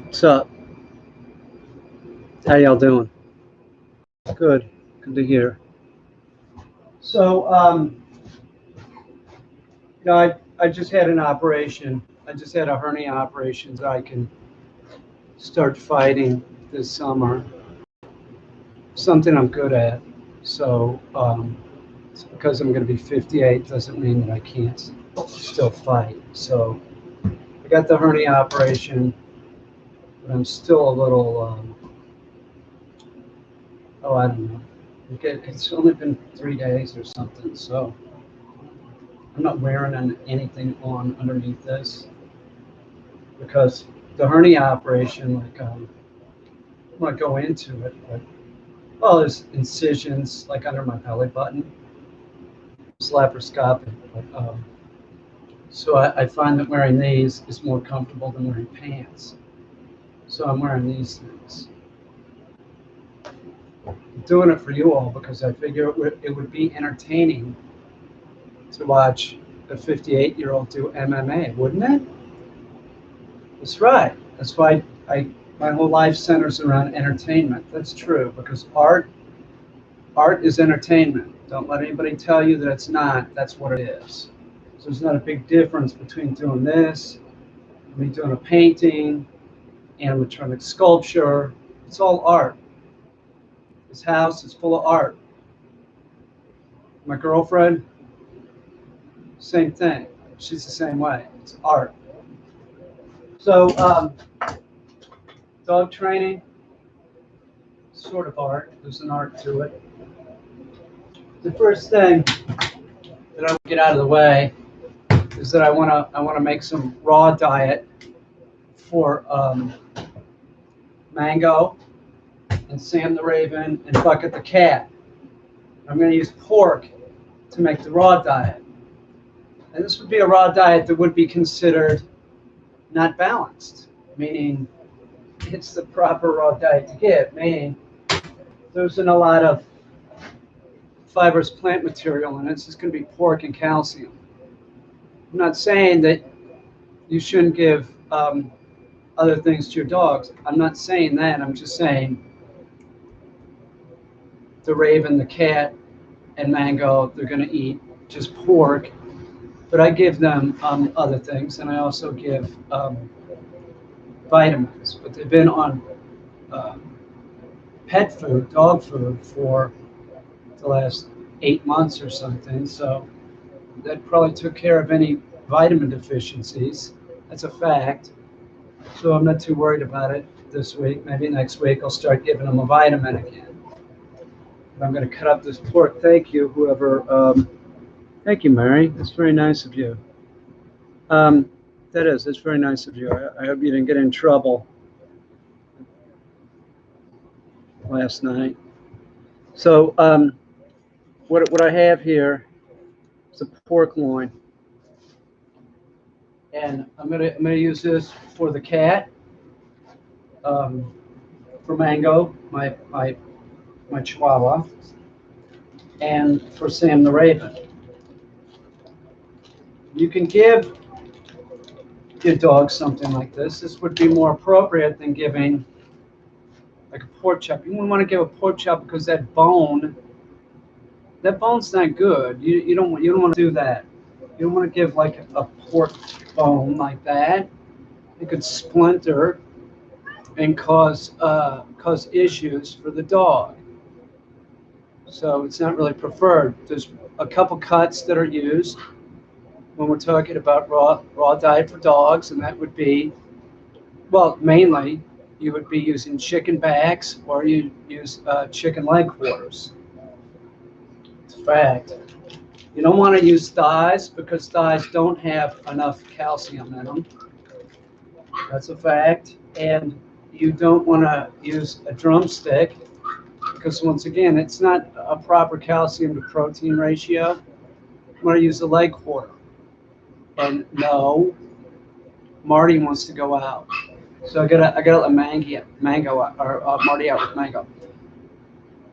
What's up? How y'all doing? Good. Good to hear. So, I just had an operation. I just had a hernia operation that I can start fighting this summer. Something I'm good at. So, because I'm going to be 58 doesn't mean that I can't still fight. So, I got the hernia operation, but I'm still a little, I don't know. It's only been 3 days or something. So, I'm not wearing anything on underneath this because the hernia operation, like, I want to go into it, but well, there's incisions like under my belly button. It's laparoscopic, but so I find that wearing these is more comfortable than wearing pants. So I'm wearing these things. I'm doing it for you all because I figure it would be entertaining to watch a 58-year-old do MMA, wouldn't it? That's right. That's why my whole life centers around entertainment. That's true because art is entertainment. Don't let anybody tell you that it's not. That's what it is. So there's not a big difference between doing this, me doing a painting, animatronic sculpture. It's all art. This house is full of art. My girlfriend, same thing. She's the same way. It's art. So dog training, sort of art. There's an art to it. The first thing that I want to get out of the way is that I want to make some raw diet for Mango and Sam the Raven and Bucket the cat. I'm going to use pork to make the raw diet. And this would be a raw diet that would be considered not balanced, meaning it's the proper raw diet to get, meaning there isn't a lot of fibrous plant material in it. It's just going to be pork and calcium. I'm not saying that you shouldn't give other things to your dogs. I'm not saying that. I'm just saying the Raven, the cat, and Mango, they're going to eat just pork. But I give them other things, and I also give vitamins. But they've been on pet food, dog food, for the last 8 months or something. So that probably took care of any vitamin deficiencies. That's a fact. So I'm not too worried about it this week. Maybe next week I'll start giving them a vitamin again. But I'm going to cut up this pork. Thank you, whoever. Thank you, Mary. That's very nice of you. That's very nice of you. I hope you didn't get in trouble last night. So what I have here is a pork loin. And I'm gonna use this for the cat, for Mango, my Chihuahua, and for Sam the Raven. You can give your dog something like this. This would be more appropriate than giving like a pork chop. You wouldn't want to give a pork chop because that bone's not good. You don't want to do that. You don't want to give like a pork bone like that. It could splinter and cause issues for the dog. So it's not really preferred. There's a couple cuts that are used when we're talking about raw diet for dogs, and that would be, well, mainly you would be using chicken backs or you use chicken leg quarters. It's a fact. You don't want to use thighs because thighs don't have enough calcium in them. That's a fact. And you don't want to use a drumstick because, once again, it's not a proper calcium to protein ratio. You want to use a leg quarter. And no, Marty wants to go out. So I gotta let Mango or Marty out with Mango.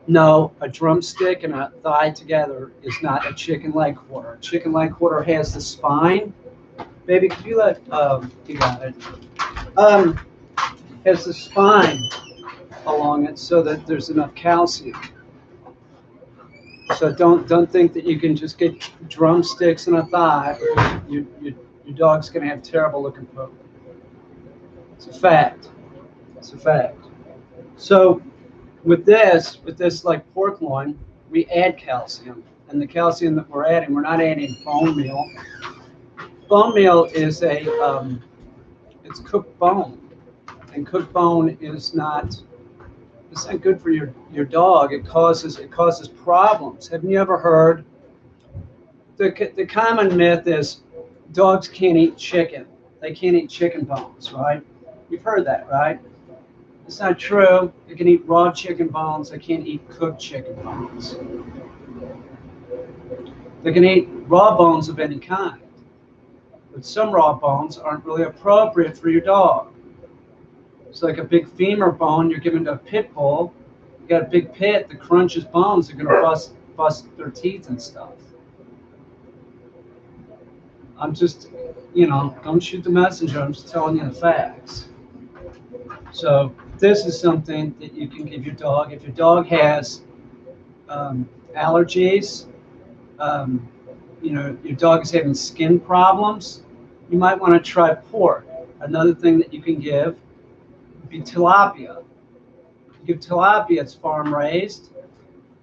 No, a drumstick and a thigh together is not a chicken leg quarter. A chicken leg quarter has the spine. Baby, could you let, you got it. has the spine along it so that there's enough calcium. So don't think that you can just get drumsticks in a thigh. Your dog's going to have terrible looking poop. It's a fact. It's a fact. So with this like pork loin, we add calcium, and the calcium that we're not adding bone meal. Bone meal is it's cooked bone, and cooked bone is not it's not good for your dog. It causes problems. Have you ever heard the common myth is dogs can't eat chicken. They can't eat chicken bones, right? You've heard that, right? It's not true. They can eat raw chicken bones. They can't eat cooked chicken bones. They can eat raw bones of any kind, but some raw bones aren't really appropriate for your dog. It's like a big femur bone you're giving to a pit bull. You got a big pit that crunches bones. They're gonna bust their teeth and stuff. I'm just, don't shoot the messenger. I'm just telling you the facts. So this is something that you can give your dog. If your dog has allergies, your dog is having skin problems, you might want to try pork. Another thing that you can give would be tilapia. You give tilapia, it's farm raised,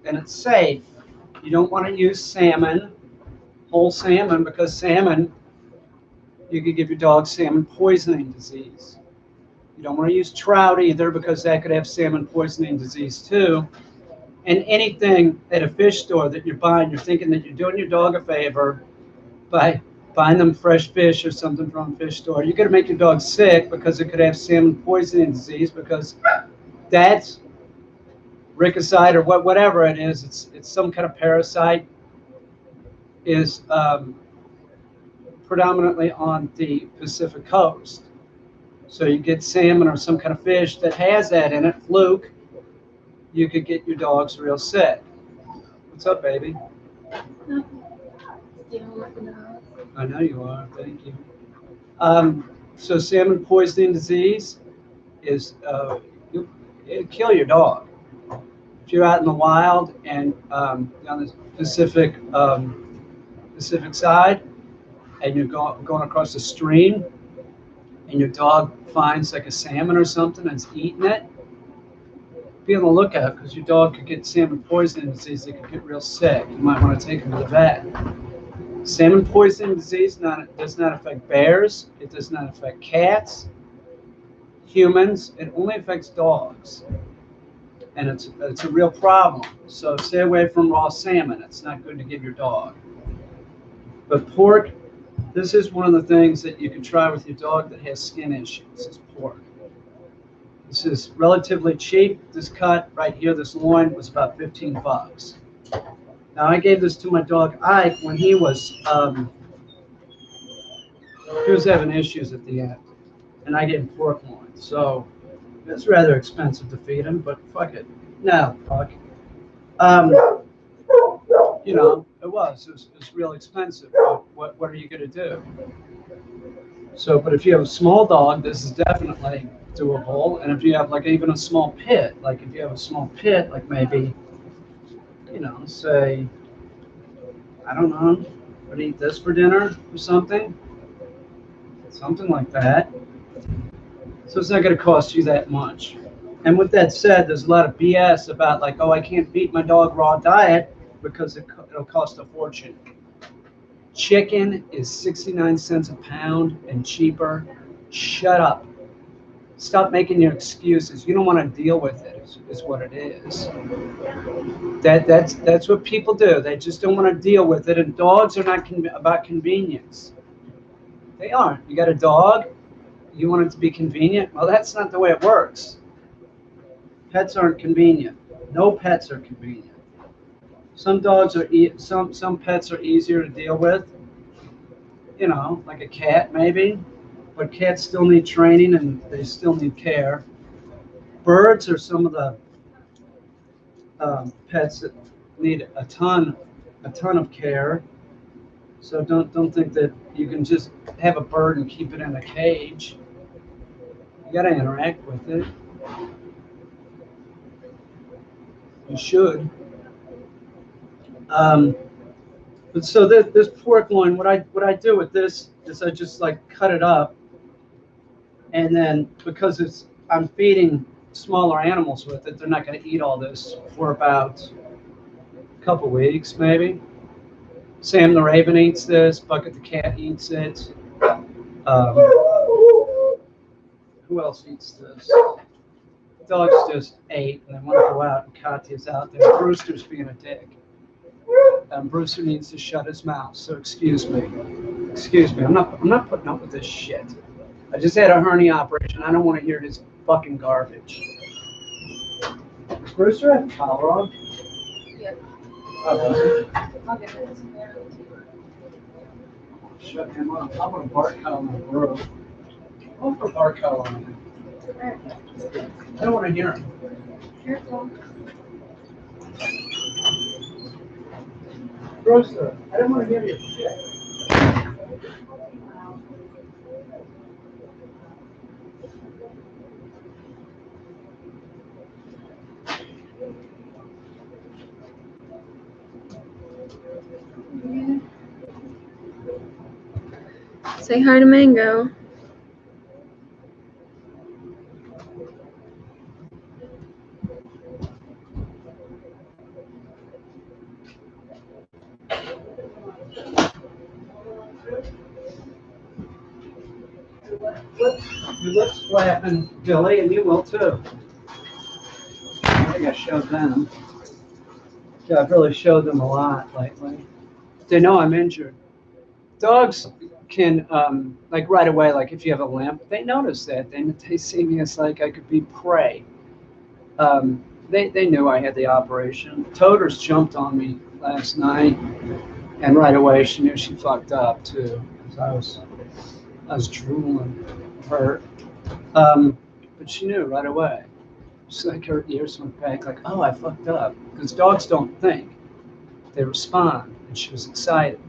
and it's safe. You don't want to use salmon, whole salmon, because salmon, you could give your dog salmon poisoning disease. You don't want to use trout either, because that could have salmon poisoning disease too. And anything at a fish store that you're buying, you're thinking that you're doing your dog a favor by buying them fresh fish or something from a fish store. You're going to make your dog sick because it could have salmon poisoning disease, because that's ricocide or whatever it is. It's some kind of parasite, is predominantly on the Pacific coast. So you get salmon or some kind of fish that has that in it, fluke, you could get your dogs real sick. What's up, baby? I know you are. Thank you. So salmon poisoning disease is it'll kill your dog. If you're out in the wild and on the Pacific side, and you're going across a stream, and your dog finds like a salmon or something and it's eating it, be on the lookout, because your dog could get salmon poisoning disease. They could get real sick. You might want to take them to the vet. Salmon poisoning disease does not affect bears. It does not affect cats, humans. It only affects dogs, and it's a real problem. So stay away from raw salmon. It's not good to give your dog. But pork, this is one of the things that you can try with your dog that has skin issues, is pork. This is relatively cheap. This cut right here, this loin, was about 15 bucks. Now, I gave this to my dog Ike when he was having issues at the end, and I gave him pork loin. So it's rather expensive to feed him, but fuck it. No, fuck. It was real expensive. But what are you gonna do? So, but if you have a small dog, this is definitely doable. And if you have like even a small pit, like maybe, say, I don't know, would eat this for dinner or something like that. So it's not going to cost you that much. And with that said, there's a lot of BS about like, oh, I can't feed my dog raw diet because it'll cost a fortune. Chicken is 69 cents a pound and cheaper. Shut up. Stop making your excuses. You don't want to deal with it, is what it is. That's what people do. They just don't want to deal with it. And dogs are not about convenience. They aren't. You got a dog, you want it to be convenient? Well, that's not the way it works. Pets aren't convenient. No pets are convenient. Some dogs are some pets are easier to deal with. Like a cat maybe, but cats still need training and they still need care. Birds are some of the pets that need a ton of care. So don't think that you can just have a bird and keep it in a cage. You gotta interact with it. You should. But so this pork loin, what I do with this is I just like cut it up, and then because I'm feeding smaller animals with it, they're not going to eat all this for about a couple weeks maybe. Sam the raven eats this. Bucket the cat eats it. Who else eats this? Dogs just ate, and they want to go out, and Katya's out there. Brewster's being a dick. Brewster needs to shut his mouth. So excuse me. Excuse me. I'm not putting up with this shit. I just had a hernia operation. I don't want to hear this fucking garbage. Does Brewster have a collar on? Yeah. Oh, I'll get it. shut him up. I'm gonna bark collar on the roof. I'll put a bark collar on him. I don't want to hear him. Careful. Brewster, I don't want to hear your shit. Say hi to Mango. Your lips flapping, Billy, and you will too. I think I showed them. Yeah, I've really showed them a lot lately. They know I'm injured. Dogs can, like right away, like if you have a limp, they notice that. They see me as like I could be prey. They knew I had the operation. Toters jumped on me last night, and right away she knew she fucked up too, because I was drooling, hurt. But she knew right away. She's like her ears went back, like, oh, I fucked up. Because dogs don't think; they respond. And she was excited.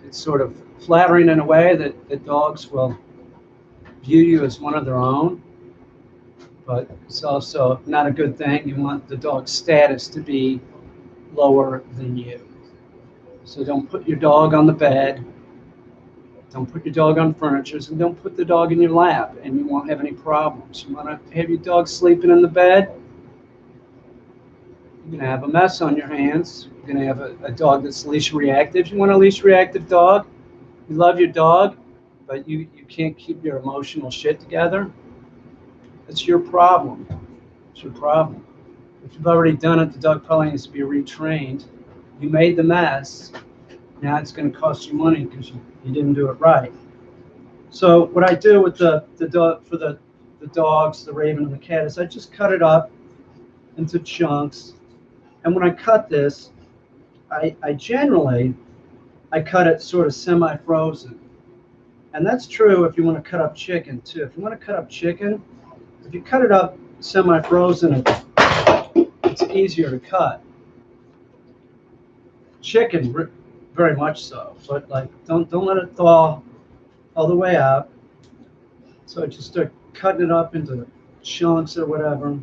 It's sort of flattering in a way that dogs will view you as one of their own, but it's also not a good thing. You want the dog's status to be lower than you. So don't put your dog on the bed, don't put your dog on furniture, and don't put the dog in your lap, and you won't have any problems. You want to have your dog sleeping in the bed, you're going to have a mess on your hands. You're going to have a dog that's leash reactive. You want a leash reactive dog? You love your dog, but you can't keep your emotional shit together. It's your problem. It's your problem. If you've already done it, the dog probably needs to be retrained. You made the mess. Now it's going to cost you money because you didn't do it right. So what I do with the dog for the dogs, the raven and the cat, is I just cut it up into chunks. And when I cut this, I generally cut it sort of semi-frozen. And that's true if you want to cut up chicken too. If you want to cut up chicken, if you cut it up semi-frozen, it's easier to cut. Chicken, very much so, but like don't let it thaw all the way out. So I just start cutting it up into chunks or whatever.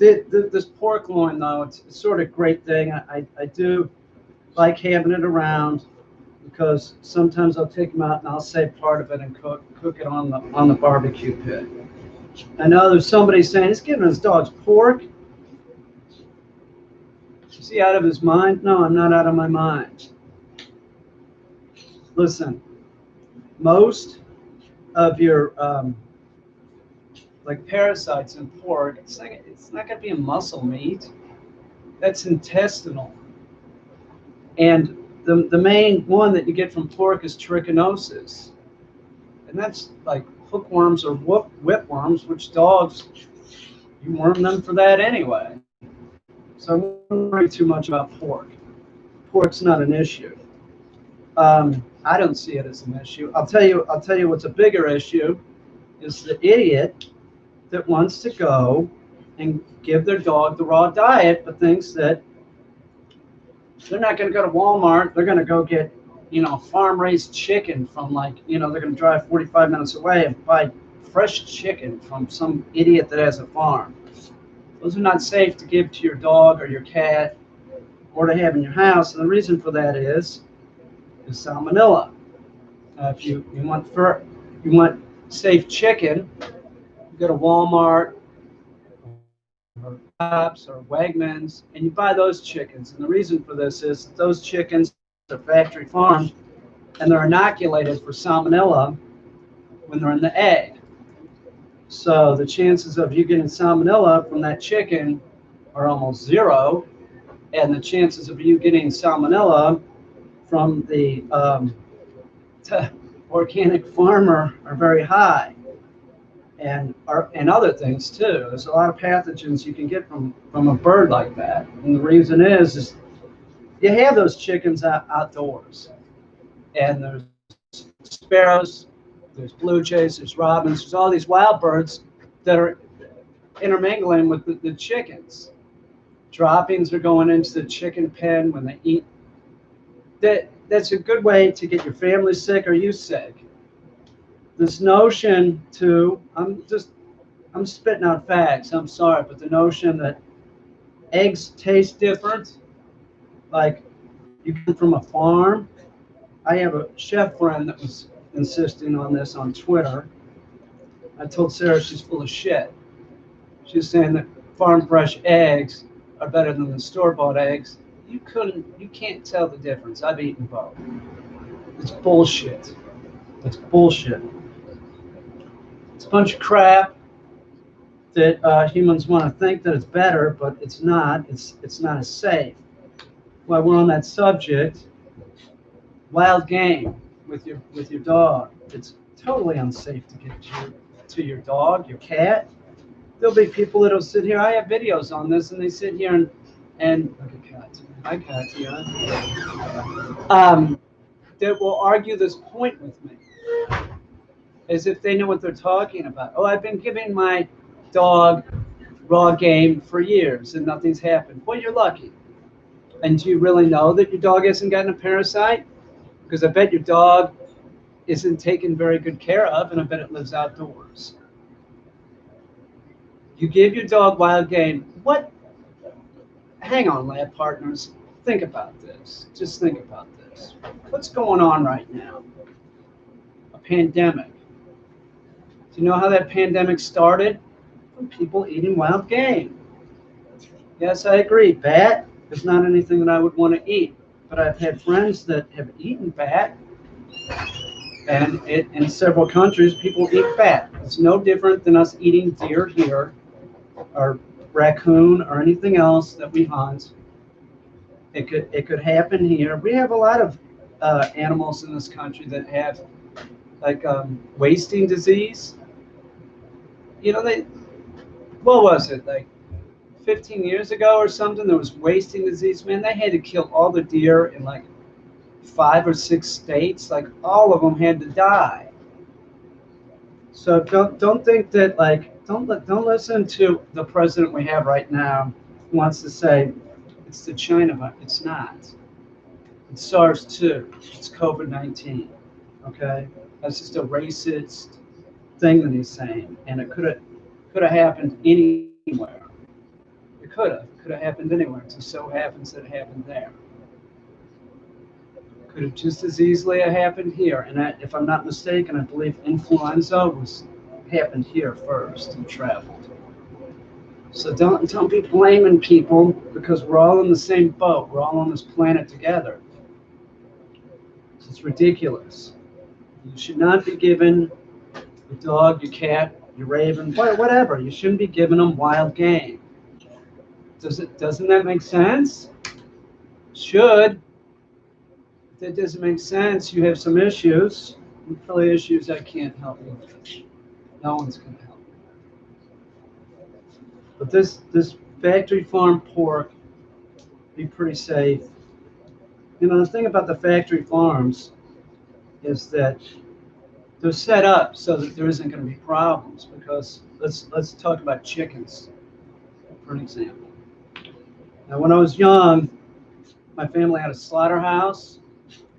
This pork loin, though, it's sort of a great thing. I do like having it around because sometimes I'll take them out and I'll save part of it and cook it on the barbecue pit. I know there's somebody saying he's giving his dogs pork. Is he out of his mind? No, I'm not out of my mind. Listen, most of your like parasites in pork, it's not going to be a muscle meat. That's intestinal. And the main one that you get from pork is trichinosis. And that's like hookworms or whipworms, which dogs, you worm them for that anyway. So I won't worry too much about pork. Pork's not an issue. I don't see it as an issue. I'll tell you what's a bigger issue is the idiot that wants to go and give their dog the raw diet, but thinks that they're not going to go to Walmart. They're going to go get farm-raised chicken from they're going to drive 45 minutes away and buy fresh chicken from some idiot that has a farm. Those are not safe to give to your dog or your cat or to have in your house. And the reason for that is salmonella. If you want safe chicken, you go to Walmart or Tops or Wegmans, and you buy those chickens. And the reason for this is that those chickens are factory farmed, and they're inoculated for salmonella when they're in the egg. So the chances of you getting salmonella from that chicken are almost zero, and the chances of you getting salmonella from the organic farmer are very high, and other things too. There's a lot of pathogens you can get from a bird like that, and the reason is you have those chickens outdoors, and there's sparrows, there's blue jays, there's robins, there's all these wild birds that are intermingling with the chickens. Droppings are going into the chicken pen when they eat. That's a good way to get your family sick or you sick. This notion I'm spitting out facts, I'm sorry, but the notion that eggs taste different, like you come from a farm. I have a chef friend that was insisting on this on Twitter. I told Sarah she's full of shit. She's saying that farm fresh eggs are better than the store-bought eggs. You can't tell the difference. I've eaten both. It's bullshit. It's bullshit. It's a bunch of crap that humans want to think that it's better, but it's not. It's not as safe. While we're on that subject, wild game with your dog. It's totally unsafe to get to your dog, your cat. There'll be people that'll sit here. I have videos on this, and they sit here and look at Katya. Hi, Katya. That will argue this point with me, as if they know what they're talking about. Oh, I've been giving my dog raw game for years, and nothing's happened. Well, you're lucky. And do you really know that your dog hasn't gotten a parasite? Because I bet your dog isn't taken very good care of, and I bet it lives outdoors. You give your dog wild game. What? Hang on, lab partners. Think about this. Just think about this. What's going on right now? A pandemic. Do you know how that pandemic started? From people eating wild game. Yes, I agree. Bat is not anything that I would want to eat. But I've had friends that have eaten bat, and in several countries, people eat bat. It's no different than us eating deer here, or raccoon, or anything else that we hunt. It could happen here. We have a lot of animals in this country that have wasting disease. What was it, like 15 years ago or something? There was wasting disease. Man, they had to kill all the deer in like 5 or 6 states. Like all of them had to die. So don't think that don't listen to the president we have right now who wants to say it's the China virus. It's not. It's SARS 2. It's COVID-19. Okay, that's just a racist thing that he's saying, and it could have happened anywhere. It could have happened anywhere. It just so happens that it happened there. Could have just as easily have happened here. And if I'm not mistaken, I believe influenza happened here first and traveled. So don't be blaming people, because we're all in the same boat. We're all on this planet together. It's ridiculous. You should not be giving your dog, your cat, your raven, whatever. You shouldn't be giving them wild game. Doesn't that make sense? Should. If that doesn't make sense, you have some issues. Probably issues I can't help you with. No one's going to help you. But this factory farm pork, be pretty safe. The thing about the factory farms is that they're set up so that there isn't going to be problems. Because let's talk about chickens, for an example. Now, when I was young, my family had a slaughterhouse,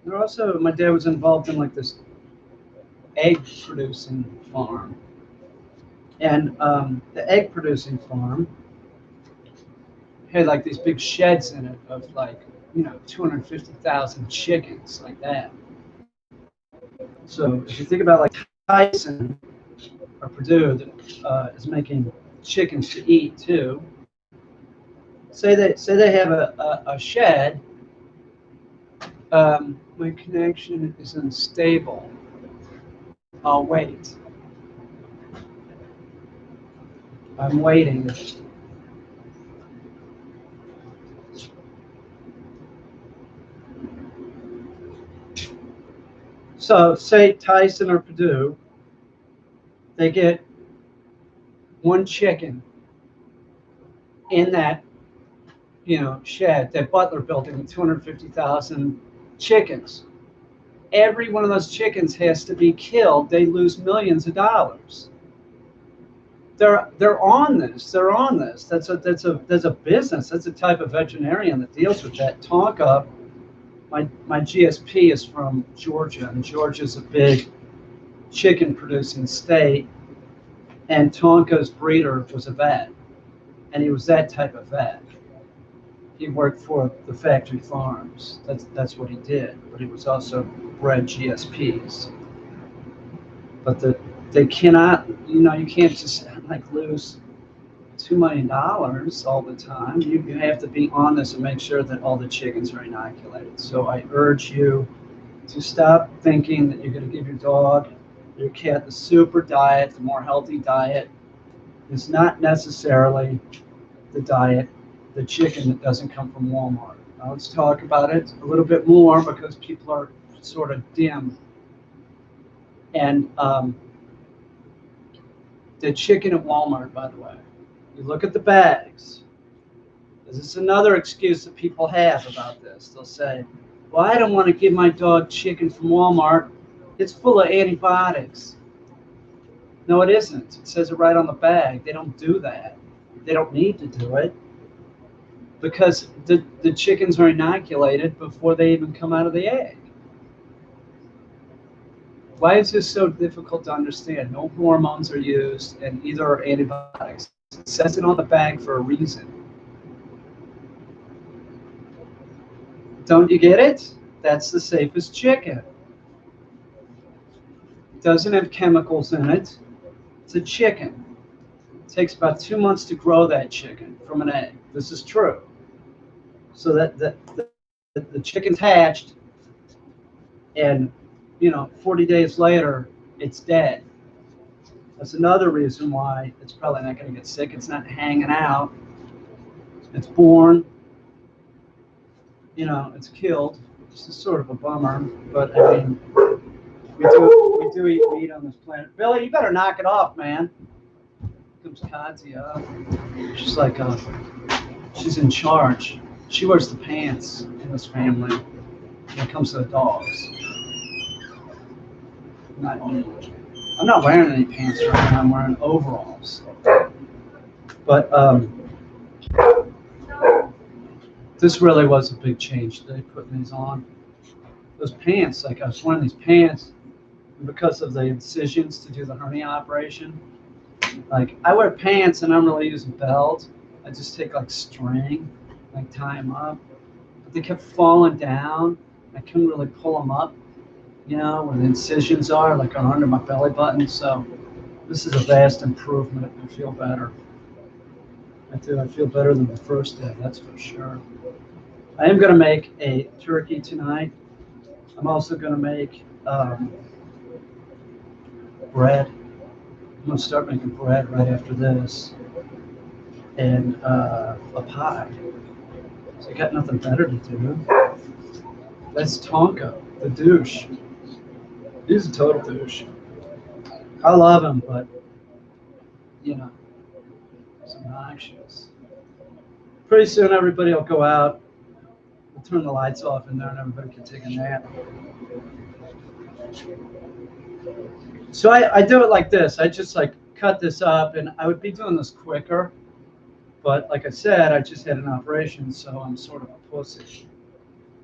My dad was involved in like this egg producing farm. And the egg producing farm had like these big sheds in it of like, 250,000 chickens, like that. So if you think about like Tyson or Purdue that is making chickens to eat too, say they have a shed. My connection is unstable. I'll wait. I'm waiting. So say Tyson or Purdue, they get one chicken in that shed, that Butler building with 250,000 chickens. Every one of those chickens has to be killed. They lose millions of dollars. They're on this. They're on this. That's a business. That's a type of veterinarian that deals with that. Tonka, my GSP is from Georgia, and Georgia's a big chicken producing state. And Tonka's breeder was a vet, and he was that type of vet. He worked for the factory farms. That's what he did. But he was also bred GSPs. But they cannot, you can't just like lose $2 million all the time. You have to be on this and make sure that all the chickens are inoculated. So I urge you to stop thinking that you're going to give your dog, your cat the super diet, the more healthy diet. It's not necessarily the diet, the chicken that doesn't come from Walmart. Now let's talk about it a little bit more because people are sort of dim. And the chicken at Walmart, by the way, you look at the bags. This is another excuse that people have about this. They'll say, well, I don't want to give my dog chicken from Walmart. It's full of antibiotics. No, it isn't. It says it right on the bag. They don't do that. They don't need to do it because the chickens are inoculated before they even come out of the egg. Why is this so difficult to understand? No hormones are used and either are antibiotics. It says it on the bag for a reason. Don't you get it? That's the safest chicken. It doesn't have chemicals in it. It's a chicken. It takes about 2 months to grow that chicken from an egg. This is true. So that the chicken's hatched, and 40 days later, it's dead. That's another reason why it's probably not going to get sick. It's not hanging out. It's born. It's killed. This is sort of a bummer, but I mean, we do eat meat on this planet. Billy, you better knock it off, man. Here comes Katya. She's like, she's in charge. She wears the pants in this family when it comes to the dogs. Not me. I'm not wearing any pants right now. I'm wearing overalls. But this really was a big change today, putting these on. Those pants, like I was wearing these pants because of the incisions to do the hernia operation. Like I wear pants and I'm really using belt. I just take like string, like tie them up. But they kept falling down. I couldn't really pull them up, where the incisions are, like under my belly button. So this is a vast improvement. I feel better. I do. I feel better than the first day, that's for sure. I am going to make a turkey tonight. I'm also going to make bread. I'm going to start making bread right after this. And a pie. So I got nothing better to do. That's Tonka, the douche. He's a total douche. I love him, but, it's obnoxious. Pretty soon everybody will go out. We'll turn the lights off in there and everybody can take a nap. So I do it like this. I just like cut this up, and I would be doing this quicker. But like I said, I just had an operation, so I'm sort of a pussy.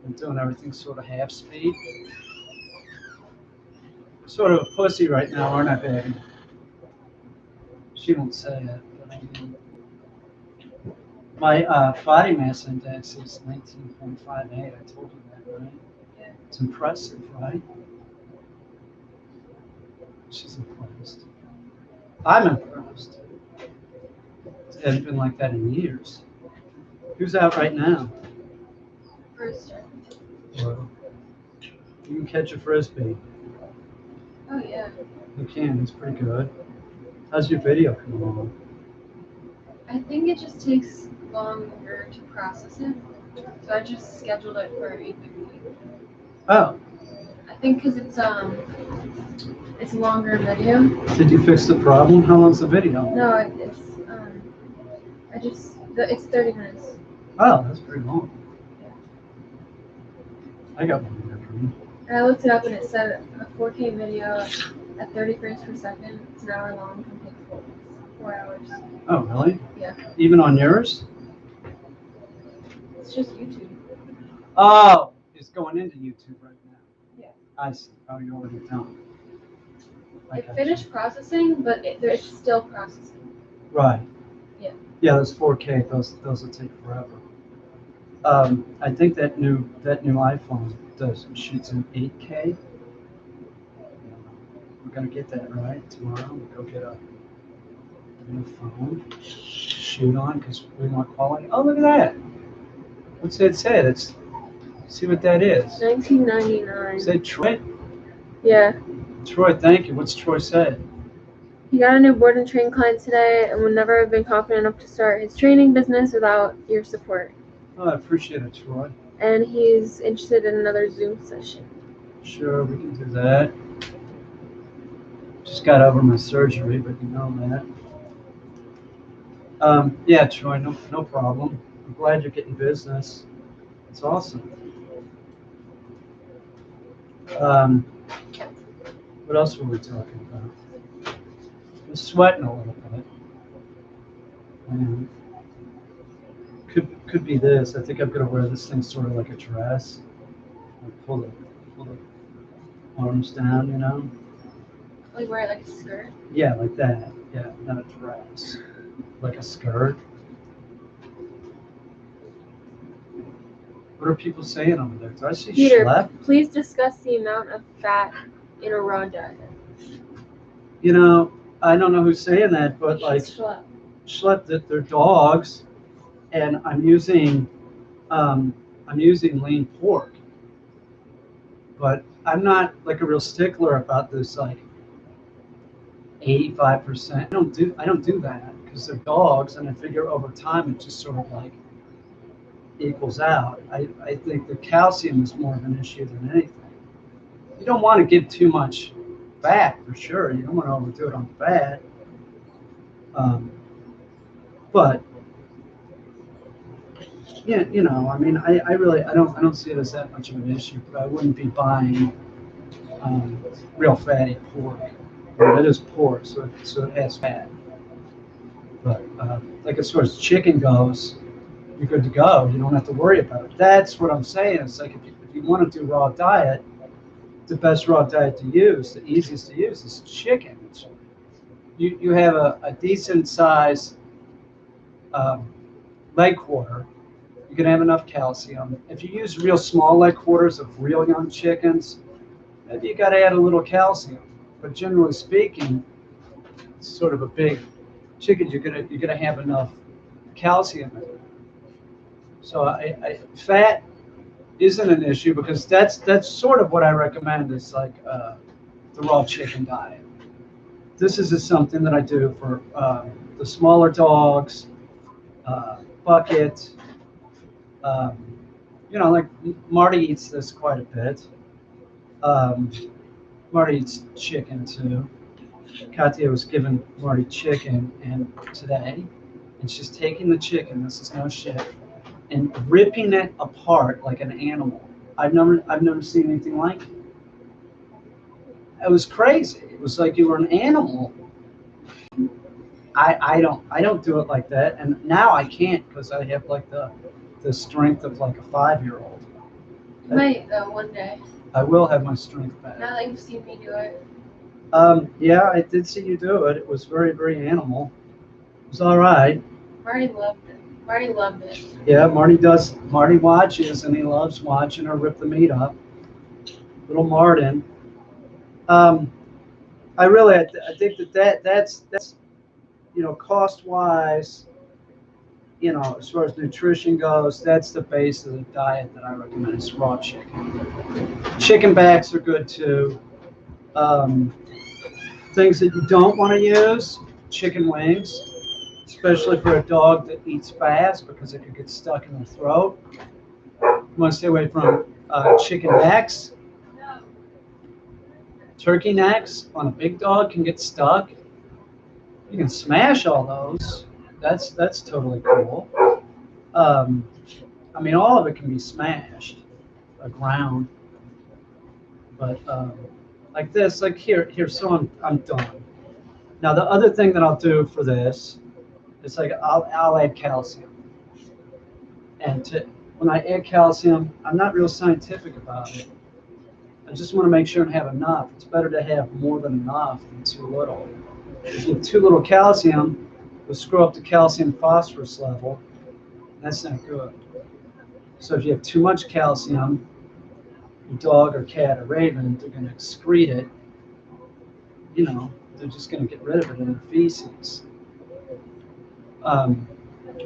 I'm doing everything sort of half speed. Sort of a pussy right now, aren't I, baby? She won't say it, but I mean, my body mass index is 19.58. I told you that, right? Yeah. It's impressive, right? She's impressed. I'm impressed. It hasn't been like that in years. Who's out right now? Rooster. Well, you can catch a frisbee. Oh yeah. You can. It's pretty good. How's your video coming along? I think it just takes longer to process it, so I just scheduled it for 8:50. Oh, I think because it's a longer video. did you fix the problem? How long's the video? No, it's 30 minutes. Oh, that's pretty long. I got one here for you. And I looked it up and it said a 4K video at 30 frames per second. It's an hour long. Can take 4 hours. Oh, really? Yeah. Even on yours? It's just YouTube. Oh, it's going into YouTube right now. Yeah. I see. Oh, you already done. I It got finished processing, but it's still processing. you. Right. Yeah. Yeah, those 4K, those will take forever. I think that new iPhone shoots in 8K. We're gonna get that right tomorrow. We'll go get a new phone, shoot on because we want quality. Oh, look at that! What's it say? Let's see what that is. 1999. Say Troy. Yeah. Troy, thank you. What's Troy say? He got a new board and train client today and would never have been confident enough to start his training business without your support. Oh, I appreciate it, Troy. And he's interested in another Zoom session. Sure, we can do that. Just got over my surgery, but you know that. Yeah, Troy, no problem. I'm glad you're getting business. It's awesome. What else were we talking about? I'm sweating a little bit. Could be this. I think I'm gonna wear this thing sort of like a dress. Like pull the arms down, you know? Like wear it like a skirt. Yeah, like that. Yeah, not a dress. Like a skirt. What are people saying over there? Do I see Peter, schlep? please discuss the amount of fat in a raw diet. You know, I don't know who's saying that, but like schlep that they're dogs, and I'm using lean pork, but I'm not like a real stickler about this like 85%. I don't do that because they're dogs, and I figure over time it just sort of like equals out. I think the calcium is more of an issue than anything. You don't want to give too much fat for sure. You don't want to overdo it on fat. But yeah, you know, I mean, I really I don't see it as that much of an issue. But I wouldn't be buying real fatty pork. Well, it is pork, so it has fat. But like as far as chicken goes, you're good to go. You don't have to worry about it. That's what I'm saying. It's like if you want to do raw diet, the best raw diet to use, the easiest to use, is chicken. You have a decent size leg quarter. You can have enough calcium. If you use real small leg quarters of real young chickens, maybe you got to add a little calcium. But generally speaking, it's sort of a big chicken. You're gonna have enough calcium in it. So fat isn't an issue because that's sort of what I recommend is like the raw chicken diet. This is just something that I do for the smaller dogs, Bucket. Um, you know, like Marty eats this quite a bit. Um, Marty eats chicken too. Katya was giving Marty chicken and today, and she's taking the chicken. This is no shit, and ripping it apart like an animal. I've never seen anything like it. It was crazy. It was like you were an animal. I don't do it like that, and now I can't because I have like the strength of like a 5-year-old. You might one day. I will have my strength back. Now that you've seen me do it. Yeah, I did see you do it. It was very, very animal. It was all right. Marty loved it. Marty loved it. Yeah, Marty does. Marty watches, and he loves watching her rip the meat up. Little Martin. Um, I think that's cost wise, as far as nutrition goes, that's the base of the diet that I recommend is raw chicken. Chicken backs are good too. Um, Things that you don't want to use, chicken wings, especially for a dog that eats fast because it could get stuck in the throat. You want to stay away from chicken necks. Turkey necks on a big dog can get stuck. You can smash all those. That's totally cool. Um, I mean, all of it can be smashed, ground. But like this, like here. So I'm done. Now the other thing that I'll do for this is like I'll add calcium. And when I add calcium, I'm not real scientific about it. I just want to make sure and have enough. It's better to have more than enough than too little. If you have too little calcium, it'll screw up the calcium phosphorus level. That's not good. So if you have too much calcium, your dog or cat or raven, they're going to excrete it. They're just going to get rid of it in their feces. Um,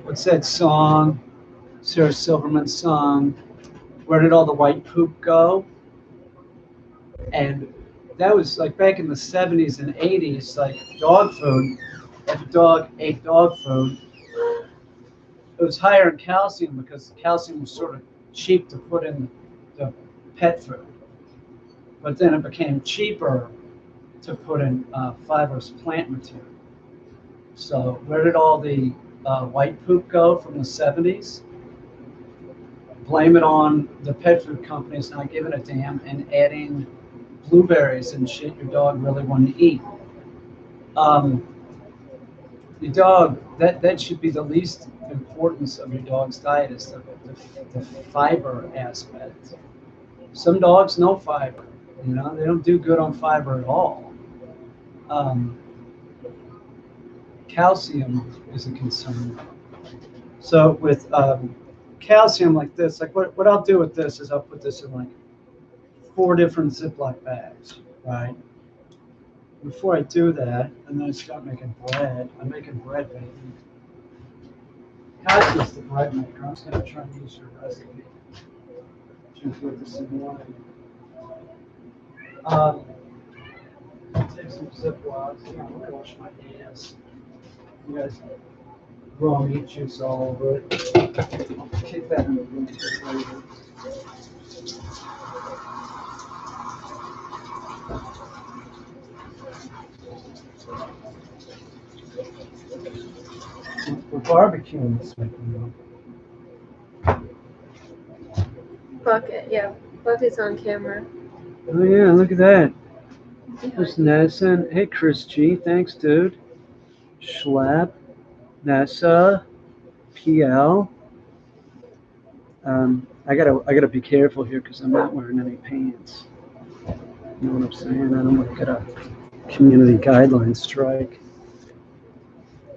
what's that song? Sarah Silverman's song, Where Did All the White Poop Go? And that was like back in the 70s and 80s, like dog food. If a dog ate dog food, it was higher in calcium because calcium was sort of cheap to put in the pet food. But then it became cheaper to put in fibrous plant material. So where did all the white poop go from the 70s? Blame it on the pet food companies not giving a damn and adding blueberries and shit your dog really wanted to eat. Your dog, that should be the least importance of your dog's diet is the fiber aspect. Some dogs no fiber. They don't do good on fiber at all. Um, Calcium is a concern. So with calcium like this, like what I'll do with this is I'll put this in like 4 different Ziploc bags, right? Before I do that, and then I start making bread. I'm making bread, baby. Katya's the bread maker. I'm just going to try and use her recipe. She'll put this in one. Take some Ziplocs. I'm going to wash my hands. You guys raw meat juice all over it. I'll kick that in the room later. We're barbecuing this week, Bucket, yeah. Bucket's on camera. Oh yeah, look at that. There's Nessa. Hey Chris G, thanks dude. Schlapp, Nessa, PL. I gotta be careful here because I'm not wearing any pants. You know what I'm saying? I don't want to get a community guideline strike.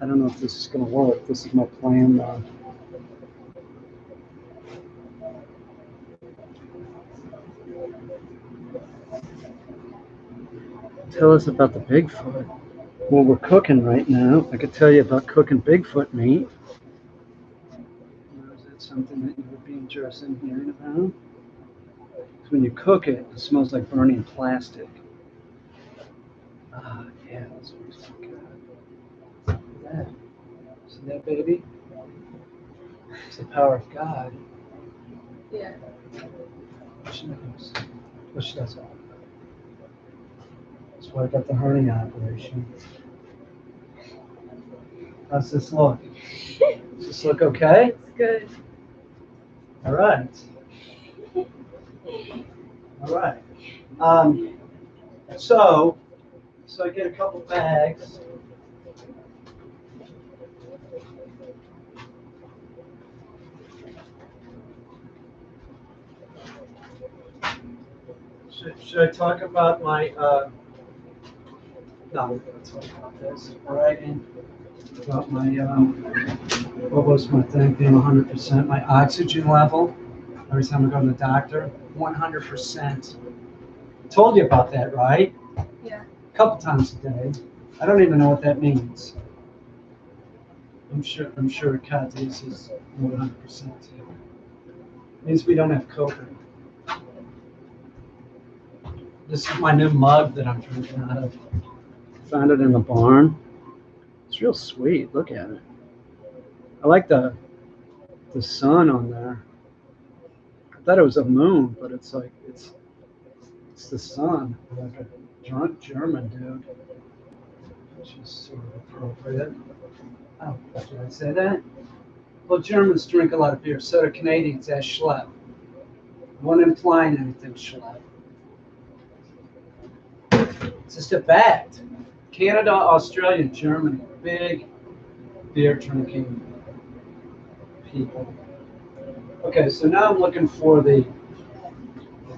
I don't know if this is gonna work. This is my plan though. Tell us about the Bigfoot. Well, we're cooking right now. I could tell you about cooking Bigfoot meat. Is that something that you would be interested in hearing about? Because when you cook it, it smells like burning plastic. Ah, yeah, that smells so good. Look at that. See that, baby? It's the power of God. Yeah. She knows what she does. That's why I got the hernia operation. How's this look? Does this look okay? It's good. All right. All right. Um, so I get a couple bags. Should I talk about my, no, I'm going to talk about this, all right? And about my, what was my thing, being 100%, my oxygen level, every time I go to the doctor, 100%. Told you about that, right? Yeah. A couple times a day. I don't even know what that means. I'm sure Kathy's is 100% too. It means we don't have COVID. This is my new mug that I'm drinking out of. Found it in the barn. It's real sweet. Look at it. I like the sun on there. I thought it was a moon, but it's like it's the sun. Like a drunk German dude, which is sort of appropriate. Oh, did I say that? Well, Germans drink a lot of beer. So do Canadians. That's schlep. I wasn't implying anything, schlep. It's just a fact. Canada, Australia, Germany, big beer drinking people. Okay, so now I'm looking for the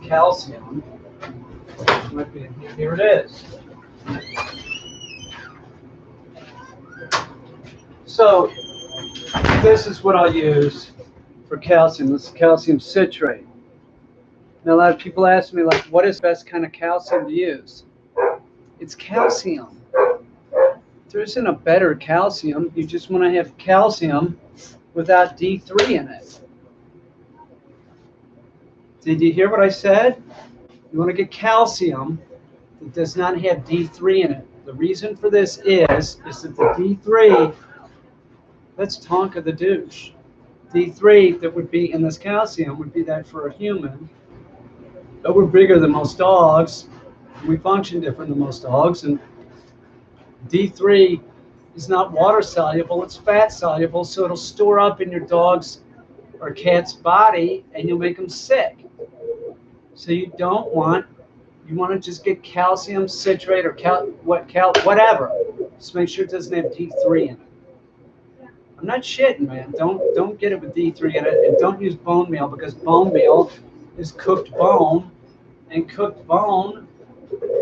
calcium. It might be in here. Here it is. So this is what I'll use for calcium. This is calcium citrate. Now a lot of people ask me, like, what is the best kind of calcium to use? It's calcium. There isn't a better calcium. You just want to have calcium without D3 in it. Did you hear what I said? You want to get calcium that does not have D3 in it. The reason for this is that the D3, let's talk of the douche. D3 that would be in this calcium would be that for a human. But we're bigger than most dogs. We function different than most dogs. And D3 is not water soluble, it's fat soluble, so it'll store up in your dog's or cat's body and you'll make them sick. So you want to just get calcium citrate or whatever. Just make sure it doesn't have D3 in it. I'm not shitting, man. Don't get it with D3 in it, and don't use bone meal because bone meal is cooked bone, and cooked bone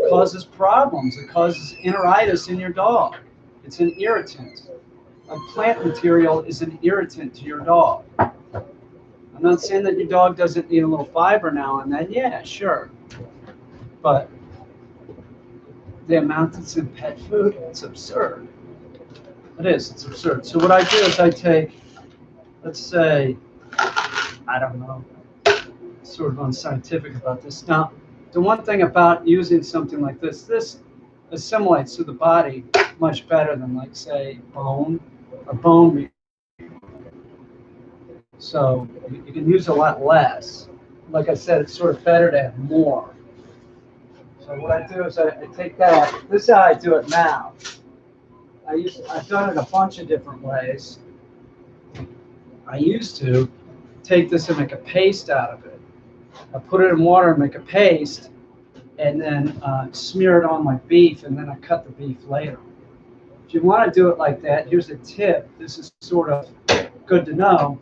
causes problems. It causes enteritis in your dog. It's an irritant. Like plant material is an irritant to your dog. I'm not saying that your dog doesn't need a little fiber now and then. Yeah, sure. But the amount that's in pet food, it's absurd. It is. It's absurd. So what I do is I take, let's say, I don't know, sort of unscientific about this. Now, the one thing about using something like this assimilates to the body much better than, like, say, bone or bone meal. So you can use a lot less. Like I said, it's sort of better to have more. So what I do is I take that. This is how I do it now. I've done it a bunch of different ways. I used to take this and make a paste out of it. I put it in water and make a paste, and then smear it on my beef, and then I cut the beef later. If you want to do it like that, here's a tip. This is sort of good to know.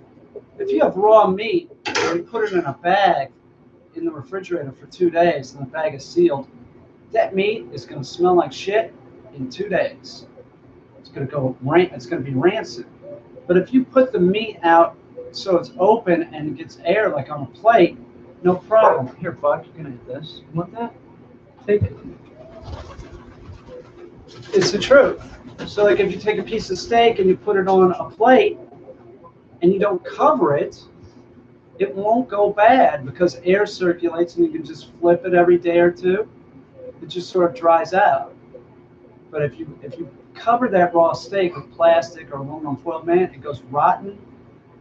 If you have raw meat, and you put it in a bag in the refrigerator for 2 days, and the bag is sealed, that meat is going to smell like shit in 2 days. It's going to be rancid. But if you put the meat out so it's open and it gets air like on a plate, no problem. Here, bud, you're going to eat this. You want that? Take it. It's the truth. So, like, if you take a piece of steak and you put it on a plate and you don't cover it, it won't go bad because air circulates and you can just flip it every day or two. It just sort of dries out. But if you cover that raw steak with plastic or aluminum foil, man, it goes rotten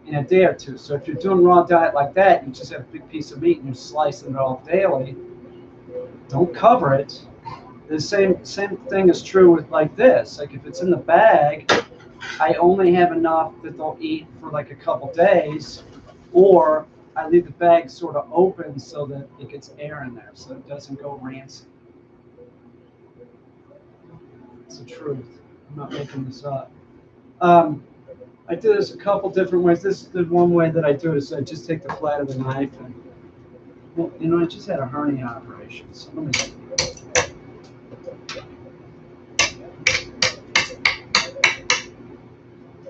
in a day or two. So if you're doing raw diet like that, you just have a big piece of meat and you're slicing it off daily. Don't cover it. The same thing is true with like this. Like if it's in the bag, I only have enough that they'll eat for like a couple days, or I leave the bag sort of open so that it gets air in there so it doesn't go rancid. It's the truth. I'm not making this up. I do this a couple different ways. This is the one way that I do it is I just take the flat of the knife and Well, I just had a hernia operation, so let me see.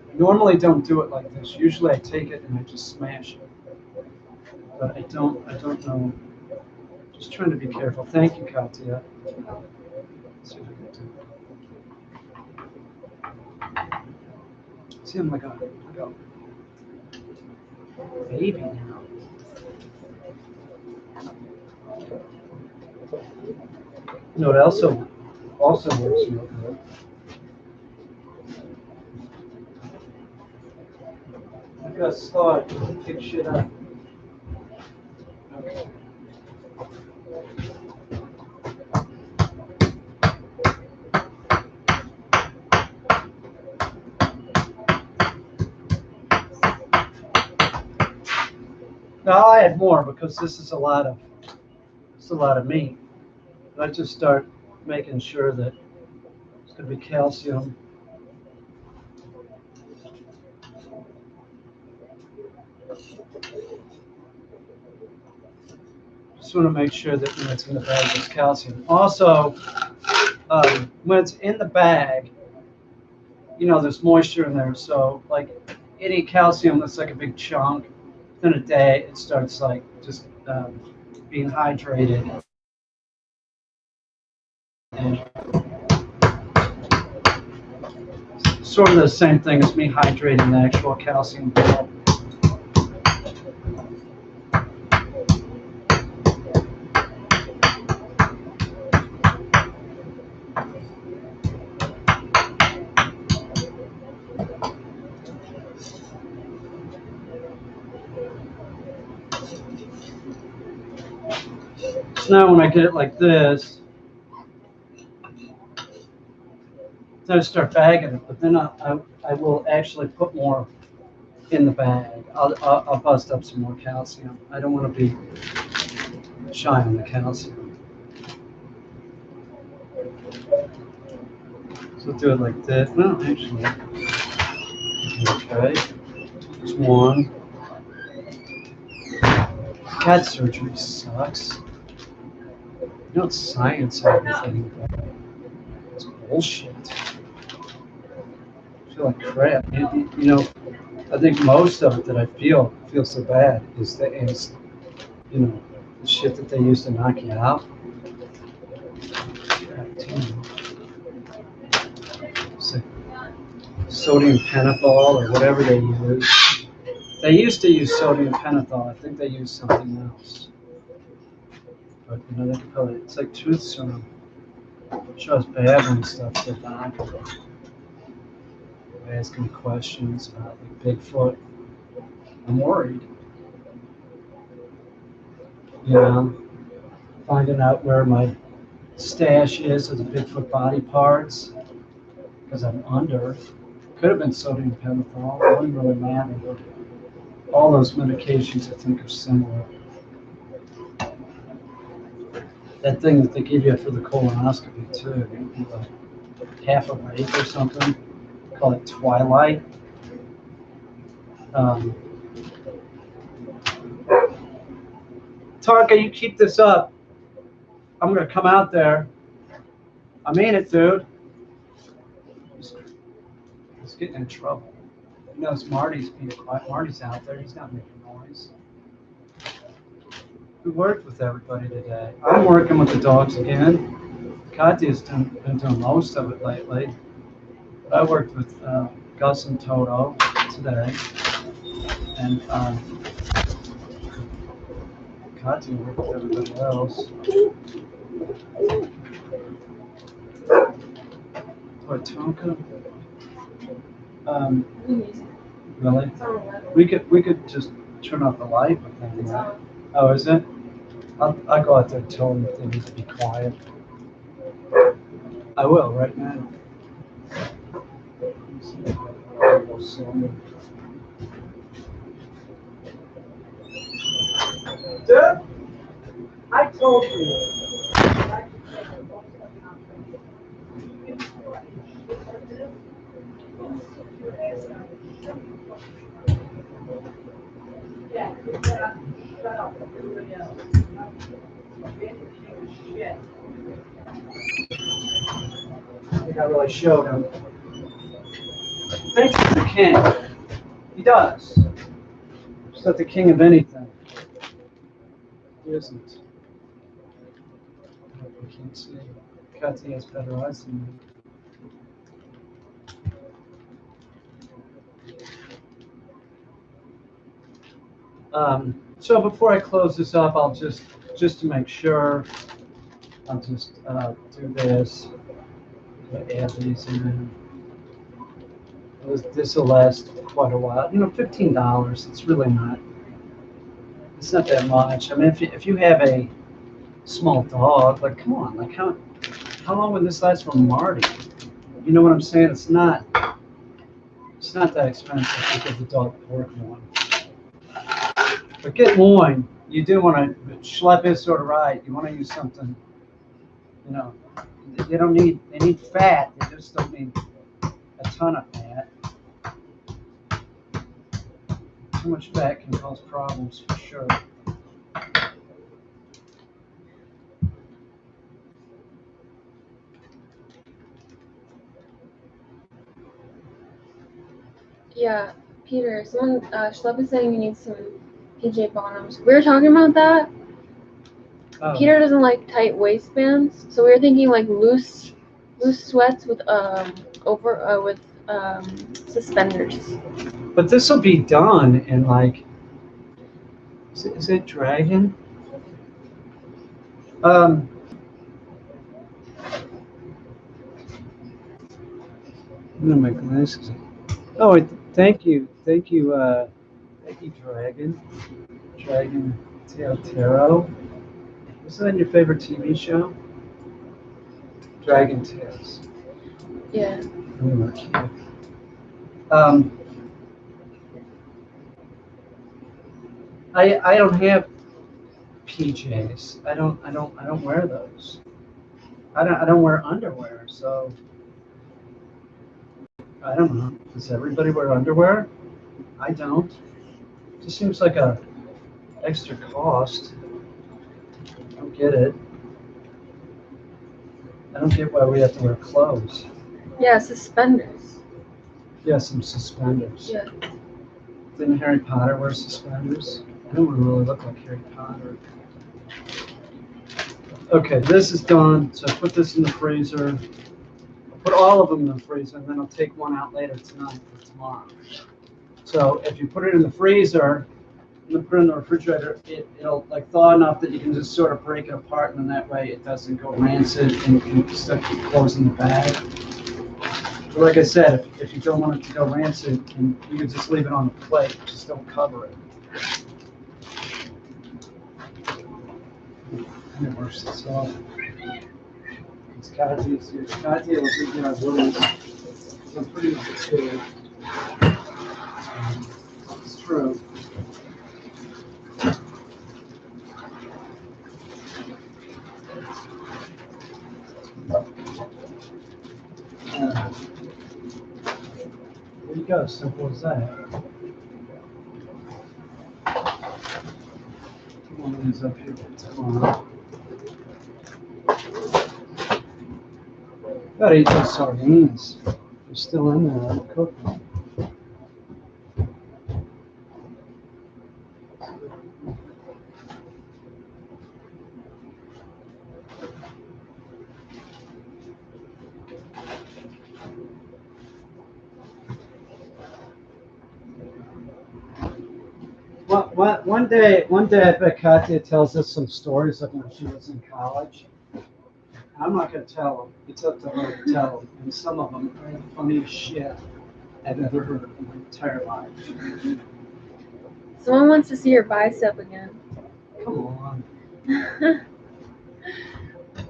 I normally don't do it like this. Usually I take it and I just smash it. But I don't know. Just trying to be careful. Thank you, Katya. Let's see if I can do it. See, I'm like a baby now. No, it also works real good. I gotta start pick shit up. Okay. Now I'll add more because this is a lot of meat. I just start making sure that it's gonna be calcium. Just want to make sure that when it's in the bag, there's calcium. Also, when it's in the bag, there's moisture in there. So, like any calcium that's like a big chunk, within a day, it starts like just being hydrated. And sort of the same thing as me hydrating the actual calcium ball. So now when I get it like this, then I start bagging it, but then I will actually put more in the bag. I'll bust up some more calcium. I don't want to be shy on the calcium. So do it like this. No, actually. Okay. There's one. Cat surgery sucks. It's science and everything, but it's bullshit. I feel like crap. I think most of it that I feel so bad is the shit that they used to knock you out. It's like sodium pentothal or whatever they use. They used to use sodium pentothal. I think they used something else. But they could probably, it's like truth serum. Shows bad when stuff to the doctor. Asking questions about like Bigfoot. I'm worried. Finding out where my stash is of the Bigfoot body parts because I'm under. Could have been sodium pentothal. It wouldn't really matter. But all those medications I think are similar. That thing that they give you for the colonoscopy too, like half a rate or something. Call it Twilight. Tonka, you keep this up. I'm gonna come out there. I mean it, dude. He's getting in trouble. He knows Marty's being quiet. Marty's out there. He's not making noise. We worked with everybody today. I'm working with the dogs again. Katya's been doing most of it lately. But I worked with Gus and Toto today. And Katya worked with everybody else. What, Tonka? Really? We could just turn off the light with them, right? Oh, is it? I'll go out there and tell them if they need to be quiet. I will right now. Dude, I told you. Yeah. I think I really showed him. Thanks for the king. He does. He's not the king of anything. He isn't. I can't see. Kathy has better eyes than me. So before I close this up, I'll just to make sure, I'll just do this. Add these in. This will last quite a while. You know, $15. It's really not. It's not that much. I mean, if you have a small dog, like come on, like how long would this last for Marty? You know what I'm saying? It's not that expensive to give the dog pork one. But get loin, you do want to schlep is sort of right. You want to use something, you know, they need fat. They just don't need a ton of fat. Too much fat can cause problems for sure. Yeah, Peter, someone, Schlep is saying you need some PJ bottoms. We were talking about that. Oh. Peter doesn't like tight waistbands, so we were thinking like loose sweats with suspenders. But this will be done in like, is it Dragon? My glasses. Oh, thank you, Dragon Teotero. Is that your favorite TV show? Dragon Tales. Yeah. I don't have PJs. I don't wear those. I don't wear underwear, so I don't know. Does everybody wear underwear? I don't. It just seems like a extra cost. I don't get it. I don't get why we have to wear clothes. Yeah, suspenders. Yeah, some suspenders. Yeah. Didn't Harry Potter wear suspenders? I don't really look like Harry Potter. Okay, this is done. So I put this in the freezer. I'll put all of them in the freezer, and then I'll take one out later tonight or tomorrow. So if you put it in the freezer, and then put it in the refrigerator, it'll like thaw enough that you can just sort of break it apart, and then that way it doesn't go rancid and you can stick clothes in the bag. But like I said, if you don't want it to go rancid, and you can just leave it on the plate, just don't cover it. Let me wash this off. It's Katya was eating our woodies. I'm pretty much too. It's true. There you go, simple as that. One of these up here for tomorrow. Gotta eat those sardines. They're still in there, I'm cooking. One day, I bet Katya tells us some stories of when she was in college. I'm not going to tell them. It's up to her to tell them. And some of them are the funniest shit I've ever heard in my entire life. Someone wants to see your bicep again. Come on.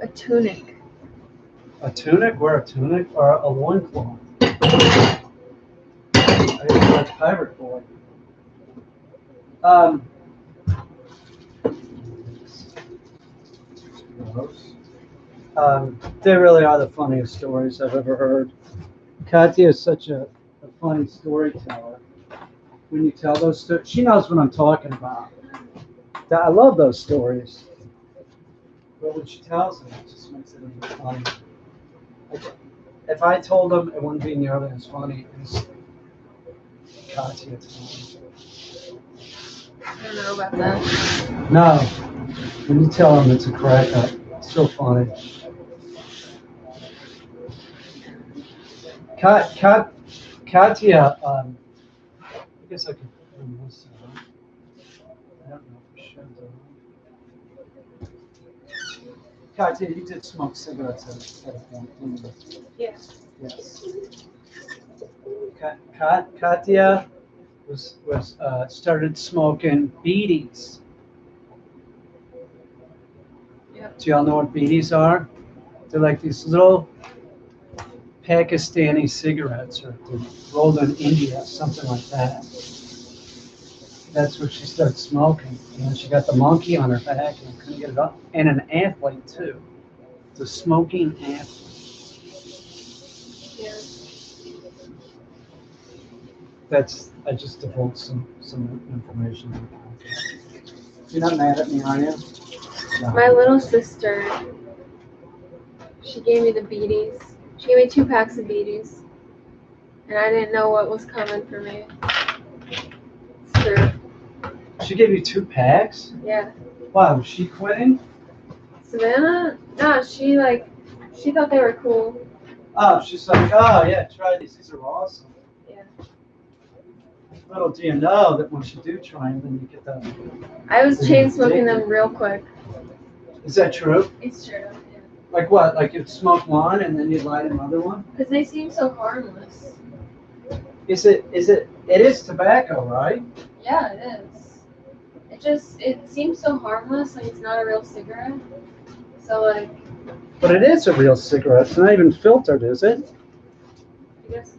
A tunic. A tunic? Wear a tunic or a loincloth? I look like pirate boy. They really are the funniest stories I've ever heard. Katya is such a funny storyteller. When you tell those stories, she knows what I'm talking about. I love those stories. But when she tells them, it just makes it even funny. Like, if I told them, it wouldn't be nearly as funny as Katya telling. I don't know about that. No, when you tell them it's a crack up, it's so funny. Katya, I guess I could bring this out. I don't know for sure though. Katya, you did smoke cigarettes at a point, didn't you? Yeah. Yes. Katya was started smoking beaties. Yep. Do y'all know what beaties are? They're like these little Pakistani cigarettes, or they're rolled in India, something like that. That's what she started smoking. And then she got the monkey on her back and couldn't get it up. And an athlete too. The smoking athlete. Yeah. That's I just divulged some information. You're not mad at me, are you? No. My little sister, she gave me the beaties. She gave me 2 packs of beaties. And I didn't know what was coming for me. It's true. She gave you 2 packs? Yeah. Wow, was she quitting? Savannah? No, she thought they were cool. Oh, she's like, oh yeah, try these. These are awesome. Yeah. Little do you know that once you do try them, then you get the. I was chain smoking them real quick. Is that true? It's true, yeah. Like what? Like you'd smoke one and then you'd light another one? Because they seem so harmless. Is it? It is tobacco, right? Yeah, it is. It seems so harmless, like it's not a real cigarette. So, like, But it is a real cigarette. It's not even filtered, is it? I guess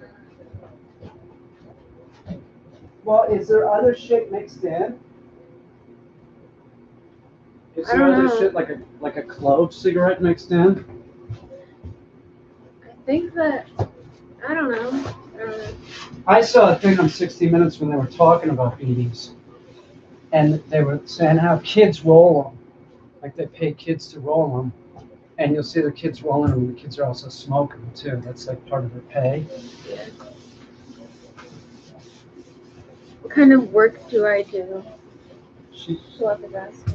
not. Well, is there other shit mixed in? Is I there don't other know. shit like a clove cigarette mixed in? I think that, I don't know. I saw a thing on 60 Minutes when they were talking about BDs, and they were saying how kids roll them, like they pay kids to roll them, and you'll see the kids rolling them, and the kids are also smoking them too. That's like part of their pay. Yeah. What kind of work do I do? She, She'll have to ask.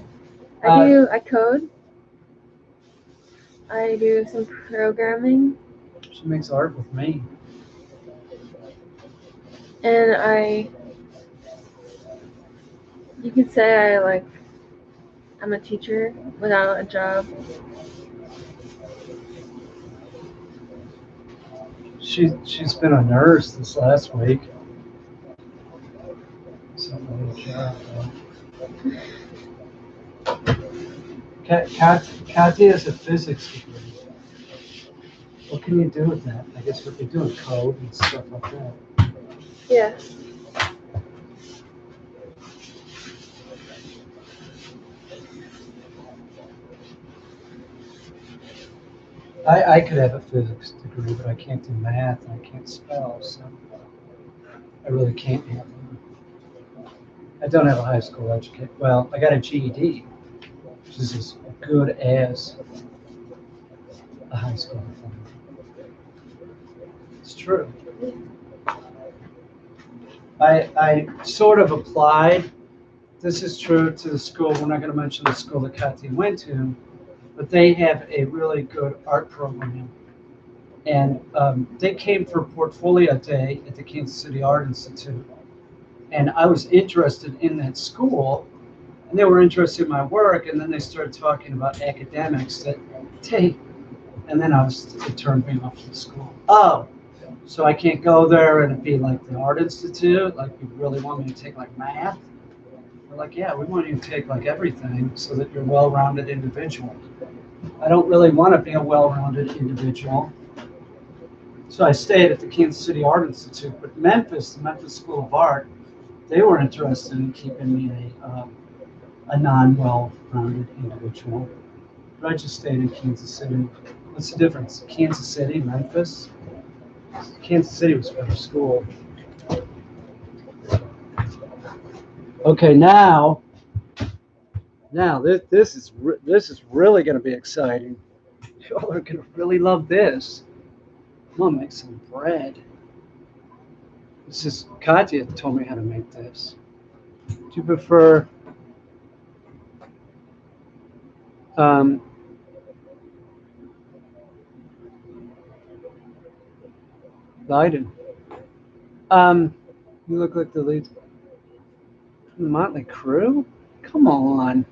I code. I do some programming. she makes art with me. And you could say I'm a teacher without a job. She's been a nurse this last week. Kathy has a physics degree. What can you do with that? I guess what you're doing code and stuff like that. Yeah. I could have a physics degree, but I can't do math and I can't spell, so I really can't have one. I don't have a high school education. Well, I got a GED, which is as good as a high school diploma. It's true. I sort of applied. This is true to the school. We're not going to mention the school that Kathy went to, but they have a really good art program. And they came for Portfolio Day at the Kansas City Art Institute. And I was interested in that school, and they were interested in my work. And then they started talking about academics that, hey, and then it turned me off from the school. Oh, so I can't go there and it'd be like the Art Institute? Like, you really want me to take like math? They're like, yeah, we want you to take like everything so that you're a well-rounded individual. I don't really want to be a well-rounded individual. So I stayed at the Kansas City Art Institute, but the Memphis School of Art, they were interested in keeping me a non-well-rounded individual. But I just stayed in Kansas City. What's the difference? Kansas City, Memphis? Kansas City was a better school. Okay, now Now this is really going to be exciting. Y'all are going to really love this. I'm going to make some bread. This is Katya told me how to make this. Do you prefer Biden? You look like the lead from the Motley Crue? Come on.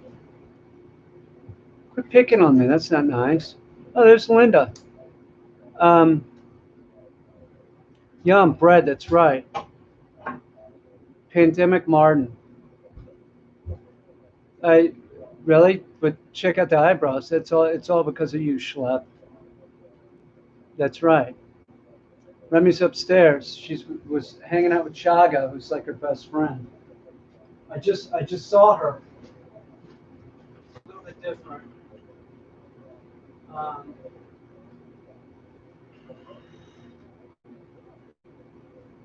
Quit picking on me. That's not nice. Oh, there's Linda. Yum, bread. That's right. Pandemic Martin. Really? But check out the eyebrows. That's all. It's all because of you, schlep. That's right. Remy's upstairs. She was hanging out with Chaga, who's like her best friend. I just saw her. A little bit different. Um,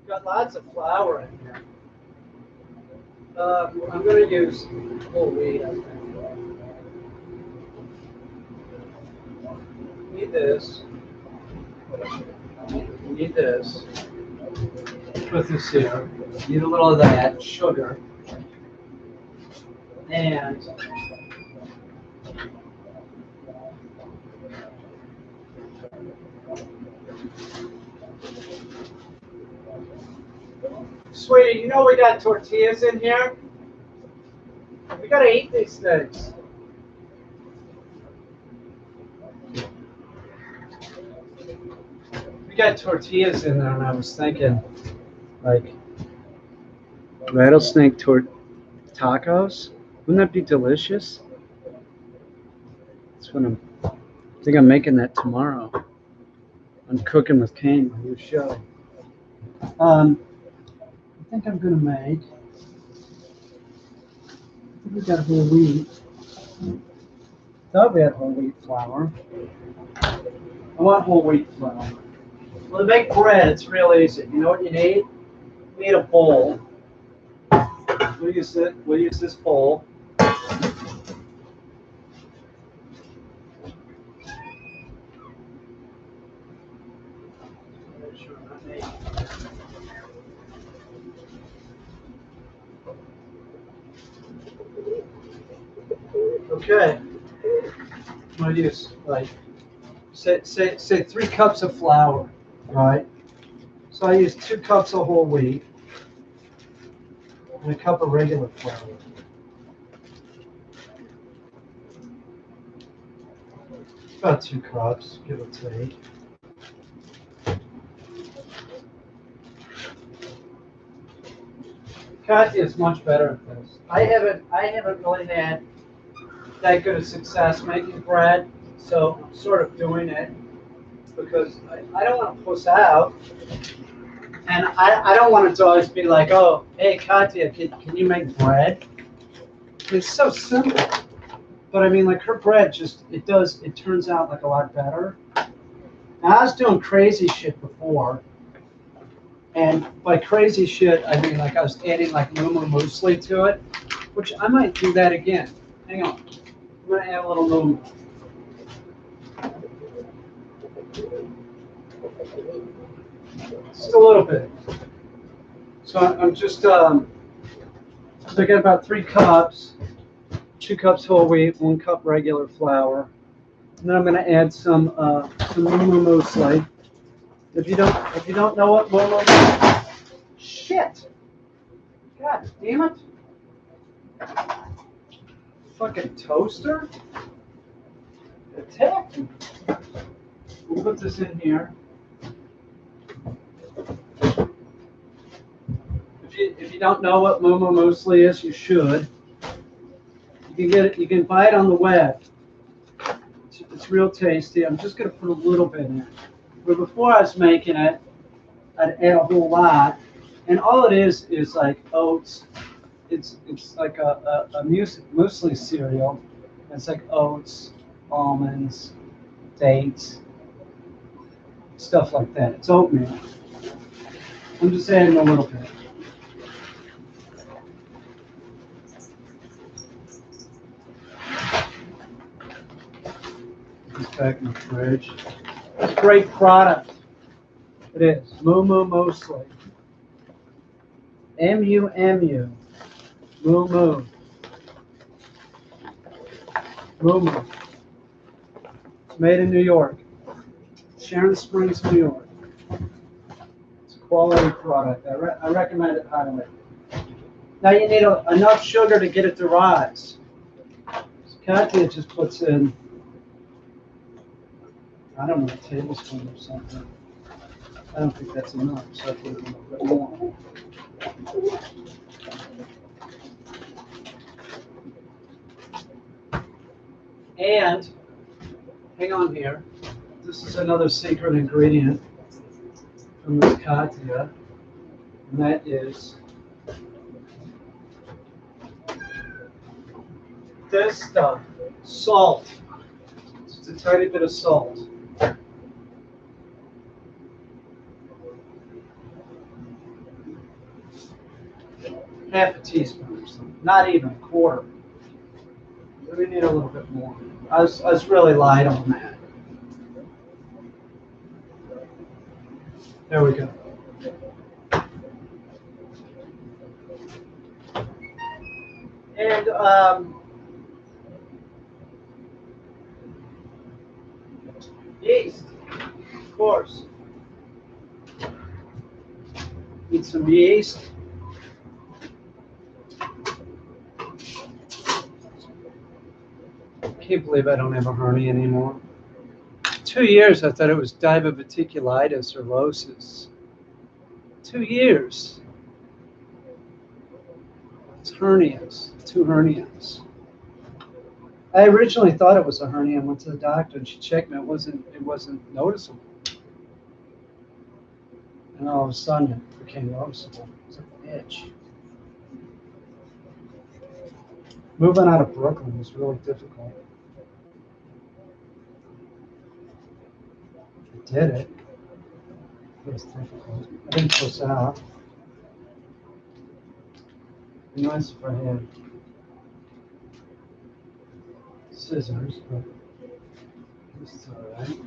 got lots of flour in here. I'm going to use whole wheat, I think. Need this. Need this. Put this here. Need a little of that sugar. And sweetie, you know we got tortillas in here? We gotta eat these things. We got tortillas in there, and I was thinking, like, rattlesnake tacos? Wouldn't that be delicious? That's what I think I'm making that tomorrow. I'm cooking with Caine, my new show. I think I'm gonna make. I think we got whole wheat. Thought we had whole wheat flour. I want whole wheat flour. Well, to make bread, it's real easy. You know what you need? You need a bowl. We'll use this bowl. Okay. I'm gonna use like say 3 cups of flour, right? So I use 2 cups of whole wheat and a cup of regular flour. About 2 cups, give or take. Katya is much better at this. I haven't really had that good of success making bread, so I'm sort of doing it because I don't want to puss out, and I don't want it to always be like, oh, hey Katya, can you make bread? It's so simple, but I mean, like her bread it turns out like a lot better. Now, I was doing crazy shit before, and by crazy shit I mean like I was adding like mumu muesli to it, which I might do that again. Hang on, I'm gonna add a little mumu. Just a little bit. So I'm just, I got about 3 cups, 2 cups whole wheat, 1 cup regular flour. And then I'm going to add some mumu muesli. If you don't know what mumu, shit, God damn it, fucking toaster, attack me. We'll put this in here. If you don't know what mumu muesli is, you should. You can get it. You can buy it on the web. It's real tasty. I'm just going to put a little bit in. But before I was making it, I'd add a whole lot, and all it is like oats. It's like a muesli cereal. It's like oats, almonds, dates, stuff like that. It's oatmeal. I'm just adding a little bit. back in the fridge. It's a great product. It is. Moo Moo Mostly. M-U-M-U. Moo Moo. Moo Moo. It's made in New York. Sharon Springs, New York. It's a quality product. I recommend it highly. Now you need enough sugar to get it to rise. So Katya just puts in, I don't know, a tablespoon or something. I don't think that's enough, so I put a little bit more. And, hang on here, this is another secret ingredient from this Katya, and that is this stuff, salt. Just a tiny bit of salt. Half a teaspoon or something, not even a quarter. We need a little bit more. I was really light on that. There we go. And yeast, of course. Need some yeast. Can't believe I don't have a hernia anymore. 2 years I thought it was diverticulitis or losis. 2 years. It's hernias, 2 hernias. I originally thought it was a hernia and went to the doctor and she checked me. It wasn't noticeable. And all of a sudden it became noticeable. It was like an itch. Moving out of Brooklyn was really difficult. I did it. It was difficult. I didn't push out. It'd be nice if I had scissors, but this is all right?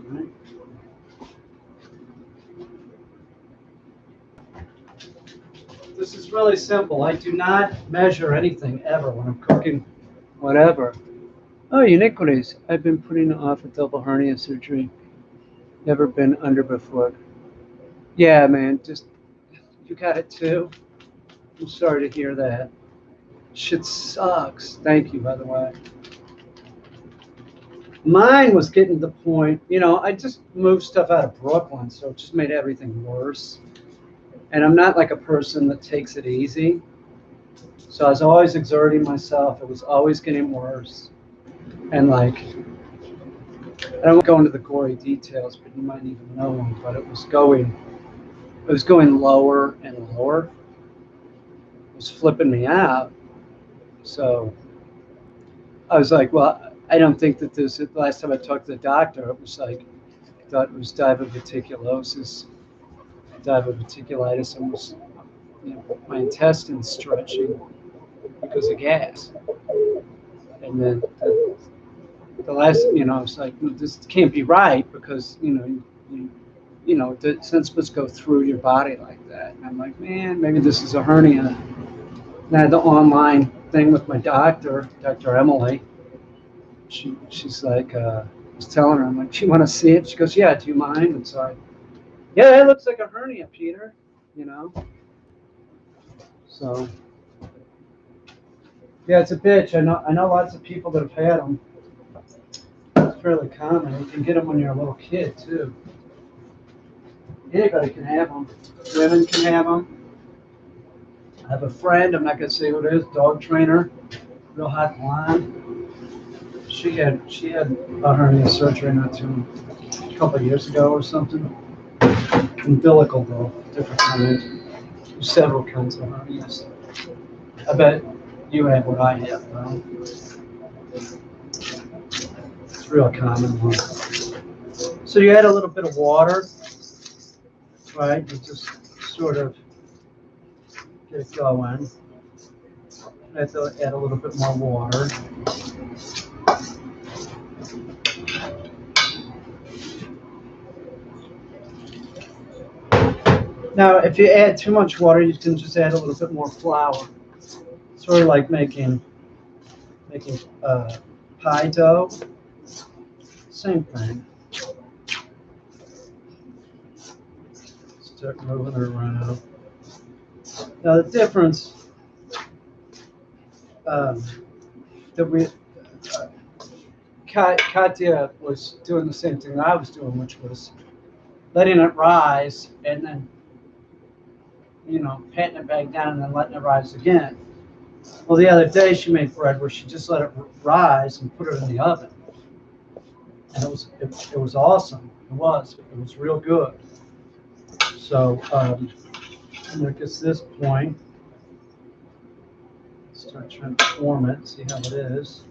This is really simple. I do not measure anything ever when I'm cooking whatever. Oh, iniquities. I've been putting off a double hernia surgery. Never been under before. Yeah, man, just, you got it too? I'm sorry to hear that. Shit sucks. Thank you, by the way. Mine was getting to the point, I just moved stuff out of Brooklyn, so it just made everything worse. And I'm not like a person that takes it easy. So I was always exerting myself. It was always getting worse. And like, I don't want to go into the gory details, but you might even know them, but it was going lower and lower. It was flipping me out. So I was like, well, I don't think that the last time I talked to the doctor, it was like, I thought it was diverticulitis, and was, my intestines stretching because of gas. And then the last, I was like, well, this can't be right because, it's not supposed to go through your body like that. And I'm like, man, maybe this is a hernia. And I had the online thing with my doctor, Dr. Emily. She's like, I was telling her, I'm like, do you want to see it? She goes, yeah, do you mind? And so yeah, it looks like a hernia, Peter, So, yeah, it's a bitch. I know lots of people that have had them. It's fairly common. You can get them when you're a little kid, too. Anybody can have them. Women can have them. I have a friend, I'm not going to say who it is, dog trainer, real hot blonde. She had a hernia surgery a couple of years ago or something. Umbilical, though, different kind. Several kinds of hernias. I bet you have what I have, though. It's a real common one. So you add a little bit of water, right? You just sort of get it going. I have to add a little bit more water. Now, if you add too much water, you can just add a little bit more flour. Sort of like making pie dough. Same thing. Start moving it around. Now the difference um, that Katya was doing the same thing I was doing, which was letting it rise and then, patting it back down and then letting it rise again. Well, the other day she made bread where she just let it rise and put it in the oven, and it was awesome. It was real good. So look at this point. Start trying to form it, see how it is.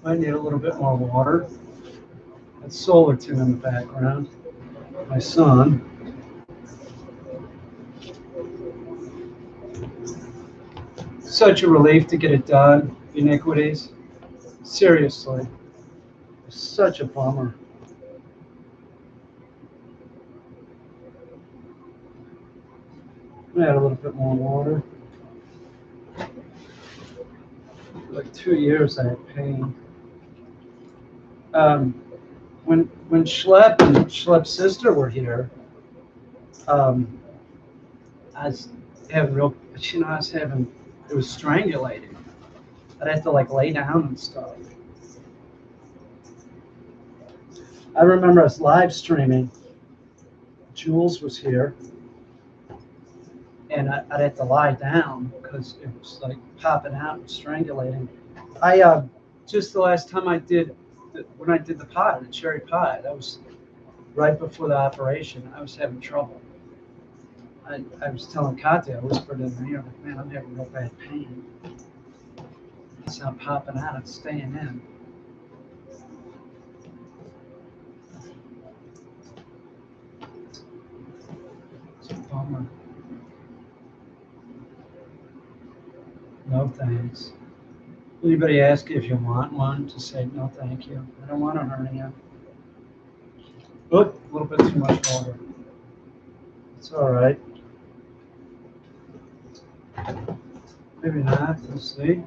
I need a little bit more water. That's Solarton in the background. My son. Such a relief to get it done. Iniquities. Seriously. Such a bummer. I'm gonna add a little bit more water. For like 2 years I had pain. When Schlepp and Schlepp's sister were here, I was having it was strangulating. I'd have to like lay down and stuff. I remember us live streaming. Jules was here, and I'd have to lie down because it was like popping out and strangulating. I just the last time when I did the pie, the cherry pie, that was right before the operation. I was having trouble. I was telling Katya, I whispered in her ear, like, man, I'm having real bad pain. It's not popping out, it's staying in. It's a bummer. No thanks. Anybody ask you if you want one, just say no thank you. I don't want a hernia. Oop, a little bit too much water. It's all right. Maybe not, we'll see.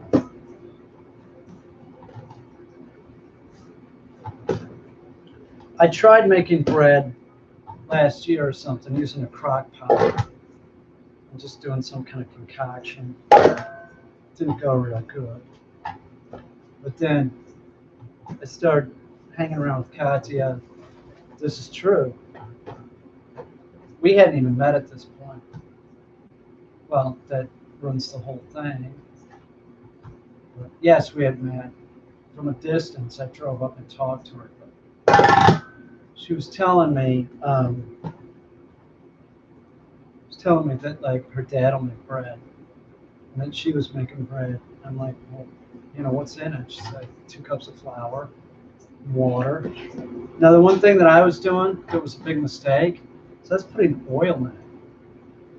I tried making bread last year or something using a crock pot. I'm just doing some kind of concoction. Didn't go real good. But then I started hanging around with Katya. This is true. We hadn't even met at this point. Well, that runs the whole thing. But yes, we had met. From a distance, I drove up and talked to her. But she was telling me, that like her dad will make bread, and then she was making bread. I'm like, well, what's in it? She's like, 2 cups of flour, water. Now, the one thing that I was doing that was a big mistake, so that's putting oil in it.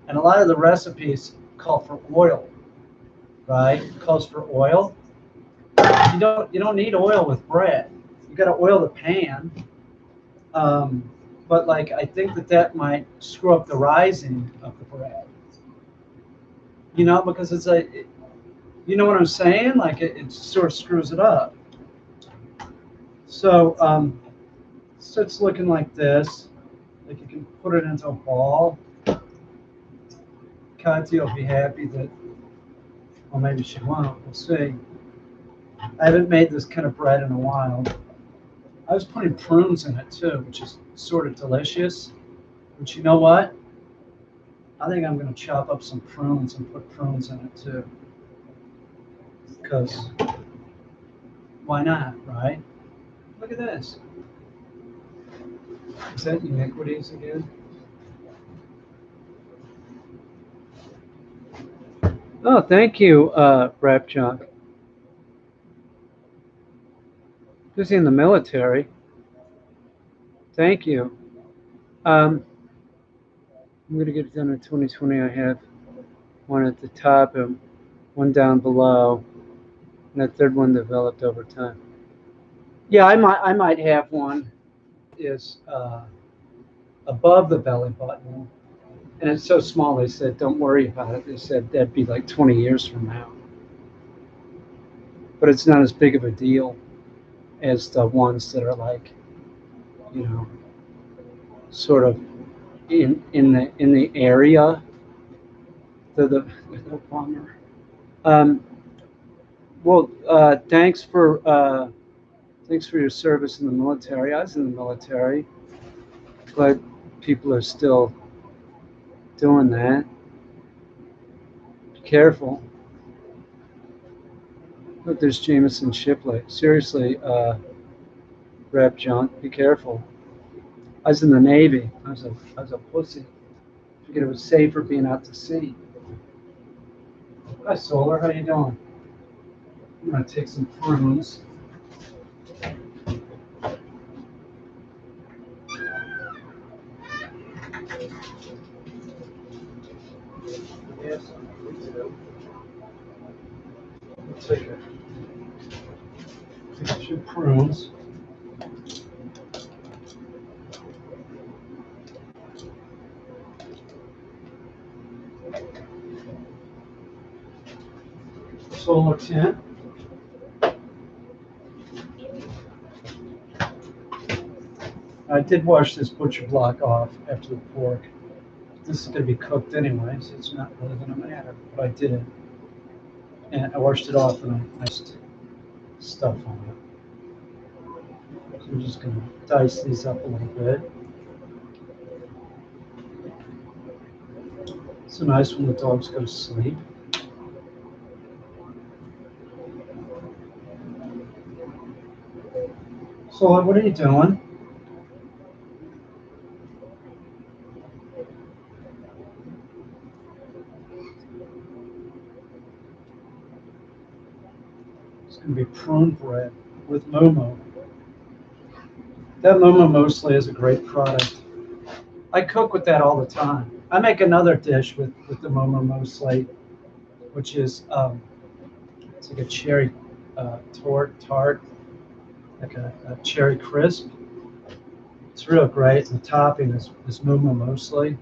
And a lot of the recipes call for oil, right? It calls for oil. You don't need oil with bread. You got to oil the pan. But like I think that might screw up the rising of the bread. Because it's you know what I'm saying? Like it sort of screws it up. So it's looking like this. Like you can put it into a ball. Katya will be happy that, or maybe she won't. We'll see. I haven't made this kind of bread in a while. I was putting prunes in it too, which is sort of delicious. But you know what? I think I'm going to chop up some prunes and put prunes in it too. Because why not, right? Look at this. Is that iniquities again? Oh, thank you, Rap Junk. Who's in the military? Thank you. I'm going to get it done in 2020. I have one at the top and one down below. And that third one developed over time. Yeah, I might have one is above the belly button, and it's so small. They said, "Don't worry about it." They said that'd be like 20 years from now, but it's not as big of a deal as the ones that are like, you know, sort of in the area. The bummer. Um, well, thanks for your service in the military. I was in the military, but people are still doing that. Be careful. Look, there's Jameson Shipley. Seriously, Rep Junk, be careful. I was in the Navy. I was a pussy. Figured it was safer being out to sea. Hi, Solar. How you doing? I'm gonna take some prunes. Yes, me too. Take two prunes. Solar tint. I did wash this butcher block off after the pork. This is going to be cooked anyway, so it's not really going to matter. But I did it, and I washed it off, and I iced stuff on it. So I'm just going to dice these up a little bit. It's so nice when the dogs go to sleep. So what are you doing? It's going to be prune bread with Momo. That Momo mostly is a great product. I cook with that all the time. I make another dish with the Momo mostly, which is it's like a cherry tart, like a cherry crisp. It's real great. The topping is Momo mostly.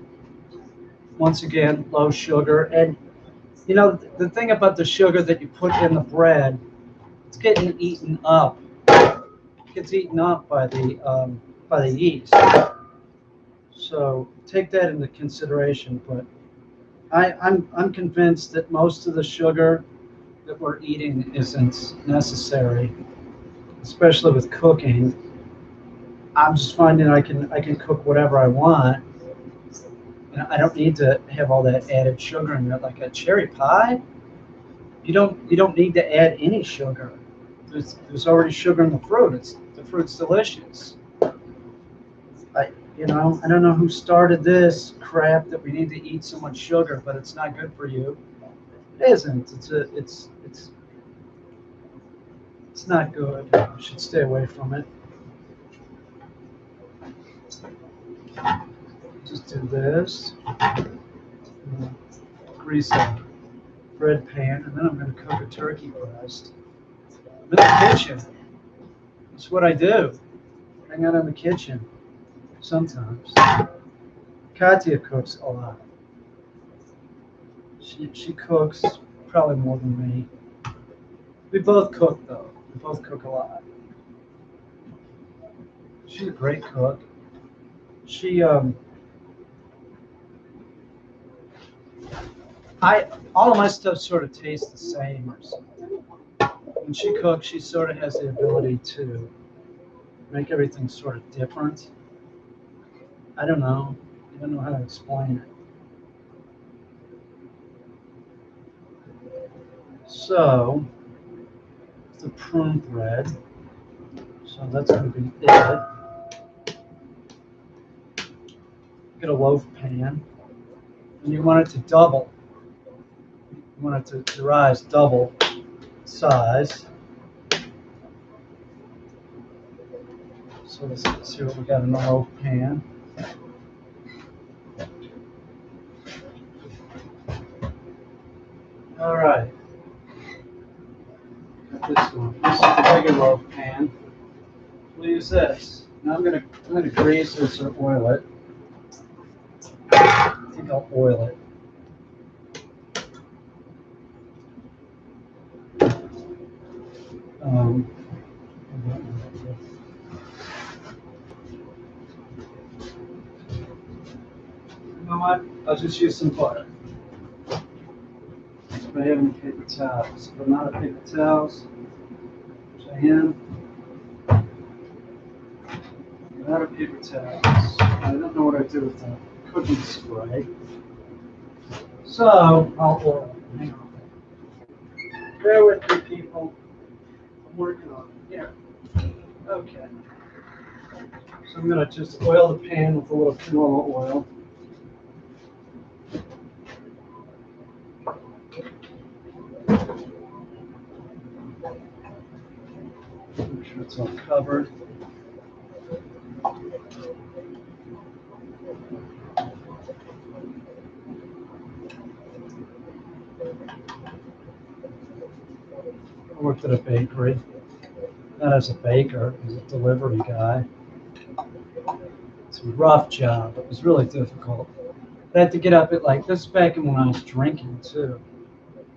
Once again, low sugar. And you know, the thing about the sugar that you put in the bread, it's getting eaten up. It gets eaten up by the yeast. So take that into consideration. But I'm convinced that most of the sugar that we're eating isn't necessary, especially with cooking. I'm just finding I can cook whatever I want. And I don't need to have all that added sugar in it. Like a cherry pie, you don't need to add any sugar. There's already sugar in the fruit. The fruit's delicious. I don't know who started this crap that we need to eat so much sugar, but it's not good for you. It isn't. It's not good. You should stay away from it. Just do this. Grease a bread pan, and then I'm going to cook a turkey breast. I'm in the kitchen. That's what I do. Hang out in the kitchen sometimes. Katya cooks a lot. She cooks probably more than me. We both cook though. We both cook a lot. She's a great cook. She I all of my stuff sort of tastes the same or something. When she cooks, she sort of has the ability to make everything sort of different. I don't know. I don't know how to explain it. So the prune bread. So that's going to be it. Get a loaf pan, and you want it to double. You want it to rise double size. So let's see what we got in the loaf pan. All right. this one. This is the regular loaf pan. We'll use this. Now I'm gonna grease this or oil it. I think I'll oil it. Um, you know what? I'll just use some butter. I have any paper towels. If I'm out of paper towels, which I am, I'm out of paper towels. I don't know what I do with the cooking spray. So I'll oil it. Hang on. Bear with me, people. I'm working on it. Here. Okay. So I'm going to just oil the pan with a little canola oil. Make sure it's all covered. I worked at a bakery. Not as a baker, as a delivery guy. It's a rough job. It was really difficult. I had to get up at like this back when I was drinking too.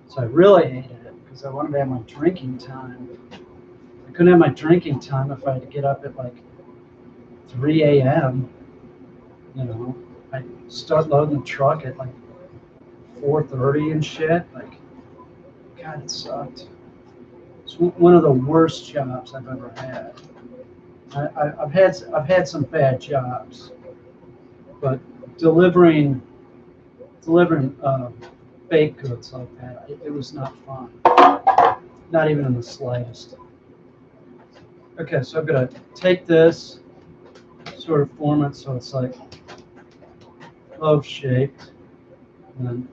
So I really hated it because I wanted to have my drinking time. I couldn't have my drinking time if I had to get up at like 3 a.m. You know, I'd start loading the truck at like 4:30 and shit. Like, God, it sucked. It's one of the worst jobs I've ever had. I've had some bad jobs, but delivering baked goods like that, it was not fun. Not even in the slightest. Okay, so I'm gonna take this, sort of form it so it's like loaf shaped, and then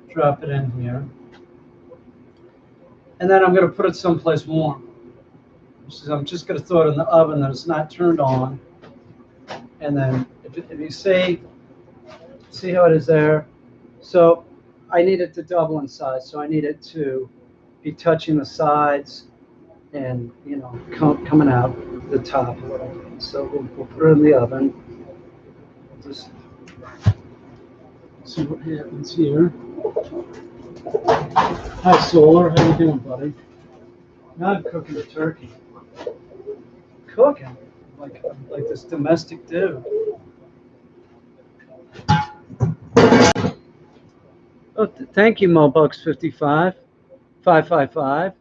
drop it in here. And then I'm gonna put it someplace warm. So I'm just gonna throw it in the oven that is not turned on. And then if you see how it is there. So I need it to double in size. So I need it to be touching the sides and, you know, coming out the top a little. So we'll put it in the oven. Just see what happens here. Hi, Solar. How you doing, buddy? Now I'm cooking a turkey. Cooking like this domestic dude. Oh, thank you, Mobucks55, 555.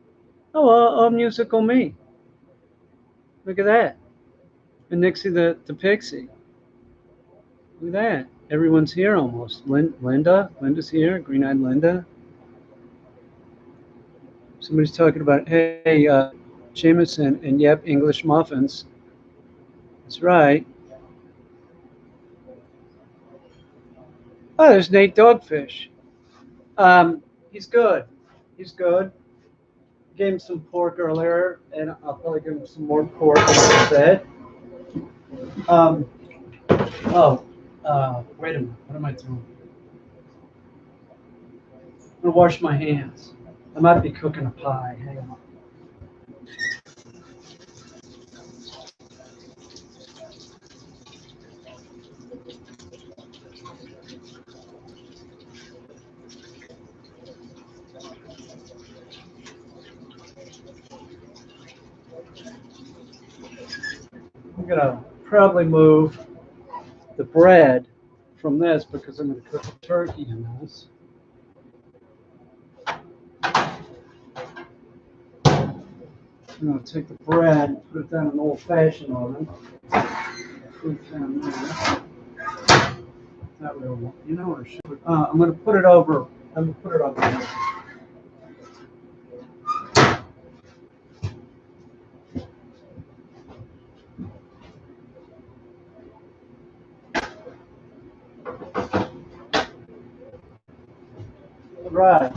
Oh, musical me. Look at that. And Nixie the Pixie. Look at that. Everyone's here almost. Linda's here. Green-eyed Linda. Somebody's talking about, hey, Jameson, and yep, English muffins. That's right. Oh, there's Nate Dogfish. He's good. He's good. Gave him some pork earlier, and I'll probably give him some more pork in a bit. Wait a minute. What am I doing? I'm gonna wash my hands. I might be cooking a pie. Hang on. I'm gonna probably move the bread from this because I'm gonna cook a turkey in this. I'm gonna take the bread and put it down in an old-fashioned oven. Put it down there. That way, you know, or should I'm gonna put it over. I'm gonna put it over there. Right.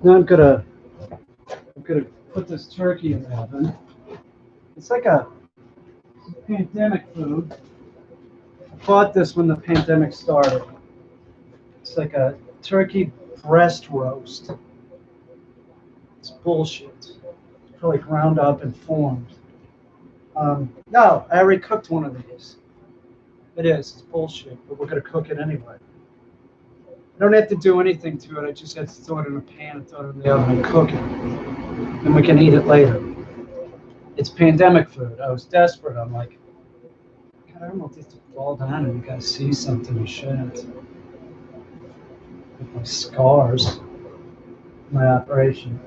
Now I'm gonna put this turkey in the oven. It's like a pandemic food. I bought this when the pandemic started. It's like a turkey breast roast. It's bullshit. It's probably ground up and formed. No, I already cooked one of these. It is. It's bullshit, but we're going to cook it anyway. I don't have to do anything to it. I just have to throw it in a pan and throw it in the oven and cook it. And we can eat it later. It's pandemic food. I was desperate. I'm like, God, I don't want this to fall down and you guys see something and shit. With my scars, my operation.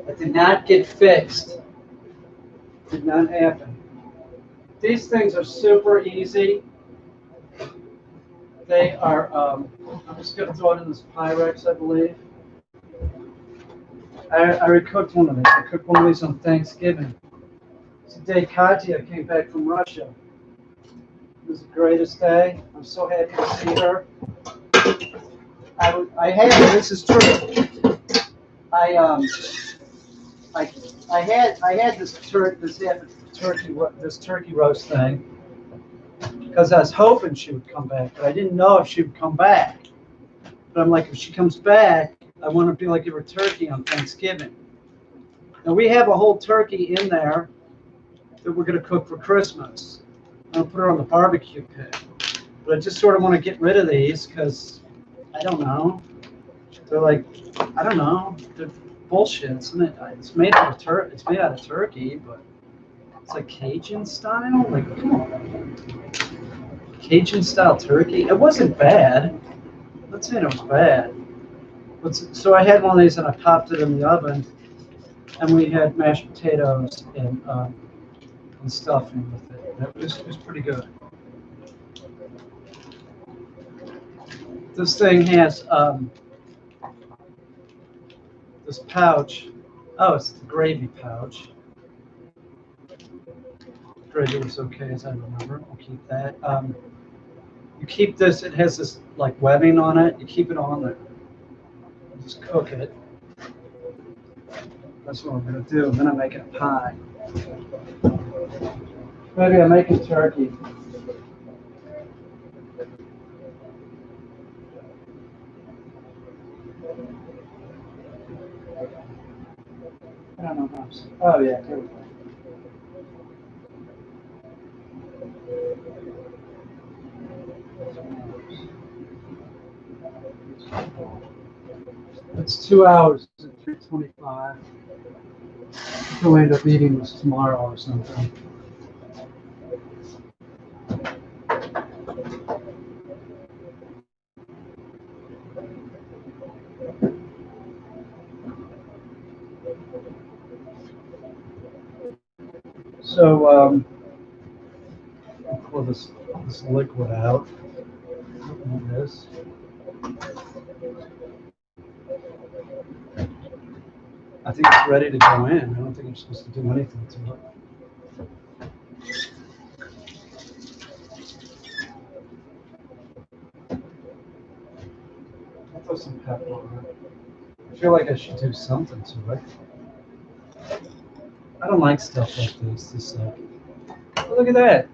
It did not get fixed. Did not happen. These things are super easy. They are, I'm just going to throw it in this Pyrex, I believe. I already cooked one of these. I cooked one of these on Thanksgiving. Today, Katya came back from Russia. It was the greatest day. I'm so happy to see her. I had, this is true. I had this turkey roast thing because I was hoping she would come back, but I didn't know if she would come back. But I'm like, if she comes back, I want to be like give her turkey on Thanksgiving. Now we have a whole turkey in there that we're going to cook for Christmas. I'll put her on the barbecue pit. But I just sort of want to get rid of these because I don't know. They're like, I don't know. They're bullshit, isn't it? It's made out of It's made out of turkey, but it's like Cajun style. Like, come on, Cajun style turkey. It wasn't bad. I'm not saying it was bad. But so I had one of these and I popped it in the oven, and we had mashed potatoes and stuffing with it. It was pretty good. This thing has this pouch. Oh, it's the gravy pouch. Gravy was okay as I remember. I'll keep that. You keep this. It has this like webbing on it. You keep it on there. You just cook it. That's what I'm gonna do. And then I'm making a pie. Maybe I'm making turkey. I don't know how. Oh yeah, here we go. It's 2 hours at 3:25. We'll end up eating this tomorrow or something. So I'll pour this liquid out. Like this. I think it's ready to go in. I don't think I'm supposed to do anything to it. I'll throw some pepper on it. I feel like I should do something to it. I don't like stuff like this. Oh, look at that.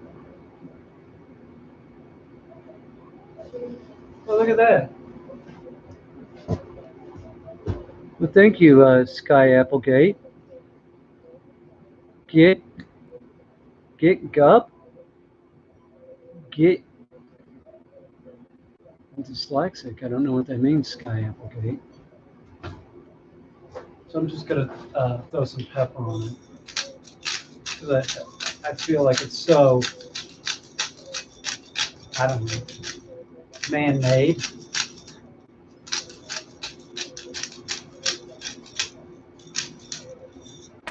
Oh, look at that. Well, thank you, Sky Applegate. Get gup. Get. I'm dyslexic. I don't know what that means, Sky Applegate. So I'm just gonna throw some pepper on it because I feel like it's so, I don't know, man-made.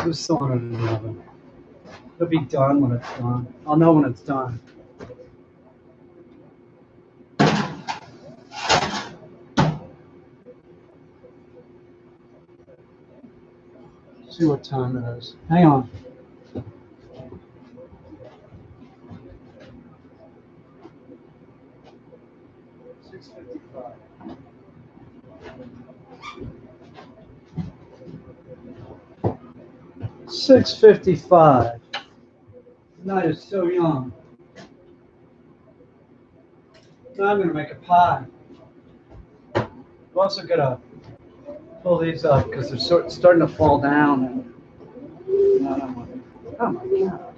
Just throwing it in the oven. It'll be done when it's done. I'll know when it's done. See what time it is. Hang on. $6:55. Night is so young. Now I'm gonna make a pie. I've also got a pull these up because they're starting to fall down. And no, I don't want it. Oh my God.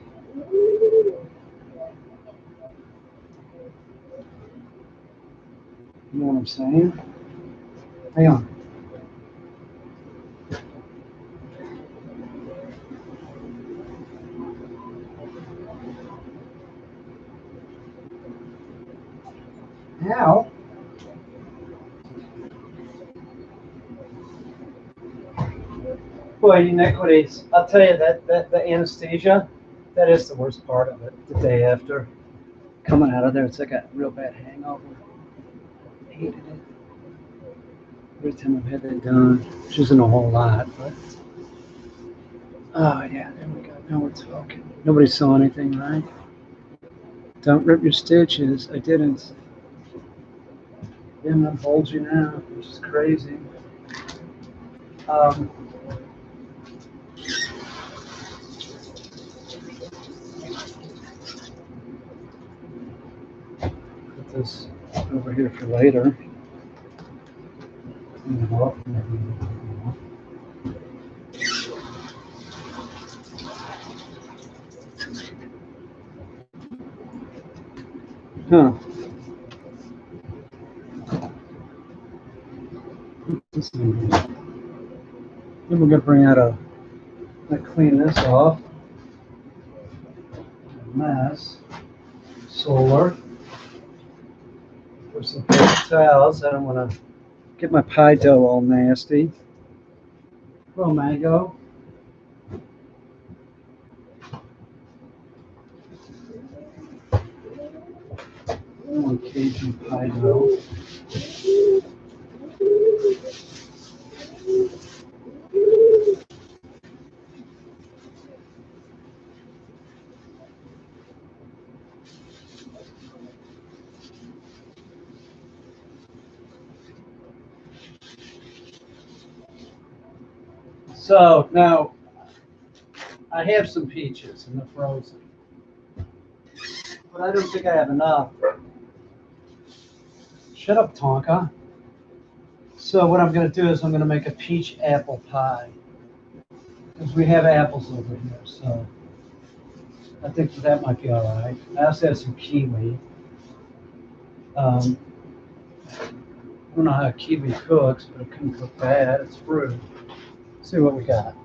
You know what I'm saying? Hang on. Now, boy, iniquities. I'll tell you that the anesthesia, that is the worst part of it. The day after coming out of there, it's like a real bad hangover. Hated it. Every time I've had that done, which isn't a whole lot, but oh yeah, there we go. Now we're talking. Nobody saw anything, right? Don't rip your stitches. I didn't. Yeah, I'm not bulging out, which is crazy. Um, put this over here for later. Huh. Then we're gonna bring out a. Clean this off. Mess. Solar. Put some paper towels. I don't want to get my pie dough all nasty. Little mango. Cajun pie dough. So now I have some peaches and they're frozen, but I don't think I have enough. Shut up, Tonka. So what I'm going to do is I'm going to make a peach apple pie because we have apples over here. So I think that might be all right. I also have some kiwi. I don't know how kiwi cooks, but it couldn't cook bad. It's fruit. Let's see what we got.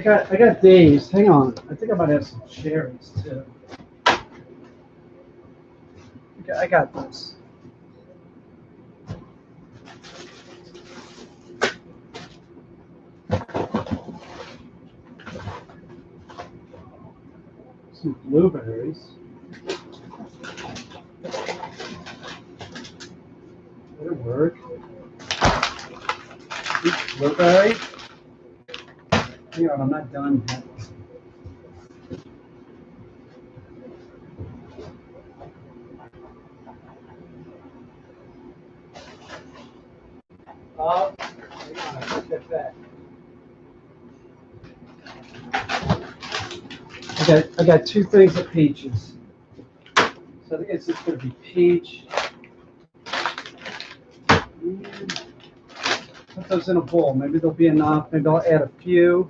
I got these. Hang on. I think I might have some cherries too. Okay, I got this. Some blueberries. That'll work. Blueberry. Hang on, I'm not done yet. Oh, hang on, I take that back. I got two things of peaches. So I think it's just going to be peach. Put those in a bowl. Maybe there'll be enough. Maybe I'll add a few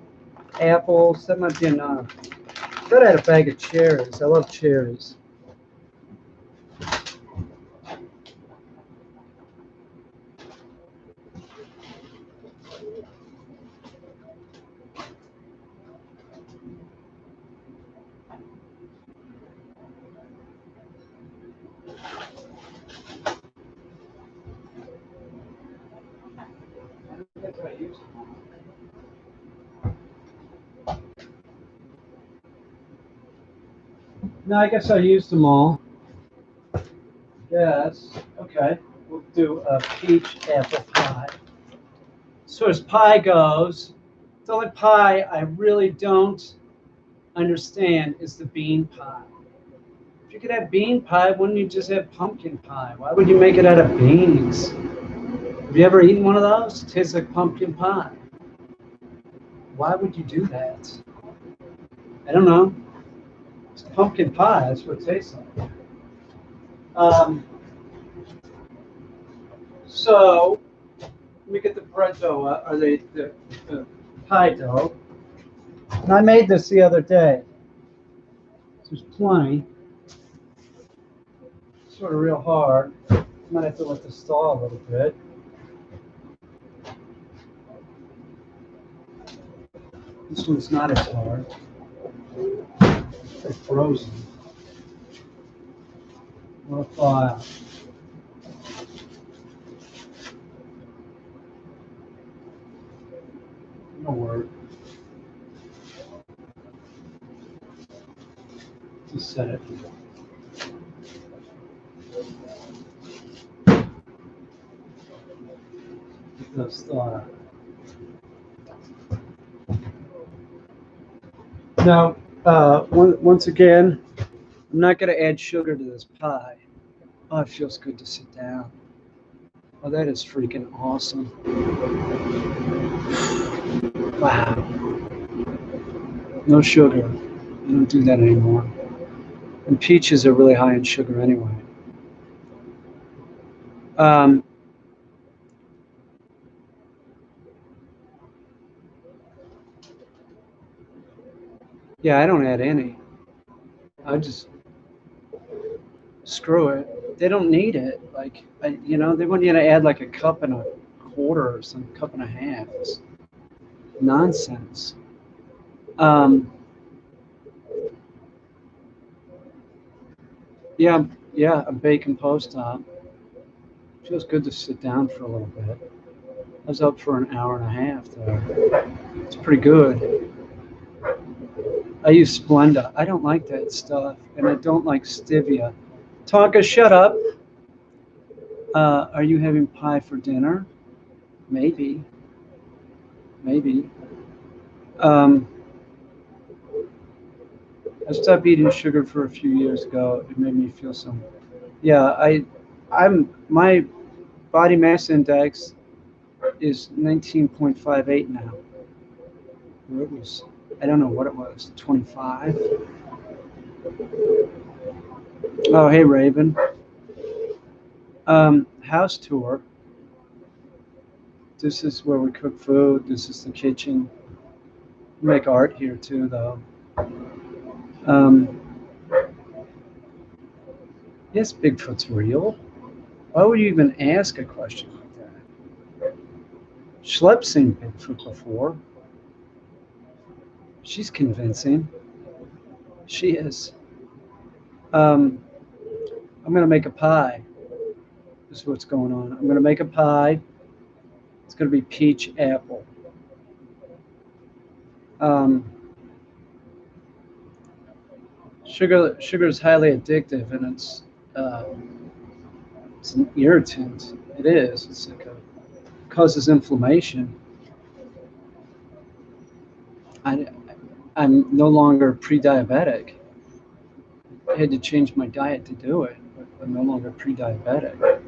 apples. That might be enough. I thought I had a bag of cherries. I love cherries. No, I guess I used them all. Yes. Okay. We'll do a peach apple pie. So as pie goes, the only pie I really don't understand is the bean pie. If you could have bean pie, wouldn't you just have pumpkin pie? Why would you make it out of beans? Have you ever eaten one of those? It tastes like pumpkin pie. Why would you do that? I don't know. It's pumpkin pie. That's what it tastes like. So let me get the bread dough or the pie dough. And I made this the other day. There's plenty. Sort of real hard. Might have to let this thaw a little bit. This one's not as hard. It's frozen. We'll thaw out. No work. Just set it. Get those thaw out. Now, once again, I'm not going to add sugar to this pie. Oh, it feels good to sit down. Oh, that is freaking awesome. Wow. No sugar. I don't do that anymore. And peaches are really high in sugar anyway. Yeah, I don't add any. I just screw it. They don't need it. Like, they want you to add like a cup and a quarter or some cup and a half. It's nonsense. Yeah, a bacon post top. Feels good to sit down for a little bit. I was up for an hour and a half there. It's pretty good. I use Splenda. I don't like that stuff, and I don't like stevia. Tonka, shut up. Are you having pie for dinner? Maybe. Maybe. I stopped eating sugar for a few years ago. It made me feel some. Yeah, my body mass index is 19.58 now. It was, I don't know what it was, 25. Oh, hey, Raven. House tour. This is where we cook food. This is the kitchen. We make art here too, though. Yes, Bigfoot's real. Why would you even ask a question like that? Schlepp's seen Bigfoot before. She's convincing. She is. I'm going to make a pie. This is what's going on. I'm going to make a pie. It's going to be peach apple. Sugar is highly addictive, and it's an irritant. It is. It's like causes inflammation. I'm no longer pre-diabetic. I had to change my diet to do it, but I'm no longer pre-diabetic.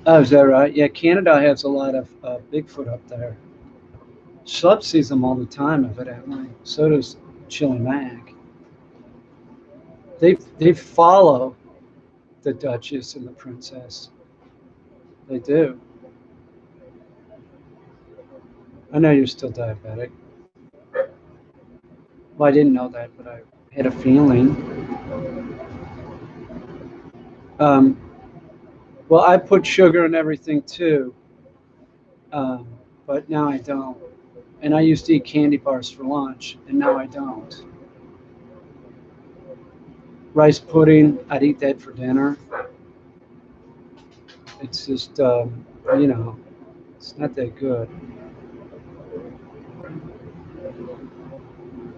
Oh, is that right? Yeah, Canada has a lot of Bigfoot up there. Schlepp sees them all the time, evidently. So does Chili Mac. They follow the Duchess and the Princess. They do. I know you're still diabetic. Well, I didn't know that, but I had a feeling. Well, I put sugar in everything too, but now I don't. And I used to eat candy bars for lunch, and now I don't. Rice pudding, I'd eat that for dinner. It's just, it's not that good.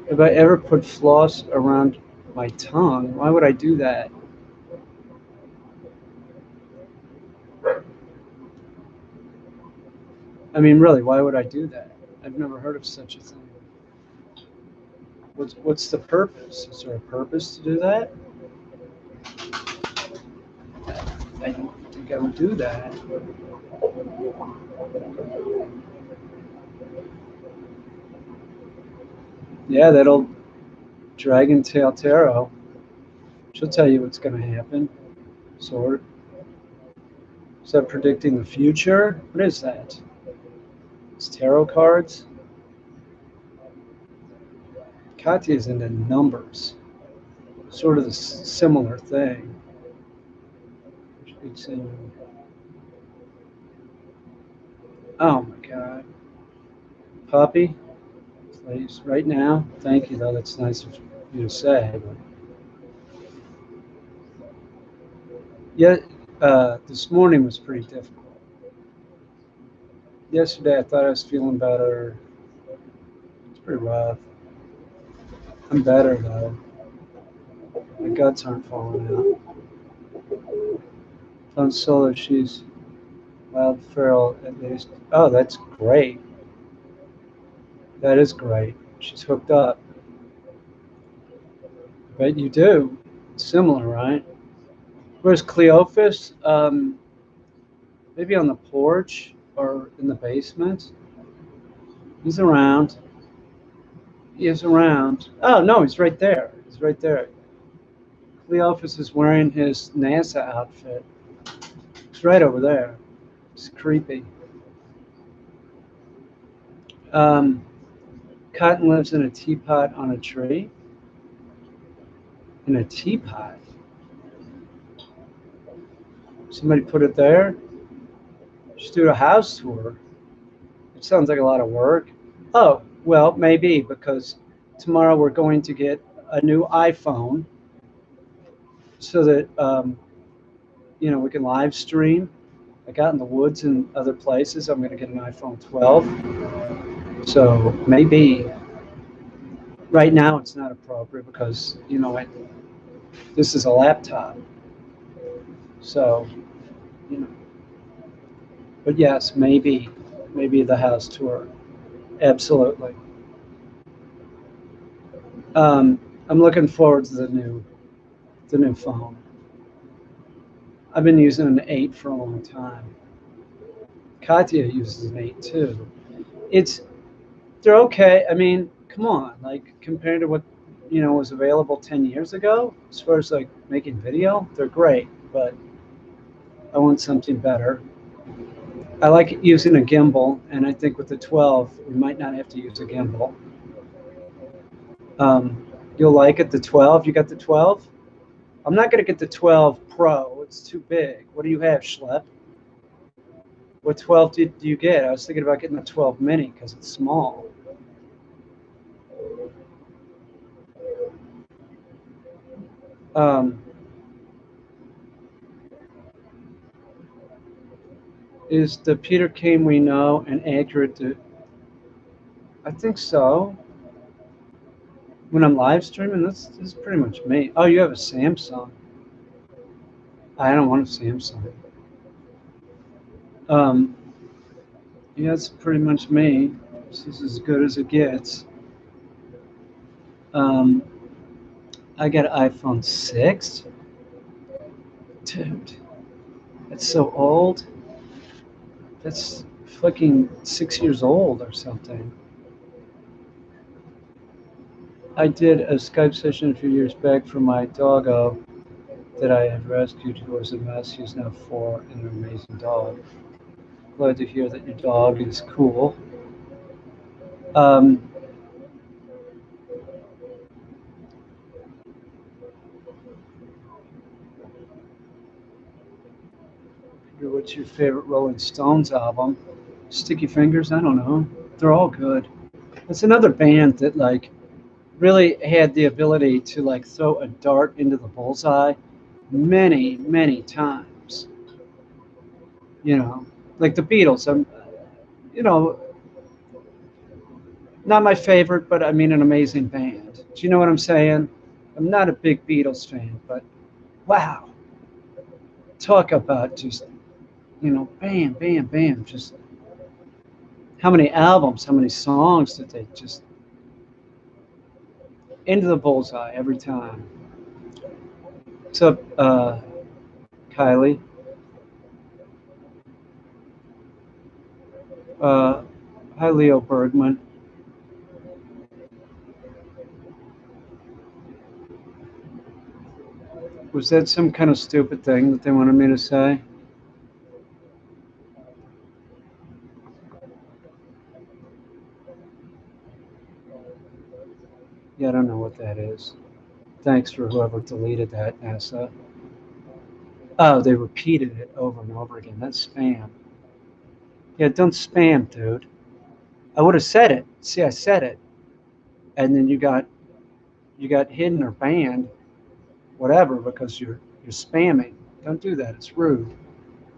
If I ever put floss around my tongue, why would I do that? I mean, really, why would I do that? I've never heard of such a thing. What's the purpose? Is there a purpose to do that? I don't think I would do that. Yeah, that'll Dragon Tail Tarot. She'll tell you what's going to happen. Sword. Is that predicting the future? What is that? It's tarot cards. Katya is into numbers. Sort of the similar thing. It's in. Oh my God. Puppy? Please, right now? Thank you, though. That's nice of you to say. But yeah, this morning was pretty difficult. Yesterday, I thought I was feeling better. It's pretty rough. I'm better, though. My guts aren't falling out. On Solo, she's wild feral at least. Oh, that's great. That is great. She's hooked up. Bet you do. Similar, right? Where's Cleophas? Maybe on the porch or in the basement. He's around. He is around. Oh, no, he's right there. He's right there. Cleophas is wearing his NASA outfit. He's right over there. It's creepy. Cotton lives in a teapot on a tree. In a teapot? Somebody put it there? Just do a house tour. It sounds like a lot of work. Oh, well, maybe, because tomorrow we're going to get a new iPhone so that, we can live stream. Like out in the woods and other places, I'm going to get an iPhone 12. So maybe right now it's not appropriate because, this is a laptop. So, but yes, maybe the house tour. Absolutely. I'm looking forward to the new phone. I've been using an 8 for a long time. Katya uses an 8 too. They're okay. I mean, come on, like compared to what was available 10 years ago, as far as like making video, they're great, but I want something better. I like using a gimbal, and I think with the 12, we might not have to use a gimbal. You'll like it, the 12? You got the 12? I'm not going to get the 12 Pro. It's too big. What do you have, Schlep? What 12 do you get? I was thinking about getting the 12 Mini because it's small. Is the Peter Caine we know an accurate? I think so. When I'm live streaming, this is pretty much me. Oh, you have a Samsung. I don't want a Samsung. Yeah, it's pretty much me. This is as good as it gets. I got an iPhone 6. Dude, that's so old. That's fucking 6 years old or something. I did a Skype session a few years back for my doggo that I had rescued, who was a mess. He's now 4 and an amazing dog. Glad to hear that your dog is cool. What's your favorite Rolling Stones album? Sticky Fingers? I don't know. They're all good. It's another band that like really had the ability to like throw a dart into the bullseye many, many times. Like the Beatles. You know, not my favorite, but I mean an amazing band. Do you know what I'm saying? I'm not a big Beatles fan, but wow. Talk about just, bam, bam, bam. Just how many albums, how many songs did they just into the bullseye every time. What's up, Kylie? Hi, Leo Bergman. Was that some kind of stupid thing that they wanted me to say? Yeah, I don't know what that is. Thanks for whoever deleted that, NASA. Oh, they repeated it over and over again. That's spam. Yeah, don't spam, dude. I would have said it. See, I said it, and then you got hidden or banned, whatever, because you're spamming. Don't do that. It's rude.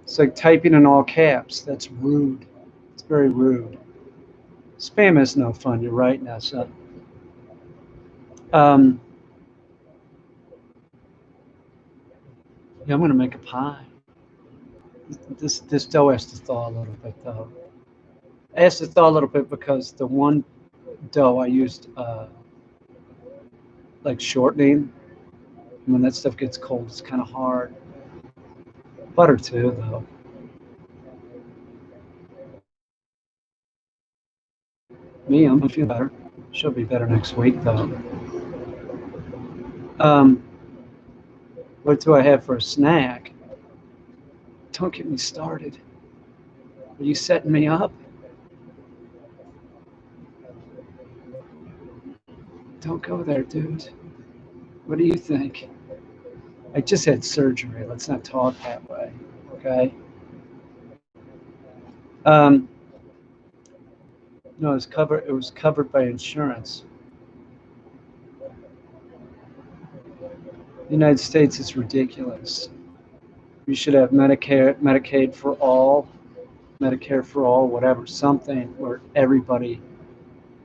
It's like typing in all caps. That's rude. It's very rude. Spam is no fun. You're right, Nessa. Um, yeah, I'm gonna make a pie. This dough has to thaw a little bit though. It has to thaw a little bit because the one dough I used like shortening. When that stuff gets cold, it's kind of hard. Butter too, though. Me, I'm feeling better. She'll be better next week though. Um, what do I have for a snack? Don't get me started. Are you setting me up? Don't go there, dude. What do you think? I just had surgery. Let's not talk that way, okay? Um, no, it was covered by insurance. The United States is ridiculous. We should have Medicaid for all, Medicare for all, whatever, something where everybody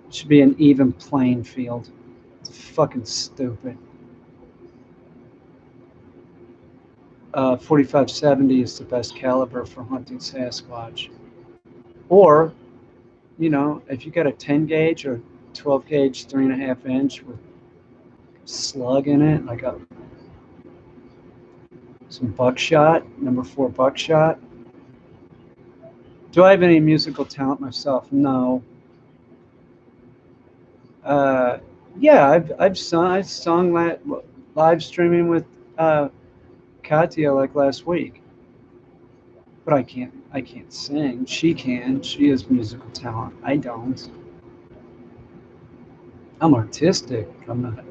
should be an even playing field. It's fucking stupid. 4570 is the best caliber for hunting Sasquatch. Or, if you got a 10 gauge or 12 gauge 3.5 inch with slug in it, like some buckshot, number 4 buckshot. Do I have any musical talent myself? No. Yeah, I've sung live streaming with Katya like last week, but I can't sing. She can. She has musical talent. I don't. I'm artistic. I'm not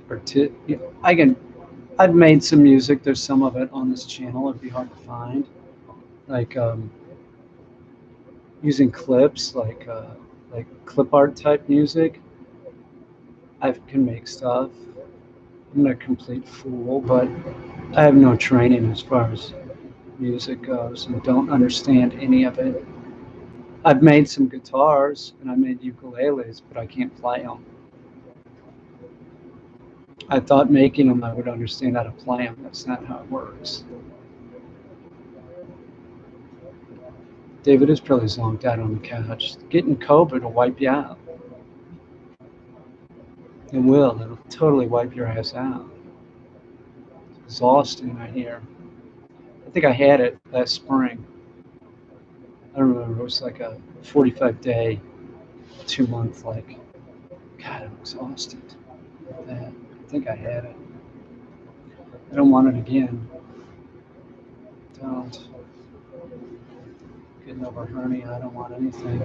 artistic. I can. I've made some music. There's some of it on this channel. It'd be hard to find, like using clips, like clip art type music. I can make stuff. I'm not a complete fool, but I have no training as far as music goes and don't understand any of it. I've made some guitars and I made ukuleles, but I can't play them. I thought making them I would understand how to play them. That's not how it works. David is probably zonked out on the couch. Getting COVID will wipe you out. It will. It'll totally wipe your ass out. It's exhausting, I hear. I think I had it last spring. I don't remember. It was like a 45-day, 2-month, like, God, I'm exhausted. I think I had it. I don't want it again. Don't. Getting over hernia. I don't want anything.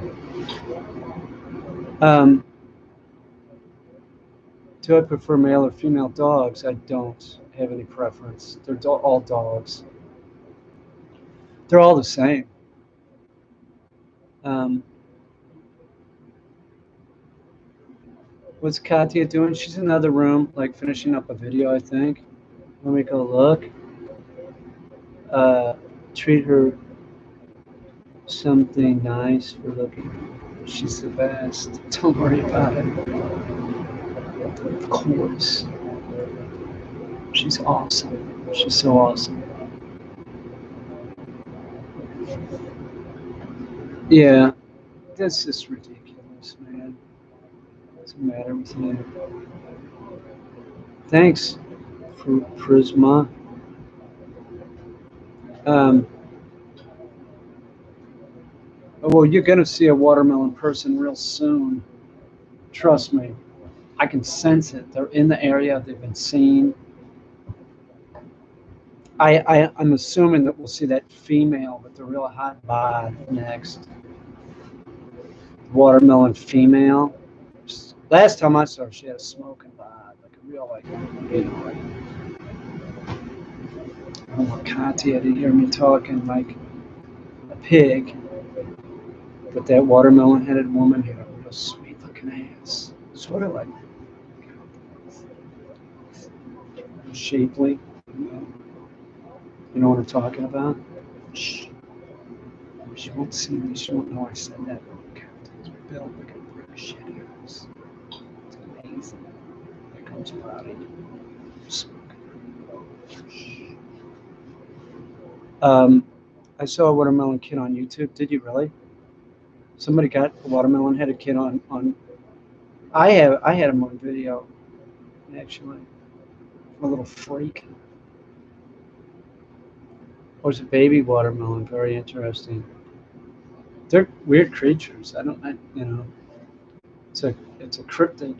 Do I prefer male or female dogs? I don't have any preference. They're all dogs. They're all the same. What's Katya doing? She's in another room, like finishing up a video, I think. Let me go look. Treat her something nice for looking. She's the best. Don't worry about it. Of course. She's awesome. She's so awesome. Yeah, that's just ridiculous, man. What's the matter with you? Thanks, Prisma. Um, well, you're going to see a watermelon person real soon. Trust me. I can sense it. They're in the area. They've been seen. I'm assuming that we'll see that female with the real hot bod next. Watermelon female. Last time I saw her, she had a smoking bod, like a real, like, like, I don't want Katya to hear me talking like a pig. But that watermelon-headed woman had a real sweet-looking ass. Sort of like shapely. You know what I'm talking about? Shh. She won't see me. She won't know I said that. It's built like a brick shit house. It's amazing. There comes Bobby. I saw a watermelon kid on YouTube. Did you really? Somebody got a watermelon-headed kid on. I had him on video, actually. A little freak. Or was it baby watermelon? Very interesting. They're weird creatures. You know, it's a cryptid.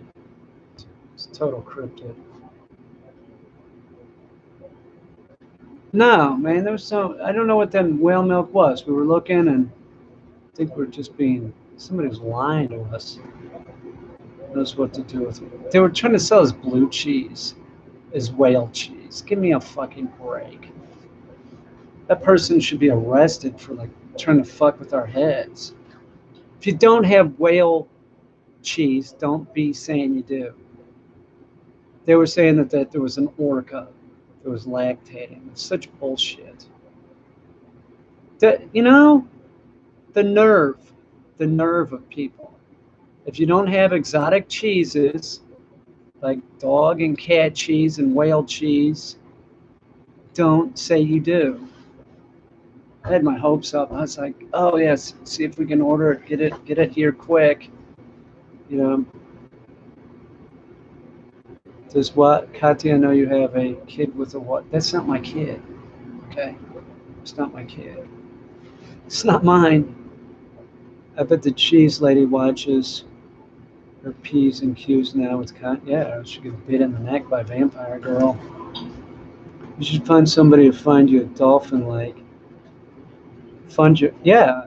It's a total cryptid. No, man, there was I don't know what that whale milk was. We were looking and I think we're just somebody was lying to us. Knows what to do with it. They were trying to sell us blue cheese as whale cheese. Give me a fucking break. That person should be arrested for like trying to fuck with our heads. If you don't have whale cheese, don't be saying you do. They were saying that there was an orca that was lactating. It's such bullshit. You know, the nerve of people. If you don't have exotic cheeses like dog and cat cheese and whale cheese, don't say you do. I had my hopes up. I was like, oh yes, see if we can order it, get it here quick. You know, does what? Katya, I know you have a kid with a what? That's not my kid. Okay, it's not my kid. It's not mine. I bet the cheese lady watches her P's and Q's now. Yeah, she get bit in the neck by a vampire girl. You should find somebody to find you a dolphin lake. Fund you. Yeah,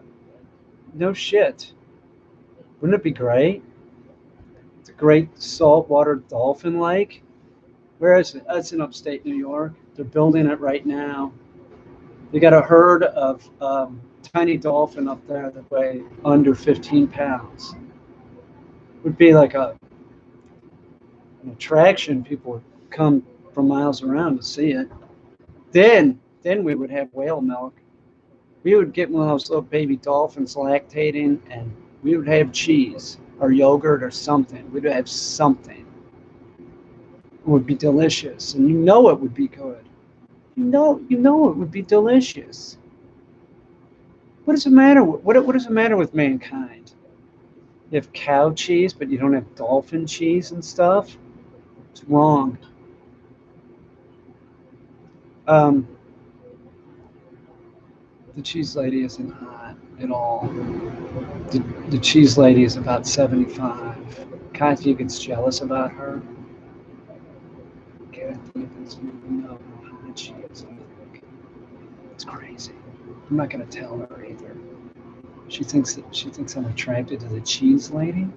no shit. Wouldn't it be great? It's a great saltwater dolphin lake. Where is it? It's in upstate New York. They're building it right now. They got a herd of tiny dolphin up there that weigh under 15 pounds. It would be like an attraction. People would come from miles around to see it. Then we would have whale milk. We would get one of those little baby dolphins lactating, and we would have cheese or yogurt or something. We'd have something. It would be delicious, and you know it would be good. You know it would be delicious. What does it matter? What does it matter with mankind? You have cow cheese, but you don't have dolphin cheese and stuff. It's wrong. The cheese lady isn't hot at all. The cheese lady is about 75. Kathy gets jealous about her. Kathy doesn't know how hot she is. It's crazy. I'm not gonna tell her either. She thinks I'm attracted to the cheese lady.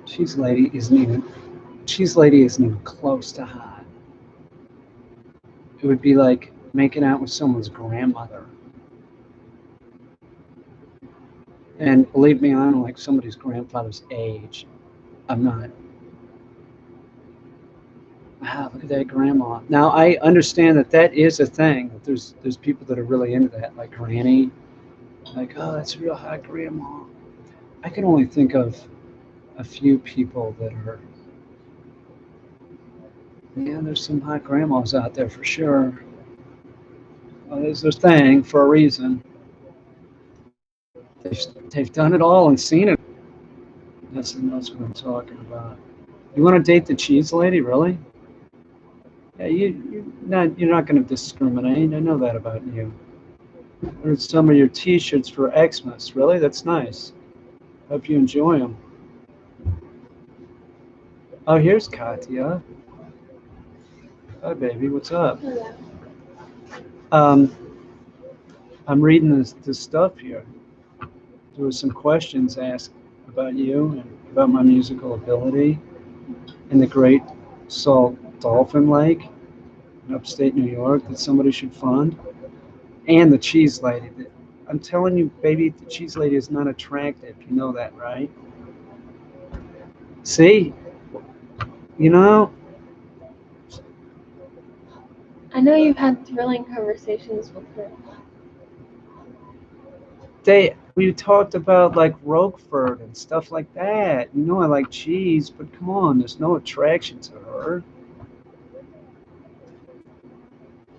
Cheese lady isn't even close to hot. It would be like making out with someone's grandmother. And believe me, I'm like somebody's grandfather's age. I'm not. Wow, look at that grandma. Now I understand that is a thing. That there's people that are really into that, like Granny. Like, oh, that's a real hot grandma. I can only think of a few people that are. Yeah, there's some hot grandmas out there for sure. Well, there's a thing for a reason. They've done it all and seen it. That's what I'm talking about. You want to date the cheese lady, really? Yeah, you're not going to discriminate. I know that about you. There's some of your T-shirts for Xmas. Really, that's nice. Hope you enjoy them. Oh, here's Katya. Hi, baby. What's up? Hello. Um, I'm reading this stuff here. There were some questions asked about you and about my musical ability in the Great Salt Dolphin Lake in upstate New York that somebody should fund, and the cheese lady. I'm telling you, baby, the cheese lady is not attractive. You know that, right? See, you know, I know you've had thrilling conversations with her. we talked about like Roquefort and stuff like that. You know, I like cheese, but come on, there's no attraction to her.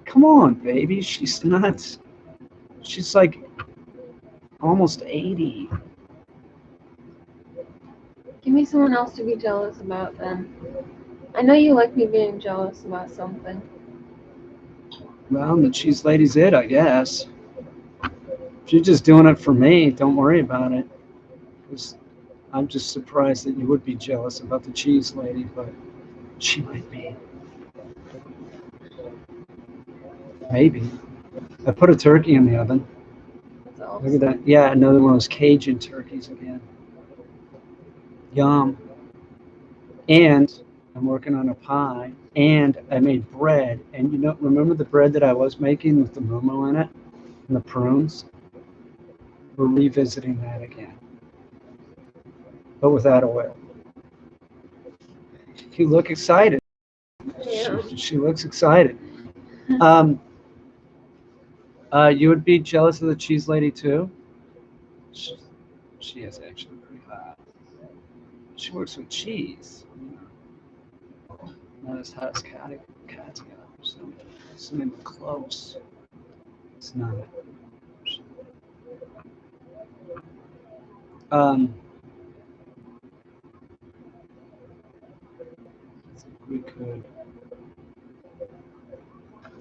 Come on, baby, she's not. She's like almost 80. Give me someone else to be jealous about then. I know you like me being jealous about something. Well, the cheese lady's it, I guess. If you're just doing it for me, don't worry about it. 'Cause I'm just surprised that you would be jealous about the cheese lady, but she might be. Maybe. I put a turkey in the oven. That's all. Look at that. Yeah, another one of those Cajun turkeys again. Yum. And I'm working on a pie. And I made bread. And you know, remember the bread that I was making with the mumu in it? And the prunes? We're revisiting that again. But without oil. You look excited. Yeah. She looks excited. You would be jealous of the cheese lady too? She is actually pretty hot. She works with cheese. Not as hot as Katya. So it's not even close. It's not. Um, I think we could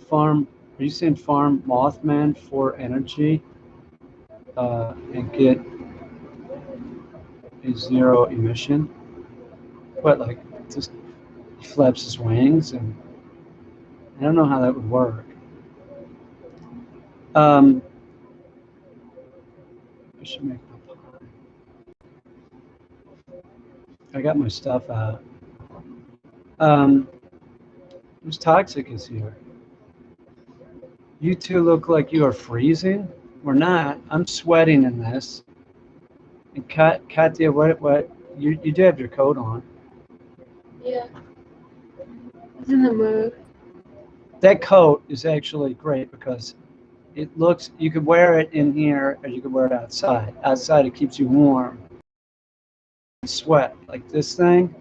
farm. Are you saying farm Mothman for energy and get a zero emission? But like just flaps his wings, and I don't know how that would work. Um, I should make my pie. I got my stuff out. Who's toxic is here? You two look like you are freezing. We're not. I'm sweating in this. And Katya, what? You do have your coat on. Yeah. I was in the mood. That coat is actually great because it looks. You could wear it in here, or you could wear it outside. Outside, it keeps you warm. Sweat like this thing,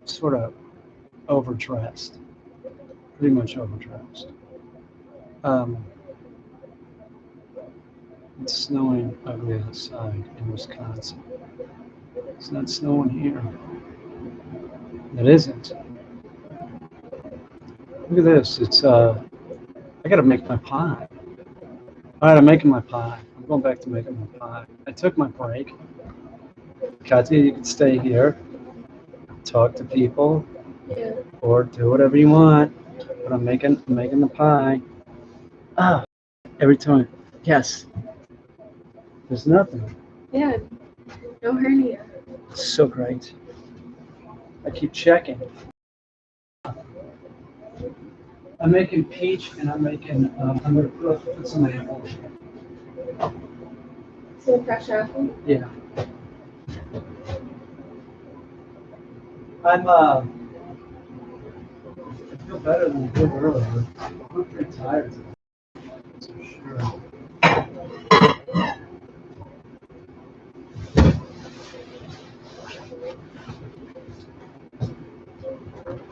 sort of overdressed. Pretty much overdressed. Um, it's snowing ugly outside in Wisconsin. It's not snowing here. It isn't. Look at this. It's I gotta make my pie. All right, I'm making my pie. I'm going back to making my pie. I took my break. Katya, you can stay here, talk to people, Yeah. or do whatever you want. But I'm making the pie. Ah, every time. Yes. There's nothing. Yeah. No hernia. It's so great. I keep checking. I'm making peach, and I'm making. I'm gonna put some apples. Some fresh apple. Yeah. I'm I feel better than I did earlier. I'm pretty tired today. That's for sure.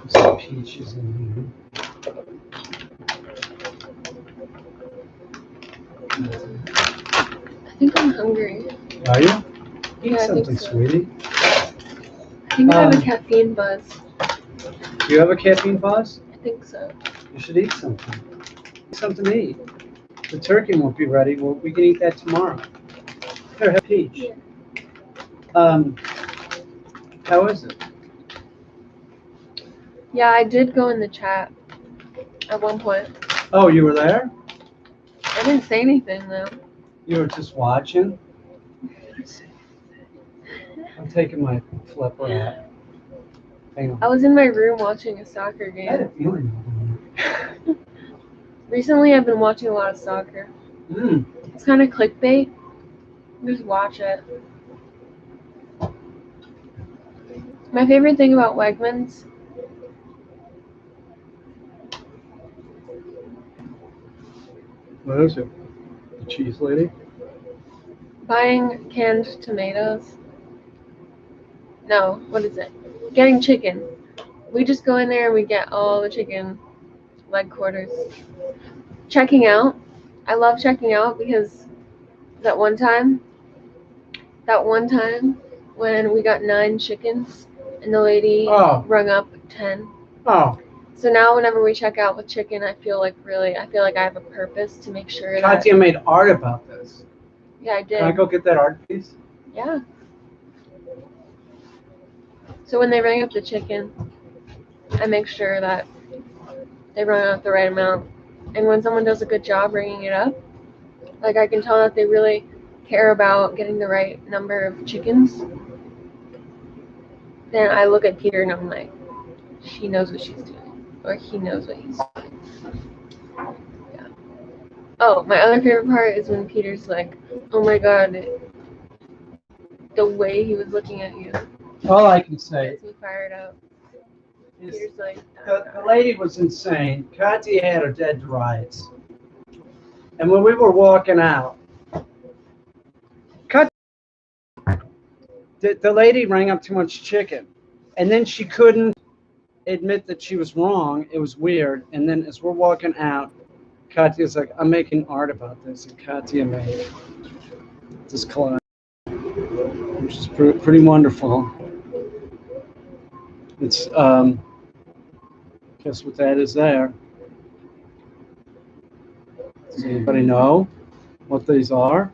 Some peaches in I think I'm hungry. here. Are you? Eat Yeah, I think something, so. sweetie. I think I have a caffeine buzz. Do you have a caffeine buzz? I think so. You should eat something. Something to eat. The turkey won't be ready. Well, we can eat that tomorrow. Here, have peach. Yeah. How is it? Yeah, I did go in the chat at one point. Oh, you were there? I didn't say anything though. You were just watching? I'm taking my flipper out. Hang I on. was in my room watching a soccer I had a game. feeling. Recently, I've been watching a lot of soccer. It's kind of clickbait. Just watch it. My favorite thing about Wegmans. What is it? The cheese lady? Buying canned tomatoes. No, what is it? Getting chicken. We just go in there and we get all the chicken leg quarters. Checking out. I love checking out because that one time when we got 9 chickens and the lady rung up 10. Oh. So now whenever we check out with chicken, I feel like I have a purpose to make sure that. Katya made art about this. Yeah, I did. Can I go get that art piece? Yeah. So when they ring up the chicken, I make sure that they run out the right amount. And when someone does a good job ringing it up, like I can tell that they really care about getting the right number of chickens. Then I look at Peter and I'm like, she knows what she's doing, or he knows what he's doing. Yeah. Oh, my other favorite part is when Peter's like, oh my god, the way he was looking at you. All I can say gets me fired up. is Peter's like, the lady was insane. Katya had her dead to rights. And when we were walking out, the lady rang up too much chicken. And then she couldn't admit that she was wrong. It was weird. And then as we're walking out, Katya's like, I'm making art about this. And Katya made this collage, which is pretty wonderful. It's, guess what that is there? Does anybody know what these are?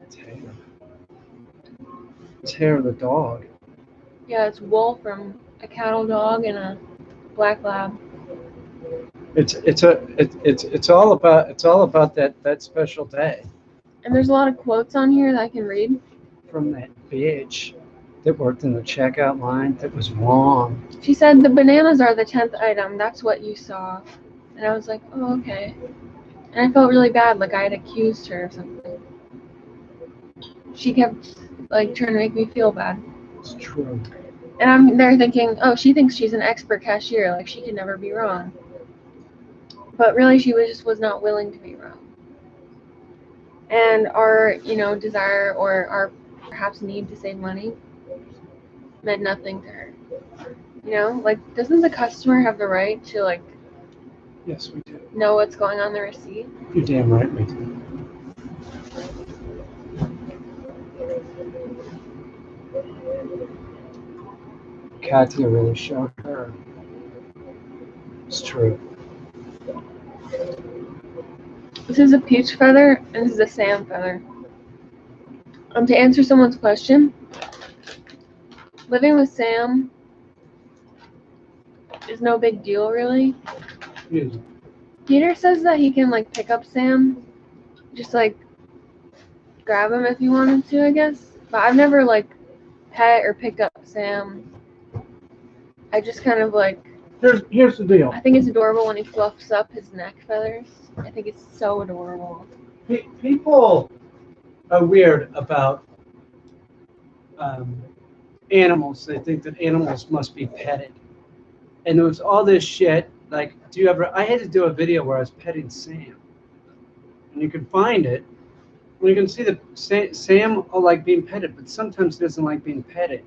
It's hair. It's hair of the dog. yeah, it's wool from a cattle dog and a black lab. It's all about that special day. And there's a lot of quotes on here that I can read. From that bitch that worked in the checkout line that was wrong. She said the bananas are the 10th item. That's what you saw. And I was like, oh, okay. And I felt really bad, like I had accused her of something. She kept like trying to make me feel bad. It's true. And I'm there thinking, oh, she thinks she's an expert cashier, like she can never be wrong. But really, she was not willing to be wrong. And our, desire or our perhaps need to save money meant nothing to her. Like, doesn't the customer have the right to, like, yes, we do. Know what's going on the receipt? You're damn right we do. Katya really showed her. It's true. This is a peach feather, and this is a Sam feather. To answer someone's question, living with Sam is no big deal, really. Yes. Peter says that he can, like, pick up Sam, just, like, grab him if he wanted to, I guess. But I've never, like, pet or picked up Sam. I just kind of, like... Here's the deal. I think it's adorable when he fluffs up his neck feathers. I think it's so adorable. People are weird about animals. They think that animals must be petted. And there was all this shit, like, I had to do a video where I was petting Sam. And you can find it. And you can see that Sam will like being petted, but sometimes he doesn't like being petted.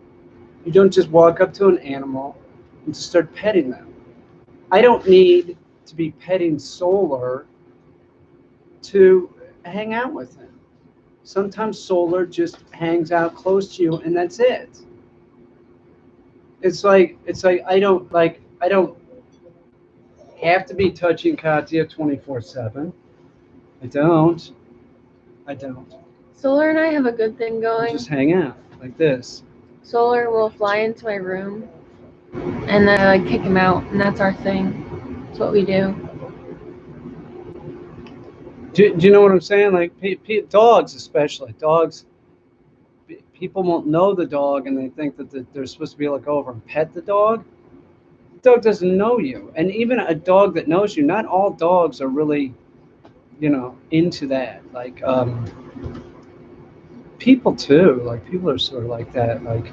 You don't just walk up to an animal and just start petting them. I don't need to be petting Solar to hang out with him. Sometimes Solar just hangs out close to you, and that's it. It's like I don't have to be touching Katya 24/7. I don't. I don't. Solar and I have a good thing We going. just hang out like this. Solar will fly into my room, and then I like kick him out, and that's our thing. That's what we do. Do you know what I'm saying? Like dogs, especially dogs. People won't know the dog, and they think that they're supposed to be able to go over and pet the dog. The dog doesn't know you, and even a dog that knows you. Not all dogs are really, into that. Like people too. Like people are sort of like that. Like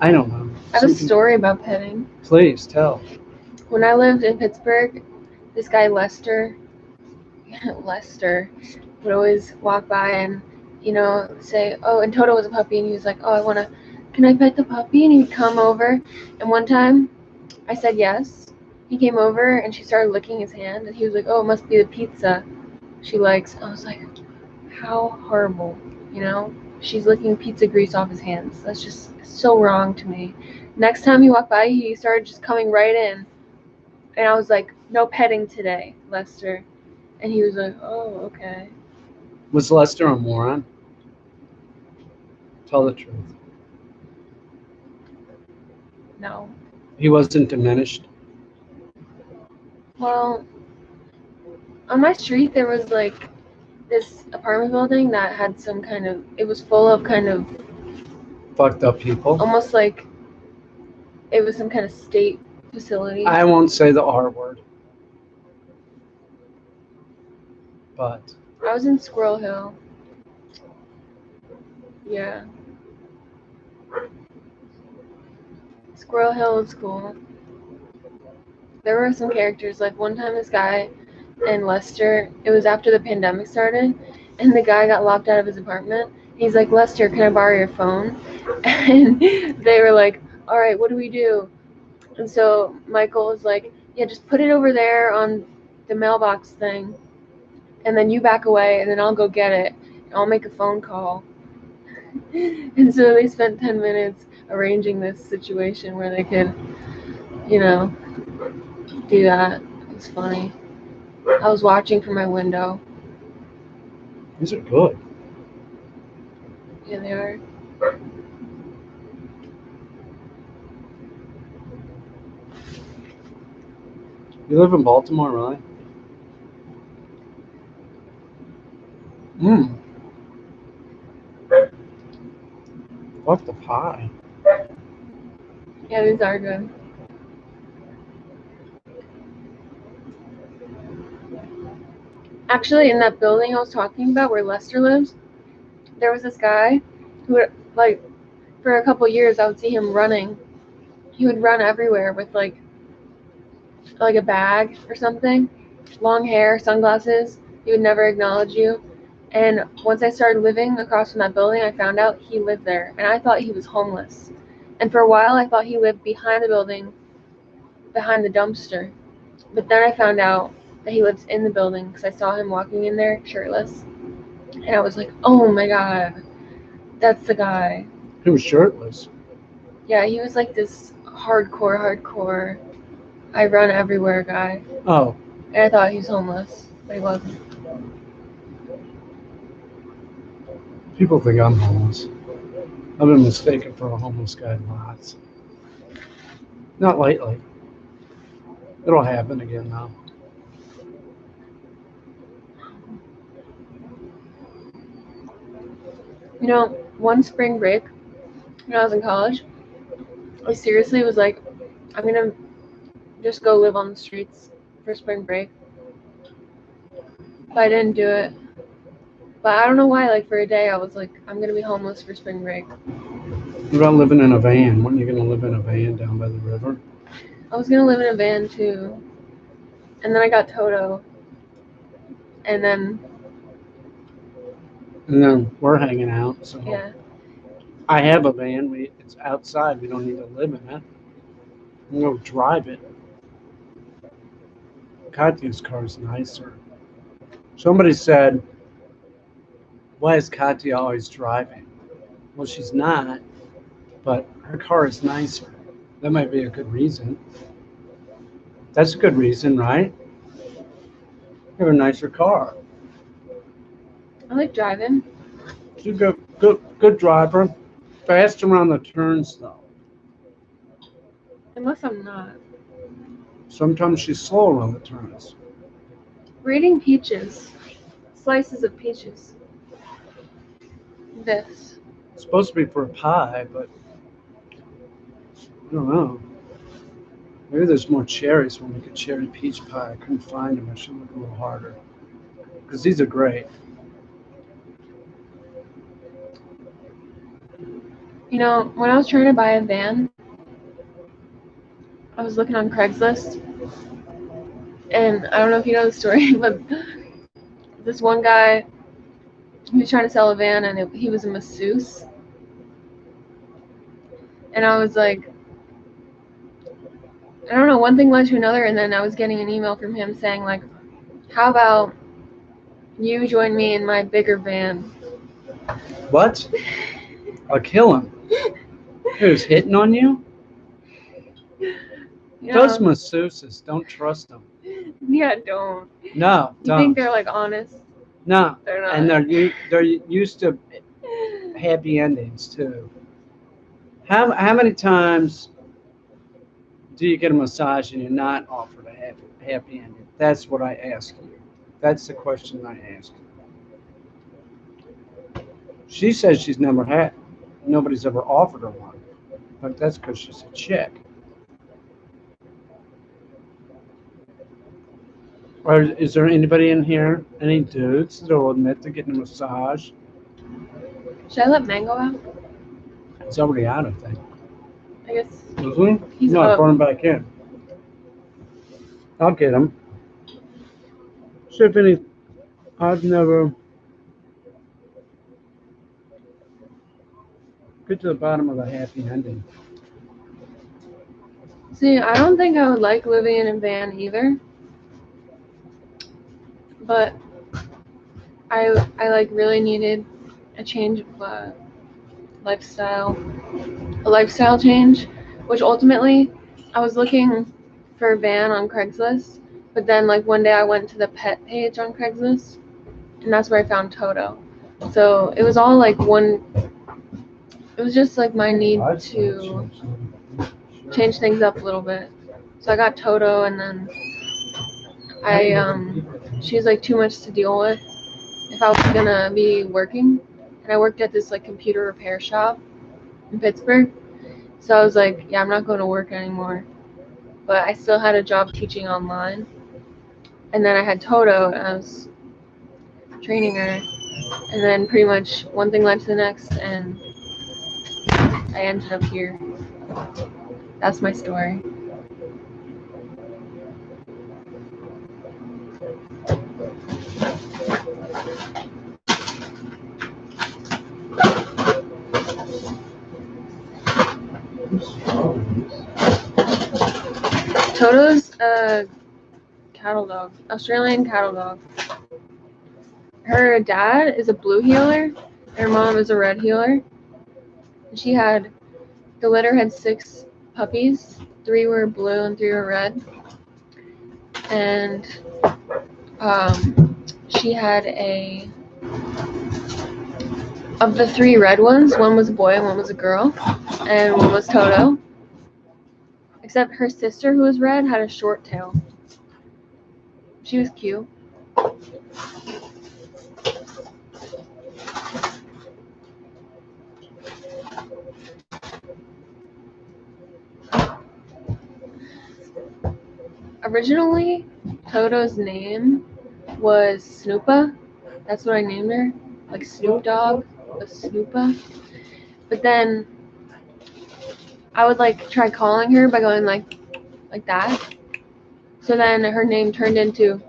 I don't know. I have a story about petting. Please tell. When I lived in Pittsburgh, this guy Lester would always walk by and, say, oh, and Toto was a puppy, and he was like, oh, can I pet the puppy? And he would come over, and one time I said yes. He came over, and she started licking his hand, and he was like, oh, it must be the pizza she likes. I was like, how horrible, She's licking pizza grease off his hands. That's just so wrong to me. Next time he walked by, he started just coming right in. And I was like, no petting today, Lester. And he was like, oh, okay. Was Lester a moron? Tell the truth. No. He wasn't diminished? Well, on my street, there was like this apartment building that had it was full of kind of Fucked up people? almost like it was some kind of state facility. I won't say the R word. But I was in Squirrel Hill. Yeah. Squirrel Hill was cool. There were some characters. Like one time this guy and Lester, it was after the pandemic started, and the guy got locked out of his apartment. He's like, Lester, can I borrow your phone? And they were like, all right, what do we do? And so Michael was like, yeah, just put it over there on the mailbox thing, and then you back away, and then I'll go get it. I'll make a phone call. And so they spent 10 minutes arranging this situation where they could, do that. It was funny. I was watching from my window. These are good. Yeah, they are. You live in Baltimore, really? Fuck the pie. Yeah, these are good. Actually, in that building I was talking about where Lester lives, there was this guy who would, like, for a couple years I would see him running. He would run everywhere with like a bag or something, long hair, sunglasses. He would never acknowledge you. And once I started living across from that building, I found out he lived there, and I thought he was homeless. And for a while, I thought he lived behind the building, behind the dumpster. But then I found out that he lives in the building because I saw him walking in there shirtless. And I was like, oh my god, that's the guy. He was shirtless. Yeah, he was like this hardcore, I run everywhere guy. Oh. And I thought he was homeless, but he wasn't. People think I'm homeless. I've been mistaken for a homeless guy lots. Not lately. It'll happen again now. One spring break when I was in college, I seriously was like, I'm gonna just go live on the streets for spring break. But I didn't do it. But I don't know why, like for a day I was like, I'm gonna be homeless for spring break. What about living in a van? Weren't you gonna live in a van down by the river? I was gonna live in a van too. And then I got Toto. And then we're hanging out. So yeah. I have a van. It's outside. We don't need to live in it. We'll go drive it. Katya's car is nicer. Somebody said, why is Katya always driving? Well, she's not, but her car is nicer. That might be a good reason. That's a good reason, right? You have a nicer car. I like driving. She's a good driver. Fast around the turns, though. Unless I'm not. Sometimes she's slow around the turns. We're eating peaches. Slices of peaches. This. It's supposed to be for a pie, but I don't know. Maybe there's more cherries when we get cherry peach pie. I couldn't find them. I should look a little harder. Because these are great. You know, when I was trying to buy a van, I was looking on Craigslist, and I don't know if you know the story, but this one guy, he was trying to sell a van, and he was a masseuse. And I was like, I don't know, one thing led to another, and then I was getting an email from him saying, like, how about you join me in my bigger van? What? I'll kill him. Who's hitting on you? You Those know, masseuses, don't trust them. yeah, don't. No, You don't. think they're, like, honest? No, They're not. and they're used to happy endings too. How many times do you get a massage and you're not offered a happy ending? That's what I ask you. That's the question I ask you. She says she's never had. Nobody's ever offered her one, but that's because she's a chick. Or is there anybody in here, any dudes that will admit to getting a massage? Should I let Mango out? It's already out, I think. I guess Mm-hmm. he's No, I up. brought him back in. I'll get him. See if any. I've never get to the bottom of the happy ending. See, I don't think I would like living in a van either. But I like really needed a change of lifestyle, a lifestyle change, which ultimately I was looking for a van on Craigslist, but then like one day I went to the pet page on Craigslist, and that's where I found Toto. So it was all like one. It was just like my need to change things up a little bit. So I got Toto, and then she was like too much to deal with if I was gonna be working, and I worked at this like computer repair shop in Pittsburgh. So I was like, yeah, I'm not going to work anymore. But I still had a job teaching online. And then I had Toto, and I was training her. And then pretty much one thing led to the next, and I ended up here. That's my story. Toto's a cattle dog, Australian cattle dog. Her dad is a blue heeler, her mom is a red heeler. The litter had 6 puppies. 3 were blue and 3 were red. And she had of the 3 red ones, one was a boy and one was a girl, and one was Toto. Except her sister, who was red, had a short tail. She was cute. Originally, Toto's name was Snoopa. That's what I named her. Like Snoop Dogg, but Snoopa. But then I would like try calling her by going like that. So then her name turned into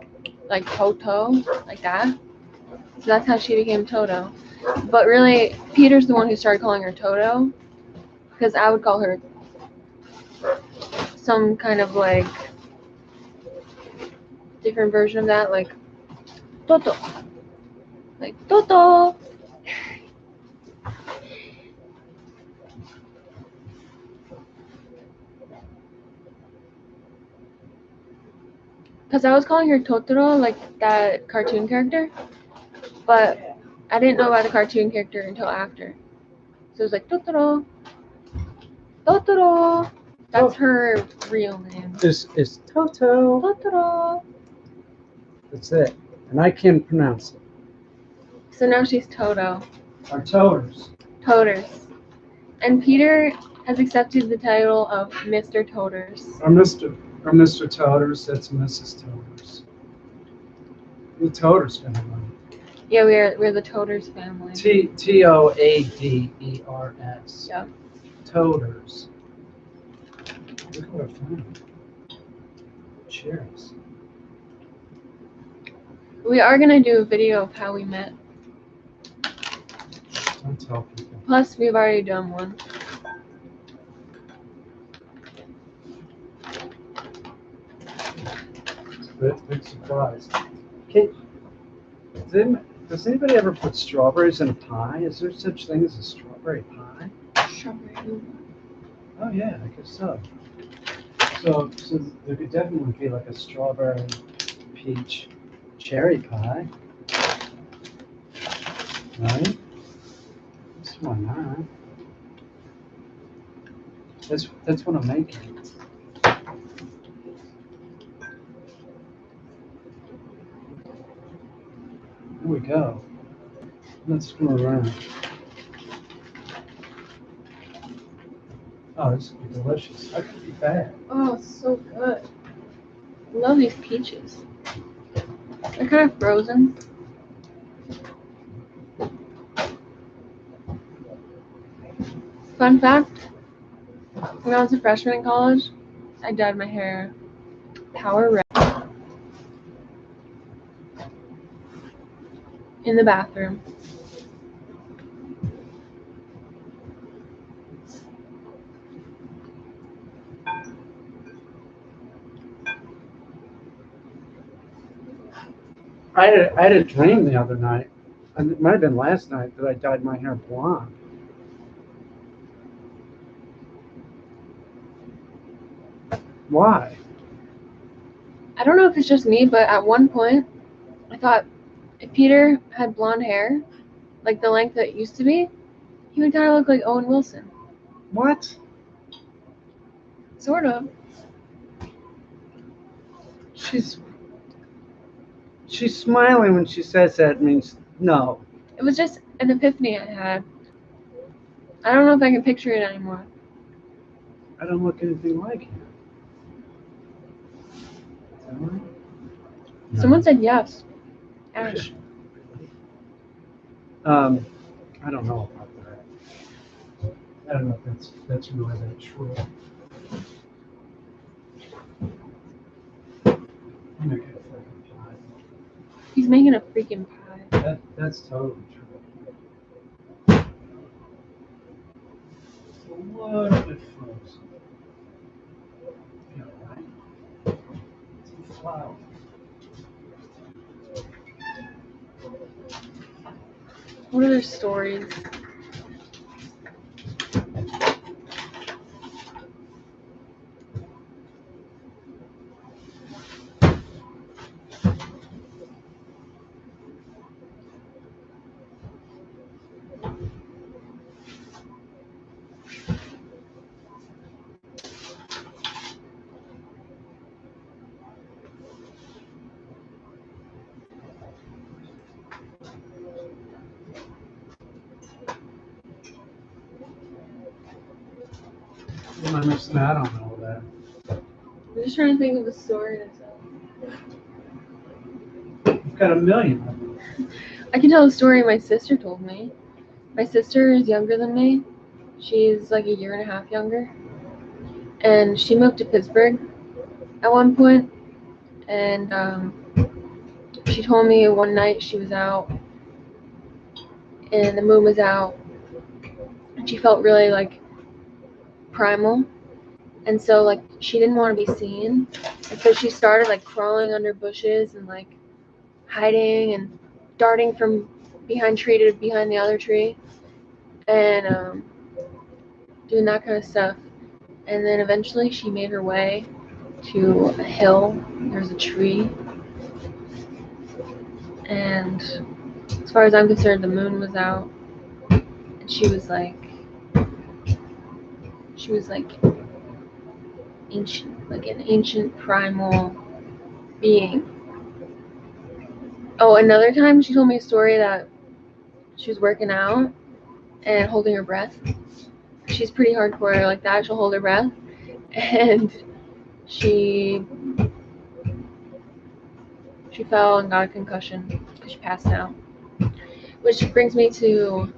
like Toto, like that. So that's how she became Toto. But really, Peter's the one who started calling her Toto, because I would call her some kind of like different version of that, like Toto. Like, Toto. Because I was calling her Totoro, like that cartoon character. But I didn't know about the cartoon character until after. So it was like, Totoro. Totoro. That's her real name. It's Toto. Totoro. That's it. And I can't pronounce it. So now she's Toto. Our Toters. Toters. And Peter has accepted the title of Mr. Toters. Or Mr. Toters, that's Mrs. Toters. The Toters family. Yeah, we're the Toters family. Toaders. Yeah. Toters. Look at our family. Cheers. We are gonna do a video of how we met. Don't tell people. Plus, we've already done one. It's a big surprise. Does anybody ever put strawberries in a pie? Is there such thing as a strawberry pie? Strawberry. Oh yeah, I guess so. So there could definitely be like a strawberry, peach, cherry pie, right? Why not? That's what I'm making. Here we go. Let's screw around. Oh, this would be delicious. That could be bad. Oh, so good. I love these peaches. They're kind of frozen. Fun fact, when I was a freshman in college, I dyed my hair power red in the bathroom. I had a dream the other night, and it might have been last night, that I dyed my hair blonde. Why? I don't know if it's just me, but at one point, I thought if Peter had blonde hair, like the length that it used to be, he would kind of look like Owen Wilson. What? Sort of. She's smiling when she says that. Means no. It was just an epiphany I had. I don't know if I can picture it anymore. I don't look anything like him. No. Someone said yes. Ash. I don't know about that. I don't know if that's really that true. I'm making a freaking pie. He's making a freaking pie. That's totally true. It's a little bit frozen. Yeah, right? Some flour. What are their stories? What am I missing out on all that? I'm just trying to think of a story to tell. You've got a million of them. I can tell a story my sister told me. My sister is younger than me. She's like a year and a half younger. And she moved to Pittsburgh at one point. And she told me one night she was out and the moon was out. And she felt really like primal. And so like she didn't want to be seen. And so she started like crawling under bushes and like hiding and darting from behind tree to behind the other tree, and doing that kind of stuff. And then eventually she made her way to a hill. There's a tree, and as far as I'm concerned, the moon was out, and she was like ancient, like an ancient primal being. Oh, another time she told me a story that she was working out and holding her breath. She's pretty hardcore like that. She'll hold her breath, and she fell and got a concussion because she passed out. Which brings me to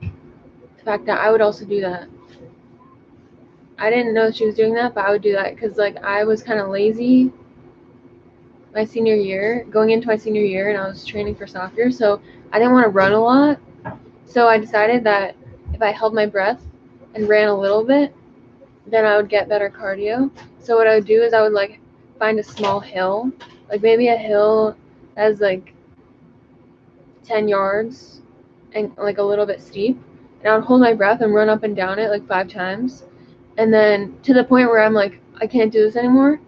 the fact that I would also do that. I didn't know she was doing that, but I would do that because like I was kind of lazy my senior year, going into my senior year, and I was training for soccer, so I didn't want to run a lot. So I decided that if I held my breath and ran a little bit, then I would get better cardio. So what I would do is I would like find a small hill, like maybe a hill that's like 10 yards and like a little bit steep, and I would hold my breath and run up and down it like 5 times, and then to the point where I'm like, I can't do this anymore.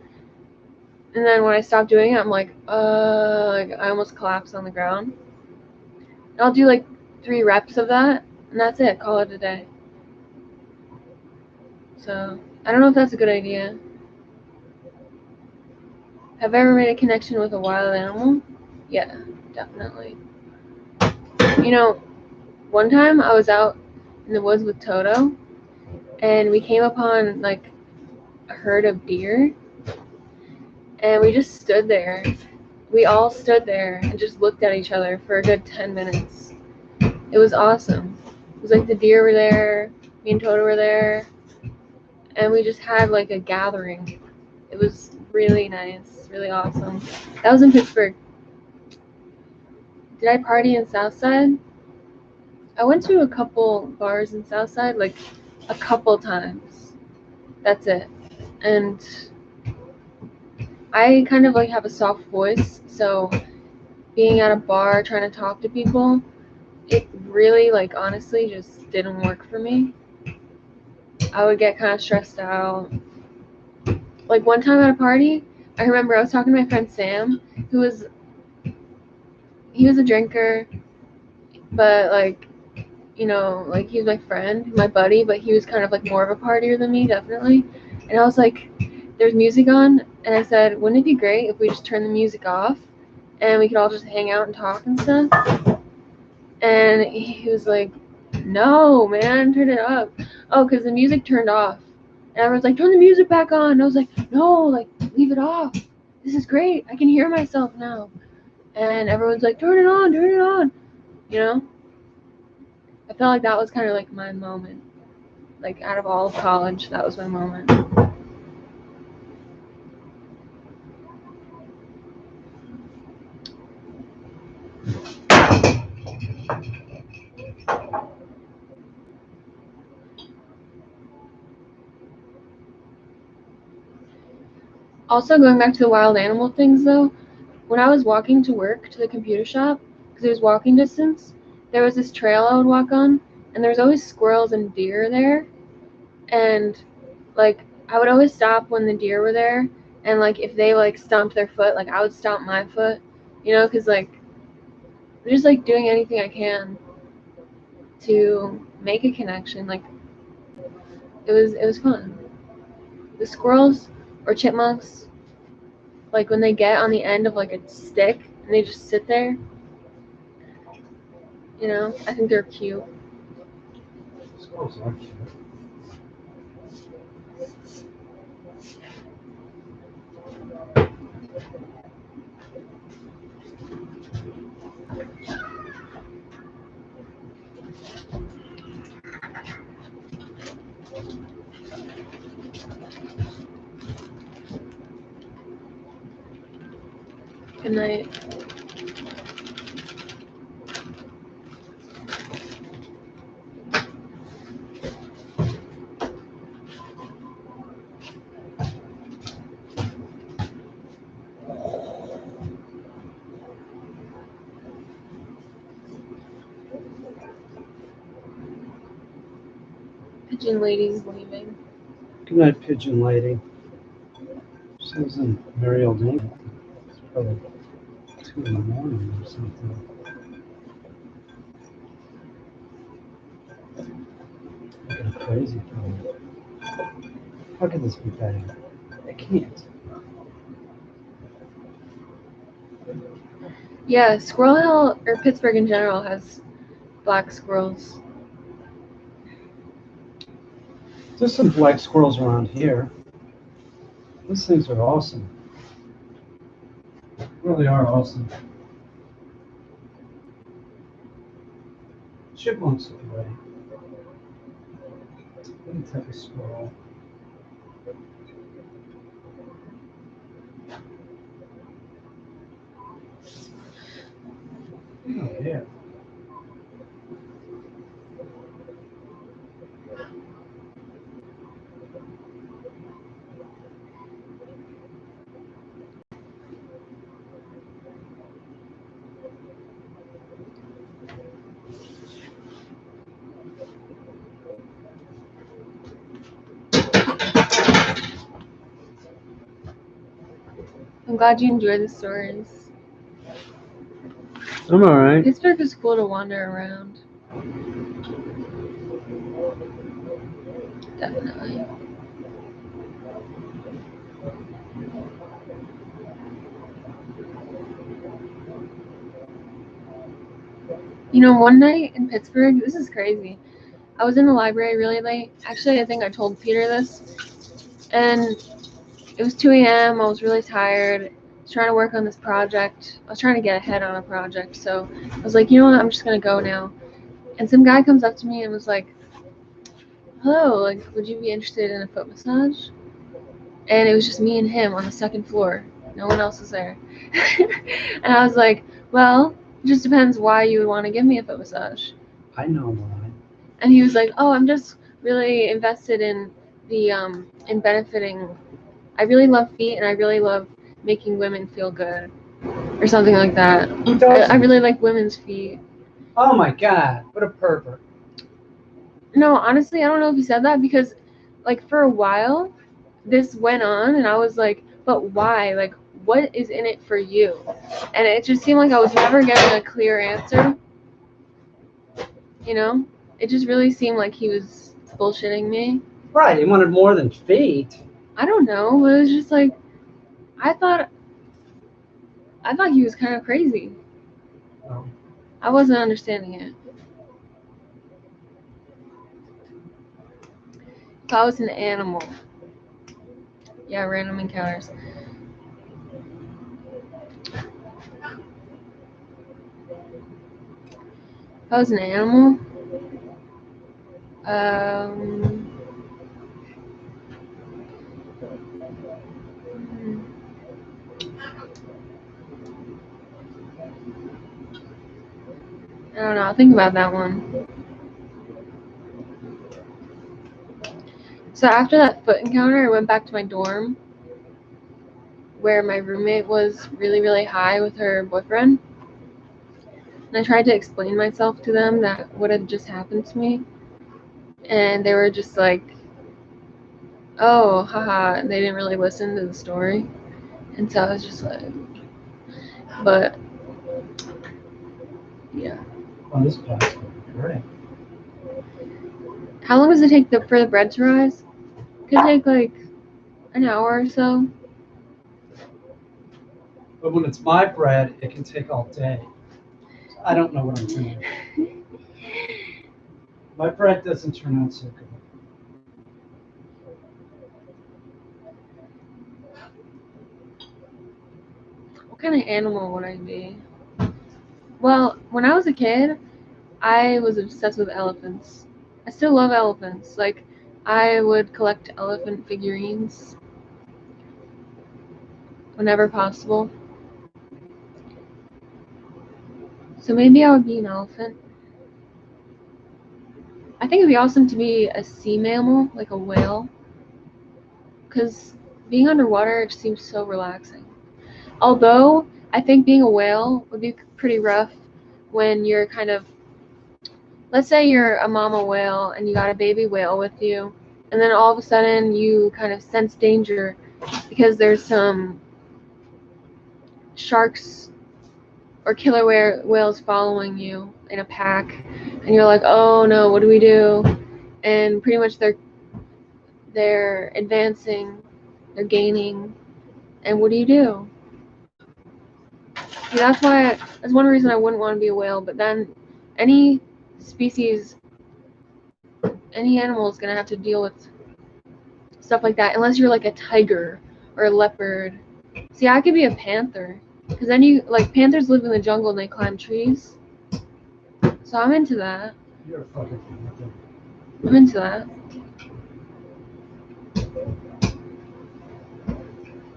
And then when I stop doing it, I'm like I almost collapse on the ground. And I'll do like 3 reps of that, and that's it. Call it a day. So I don't know if that's a good idea. Have I ever made a connection with a wild animal? Yeah, definitely. You know, one time I was out in the woods with Toto, and we came upon like a herd of deer, and we just stood there. We all stood there and just looked at each other for a good 10 minutes. It was awesome. It was like the deer were there, me and Toto were there, and we just had like a gathering. It was really nice, really awesome. That was in Pittsburgh. Did I party in Southside? I went to a couple bars in Southside, like a couple times. That's it. And I kind of like have a soft voice, so being at a bar trying to talk to people, it really like honestly just didn't work for me. I would get kind of stressed out. Like one time at a party, I remember I was talking to my friend Sam, he was a drinker, but like, you know, like he was my friend, my buddy, but he was kind of like more of a partier than me, definitely. And I was like, there's music on, and I said, wouldn't it be great if we just turn the music off and we could all just hang out and talk and stuff? And he was like, no, man, turn it up. Oh, because the music turned off. And everyone's like, turn the music back on. And I was like, no, like, leave it off. This is great. I can hear myself now. And everyone's like, turn it on, turn it on. You know? I felt like that was kind of like my moment. Like, out of all of college, that was my moment. Also, going back to the wild animal things, though, when I was walking to work to the computer shop, because it was walking distance, there was this trail I would walk on, and there was always squirrels and deer there. And, like, I would always stop when the deer were there, and, like, if they, like, stomped their foot, like, I would stomp my foot, you know, because, like, I'm just, like, doing anything I can to make a connection. Like, it was fun. The squirrels or chipmunks, like when they get on the end of like a stick and they just sit there, you know, I think they're cute. Squirrels are cute. Good night. Pigeon lady's leaving. Good night, pigeon lady. She lives in merry old England. It's probably 2 in the morning or something. Looking crazy for me. How could this be bad? I can't. Yeah, Squirrel Hill, or Pittsburgh in general, has black squirrels. There's some black squirrels around here. These things are awesome. Really are awesome. Chipmunks are great. Any type of squirrel. Oh, yeah. I'm glad you enjoy the stories. I'm alright. Pittsburgh is cool to wander around. Definitely. You know, one night in Pittsburgh, this is crazy. I was in the library really late. Actually, I think I told Peter this. And it was 2 a.m. I was really tired. I was trying to work on this project. I was trying to get ahead on a project. So I was like, you know what? I'm just going to go now. And some guy comes up to me and was like, hello, like, would you be interested in a foot massage? And it was just me and him on the second floor. No one else was there. And I was like, well, it just depends why you would want to give me a foot massage. I know why. And he was like, oh, I'm just really invested in the in benefiting. I really love feet, and I really love making women feel good, or something like that. Who doesn't? I really like women's feet. Oh my god, what a pervert. No, honestly, I don't know if he said that, because like for a while this went on and I was like, but why? Like, what is in it for you? And it just seemed like I was never getting a clear answer. You know? It just really seemed like he was bullshitting me. Right, he wanted more than feet. I don't know. It was just like I thought he was kind of crazy. Oh. I wasn't understanding it. If I was an animal. Yeah, random encounters. If I was an animal, I don't know. I'll think about that one. So after that foot encounter, I went back to my dorm, where my roommate was really, really high with her boyfriend. And I tried to explain myself to them, that what had just happened to me. And they were just like, oh, haha, and they didn't really listen to the story. And so I was just like, but, yeah. Oh, this pasta is great. How long does it take for the bread to rise? Could take like an hour or so. But when it's my bread, it can take all day. So I don't know what I'm doing. My bread doesn't turn out so good. What kind of animal would I be? Well, when I was a kid, I was obsessed with elephants. I still love elephants. Like, I would collect elephant figurines whenever possible. So maybe I would be an elephant. I think it'd be awesome to be a sea mammal, like a whale. Because being underwater just seems so relaxing. Although, I think being a whale would be pretty rough when you're kind of let's say you're a mama whale and you got a baby whale with you, and then all of a sudden you kind of sense danger because there's some sharks or killer whales following you in a pack, and you're like, oh no, what do we do? And pretty much they're advancing, they're gaining, and what do you do? See, that's one reason I wouldn't want to be a whale. But then any species, any animal is gonna have to deal with stuff like that, unless you're like a tiger or a leopard. See, I could be a panther, because then panthers live in the jungle and they climb trees. So I'm into that. You're a fucking panther. I'm into that.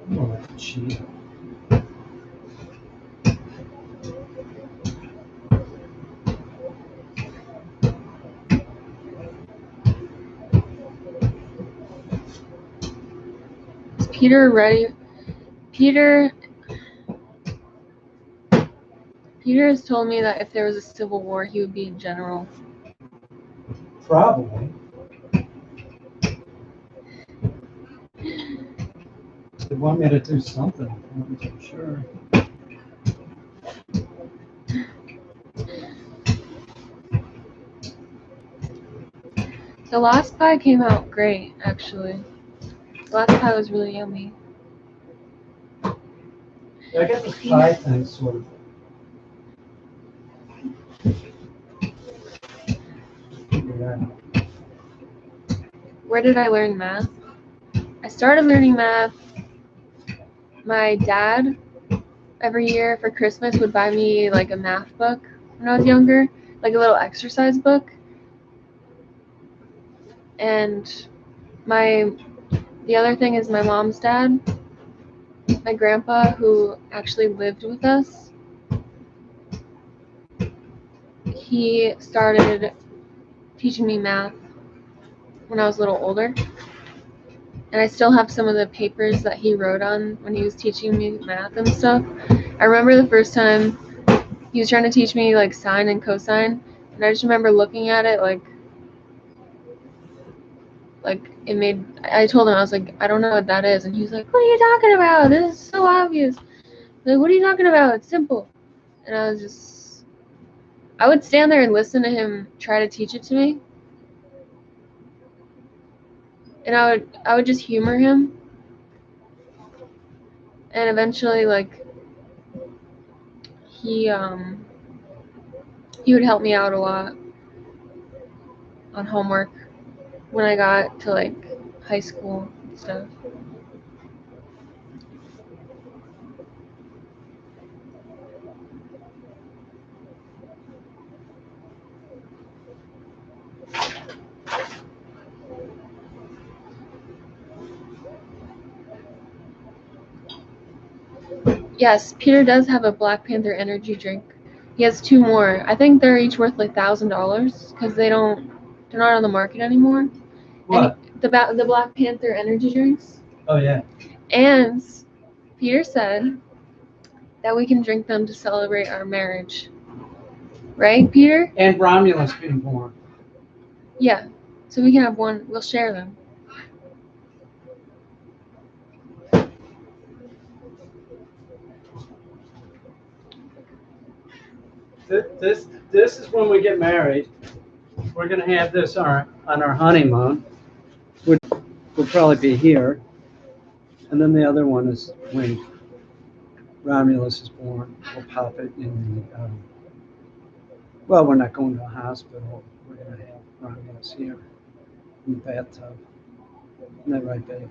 More like a cheetah. Is Peter ready? Peter has told me that if there was a civil war, he would be a general. Probably. They want me to do something. I'm sure. The last pie came out great, actually. The last pie was really yummy. I get the pie thing sort of. Where did I learn math? I started learning math. My dad, every year for Christmas, would buy me like a math book when I was younger, like a little exercise book. And the other thing is my mom's dad, my grandpa, who actually lived with us. He started teaching me math when I was a little older. And I still have some of the papers that he wrote on when he was teaching me math and stuff. I remember the first time he was trying to teach me like sine and cosine, and I just remember looking at it like it made. I told him, I was like, I don't know what that is, and he was like, what are you talking about? This is so obvious. Like, what are you talking about? It's simple. And I would stand there and listen to him try to teach it to me, and I would just humor him, and eventually he would help me out a lot on homework when I got to high school and stuff. Yes, Peter does have a Black Panther energy drink. He has 2 more. I think they're each worth like $1,000 because they're not on the market anymore. What? The Black Panther energy drinks. Oh yeah. And Peter said that we can drink them to celebrate our marriage. Right, Peter? And Romulus being born. Yeah. So we can have one. We'll share them. This is when we get married. We're gonna have this on our honeymoon. We'll probably be here, and then the other one is when Romulus is born. We'll pop it in the. Well, we're not going to a hospital. We're gonna have Romulus here in the bathtub. Isn't that right, baby?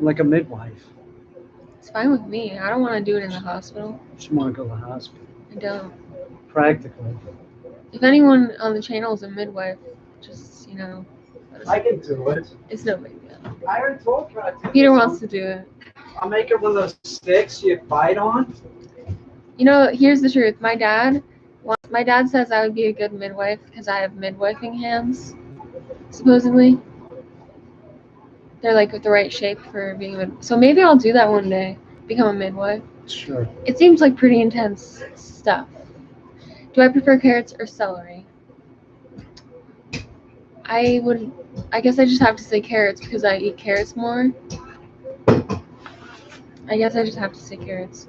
Like a midwife. It's fine with me. I don't want to do it in the hospital. I just want to go to the hospital. I don't. Practically. If anyone on the channel is a midwife, just, I can do it. It's no big deal. I already told her. Peter wants to do it. I'll make her one of those sticks you bite on. Here's the truth. My dad says I would be a good midwife because I have midwifing hands, supposedly. They're like the right shape for being a midwife. So maybe I'll do that one day, become a midwife. Sure. It seems like pretty intense stuff. Do I prefer carrots or celery? I guess I just have to say carrots because I eat carrots more. I guess I just have to say carrots.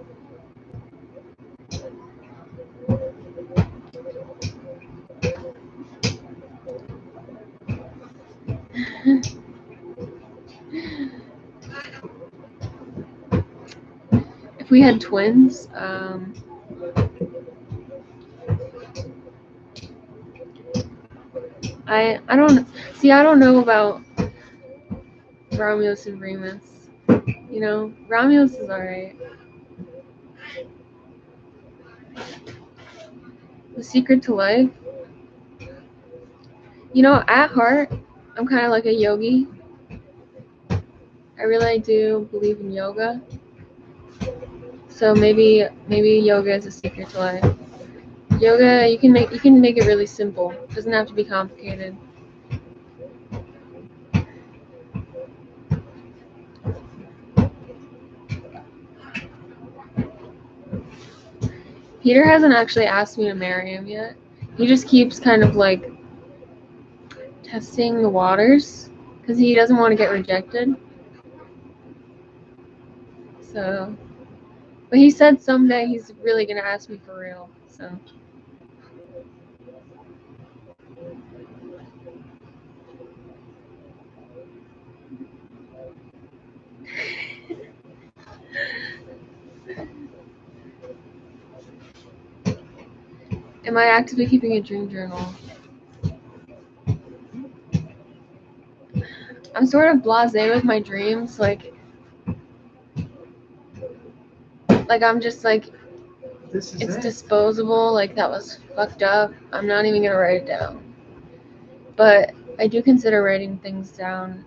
If we had twins, I don't know about Romulus and Remus. You know, Romulus is alright. The Secret to Life. You know, at heart, I'm kind of like a yogi. I really do believe in yoga. So maybe yoga is a secret to life. Yoga, you can make it really simple. It doesn't have to be complicated. Peter hasn't actually asked me to marry him yet. He just keeps kind of like testing the waters because he doesn't want to get rejected. So, but he said someday he's really gonna ask me for real. So. Am I actively keeping a dream journal? I'm sort of blasé with my dreams, like I'm just like, it's disposable, like that was fucked up. I'm not even gonna write it down. But I do consider writing things down.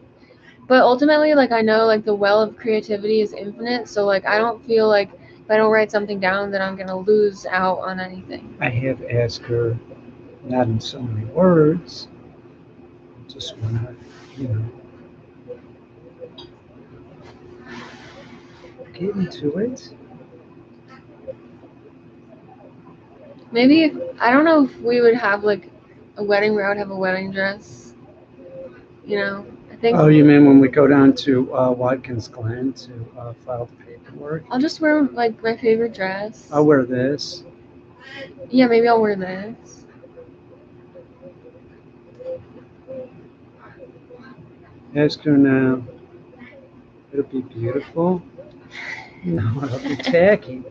But ultimately, like I know like the well of creativity is infinite, so like I don't feel like if I don't write something down that I'm gonna lose out on anything. I have asked her, not in so many words, just wanna, get into it. Maybe I don't know if we would have like a wedding where I would have a wedding dress. You know, I think. Oh, you mean when we go down to Watkins Glen to file the paperwork? I'll just wear like my favorite dress. I'll wear this. Yeah, maybe I'll wear this. Ask her now. It'll be beautiful. No, it'll be tacky.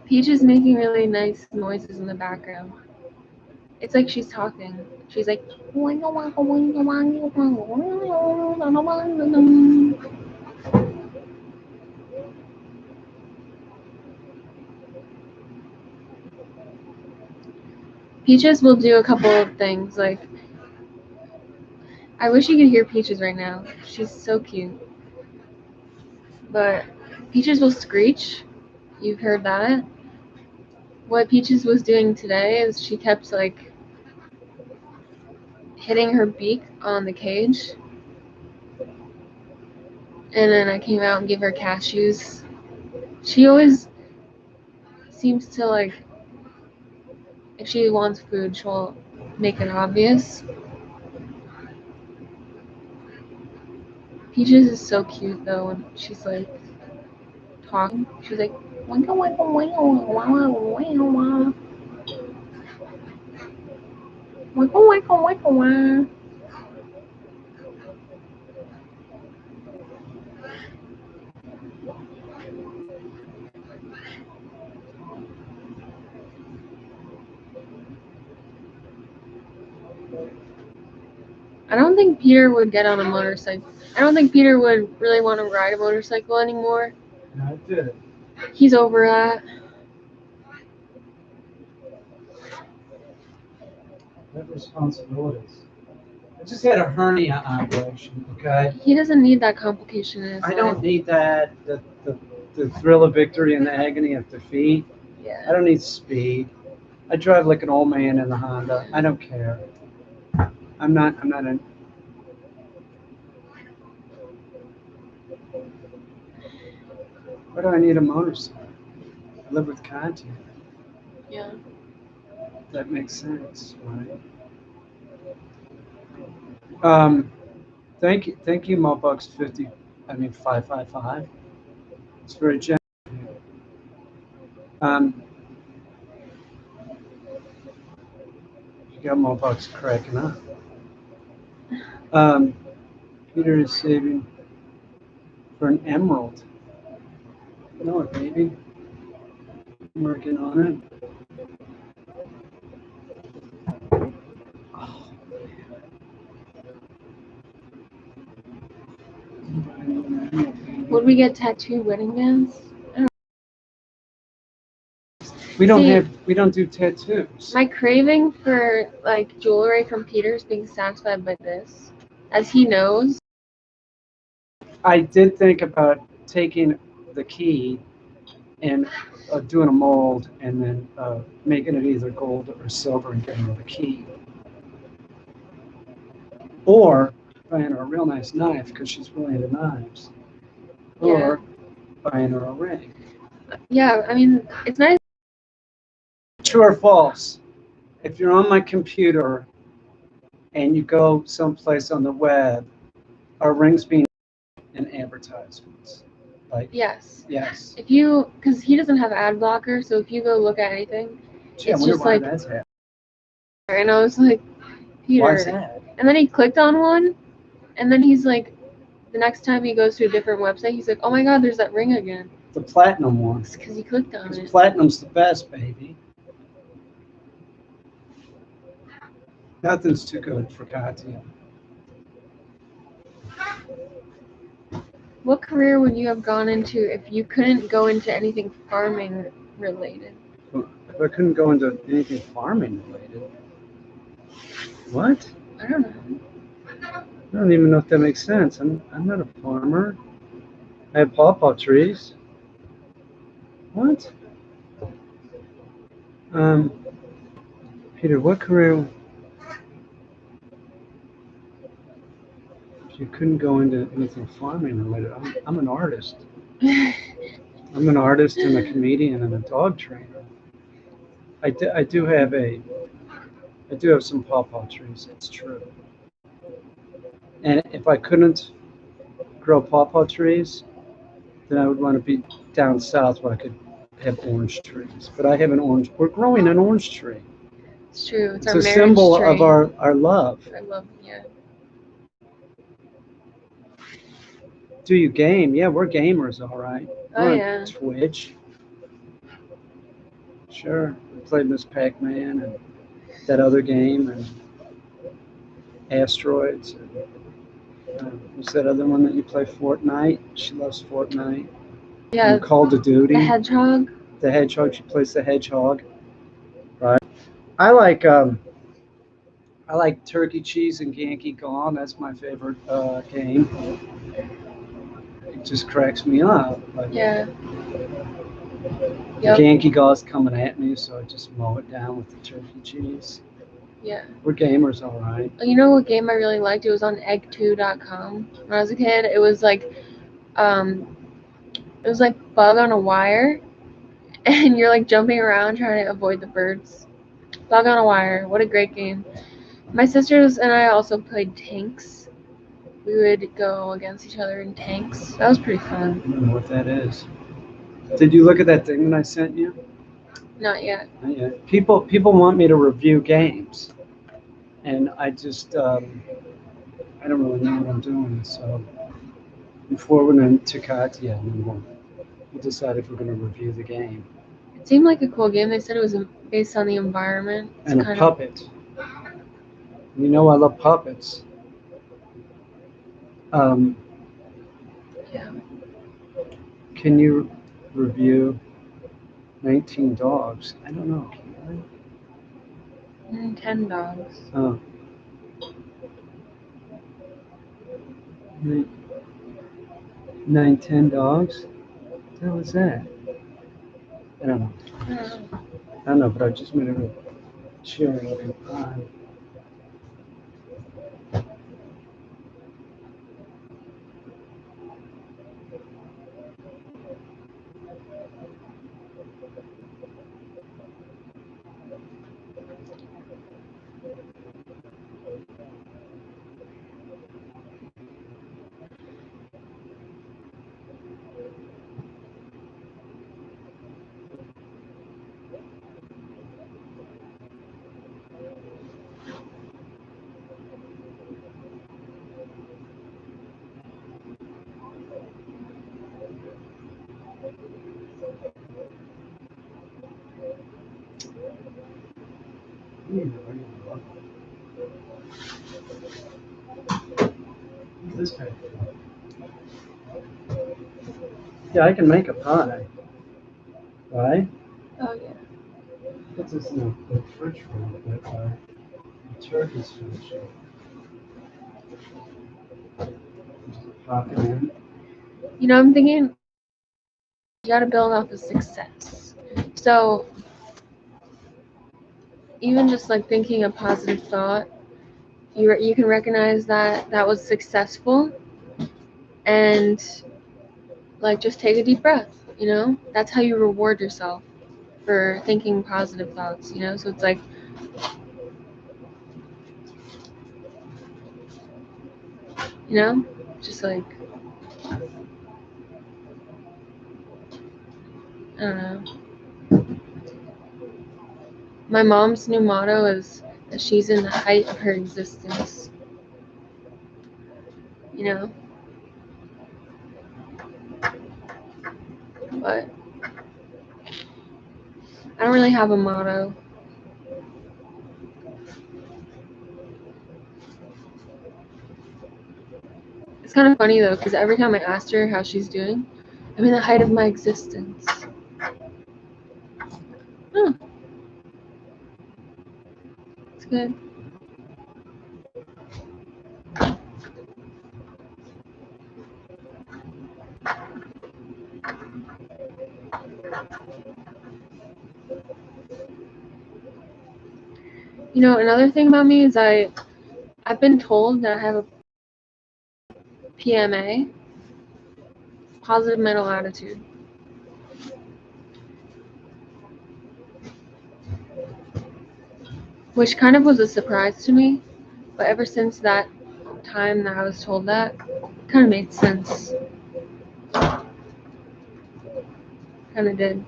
Peach is making really nice noises in the background. It's like she's talking. She's like. Peaches will do a couple of things. Like, I wish you could hear Peaches right now. She's so cute. But Peaches will screech. You've heard that. What Peaches was doing today is she kept like hitting her beak on the cage. And then I came out and gave her cashews. She always seems to like, if she wants food, she'll make it obvious. Peaches is so cute though when she's like talking. She's like, wanka wanka wanka wanka wanka wanka wanka wanka. I don't think Peter would get on a motorcycle. I don't think Peter would really want to ride a motorcycle anymore. No, I did. He's over that. I have responsibilities. I just had a hernia operation, okay? He doesn't need that complication in his I life. don't need that. The the thrill of victory and the agony of defeat. I Yeah. don't need speed. I drive like an old man in the Honda. I don't care. I'm not an. Why do I need a motorcycle? I live with content. Yeah. That makes sense, right? Thank you, Mobucks 50. I mean 555. It's very generous. Um, you got Mobucks cracking up. Peter is saving for an emerald. No, baby. I'm working on it. Oh, Would we get tattooed wedding bands? we don't See, we don't do tattoos. My craving for like jewelry from Peter is being satisfied by this, as he knows. I did think about taking the key and doing a mold and then making it either gold or silver and getting the key. Or buying her a real nice knife because she's really into knives. Or buying her a ring. Yeah, I mean, it's nice. True or false? If you're on my computer and you go someplace on the web, are rings being in advertisements? Like, Yes. yes. If you, because he doesn't have ad blocker, so if you go look at anything, Gee, I it's wonder just why like, that's happening. and I was like, Why is Peter. that? And then he clicked on one, and then he's like, the next time he goes to a different website, he's like, oh my god, there's that ring again. The platinum one. It's because he clicked on Because it. platinum's the best, baby. Nothing's too good for Katya. What career would you have gone into if you couldn't go into anything farming related? If I couldn't go into anything farming related, what? I don't know. I don't even know if that makes sense. I'm not a farmer. I have pawpaw trees. What? Peter, what career? If you couldn't go into anything farming related, I'm an artist. I'm an artist and a comedian and a dog trainer. I do have some pawpaw trees. It's true. And if I couldn't grow pawpaw trees, then I would want to be down south where I could have orange trees. But I have an orange. We're growing an orange tree. It's true. It's It's our a marriage symbol tree. of our love. I love, yeah. Do you game? Yeah, we're gamers, all right. Oh, We're on yeah. Twitch. Sure. We played Miss Pac-Man and that other game and Asteroids. And, what's that other one that you play? Fortnite. She loves Fortnite. Yeah. And Call of Duty. The hedgehog. The hedgehog. She plays the hedgehog. Right. I like Turkey Cheese and Yankee Gone. That's my favorite game. It just cracks me up. Like, Yeah. the Yep. Yankee Gauze coming at me, so I just mow it down with the turkey cheese. Yeah. We're gamers, all right. You know what game I really liked? It was on egg2.com. When I was a kid, it was like bug on a wire, and you're like jumping around trying to avoid the birds. Bug on a wire. What a great game. My sisters and I also played tanks. We would go against each other in tanks. That was pretty fun. I don't know what that is. Did you look at that thing that I sent you? Not yet. Not yet. People want me to review games, and I just I don't really know what I'm doing. So before we're going to Katya, and then we'll decide if we're going to review the game. It seemed like a cool game. They said it was based on the environment. It's And a puppet. You know I love puppets. Yeah. Can you review 19 dogs? I don't know. Can 10 dogs. I? Oh. 10 dogs? What was that? I don't know. I don't know. I don't know, but I just made a real cheery looking pie. This guy. Yeah, I can make a pie. Right? Oh yeah. What's this in the fridge for? The turkey's finished. Just pop it in. You know, I'm thinking you got to build off of success. So even just like thinking a positive thought, you can recognize that that was successful, and like just take a deep breath. You know, that's how you reward yourself for thinking positive thoughts. You know, so it's like, you know, just like, I don't know. My mom's new motto is that she's in the height of her existence. You know, but I don't really have a motto. It's kind of funny though, because every time I asked her how she's doing, I'm in the height of my existence. Oh, it's good. You know, another thing about me is I've been told that I have a PMA, positive mental attitude. Which kind of was a surprise to me, but ever since that time that I was told that, it kind of made sense. Kind of did.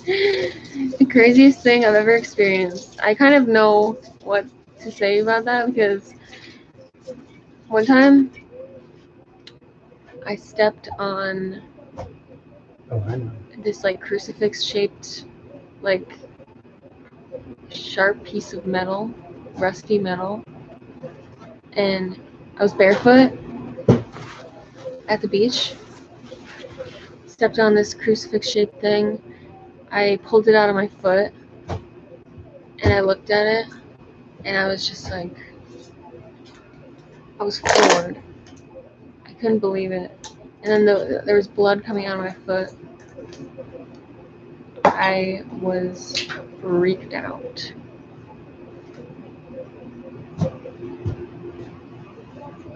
The craziest thing I've ever experienced. I kind of know what to say about that because one time I stepped on this like crucifix shaped like sharp piece of metal, rusty metal, and I was barefoot at the beach. Stepped on this crucifix shaped thing. I pulled it out of my foot and I looked at it and I was just like, I was floored. I couldn't believe it. And then there was blood coming out of my foot. I was freaked out.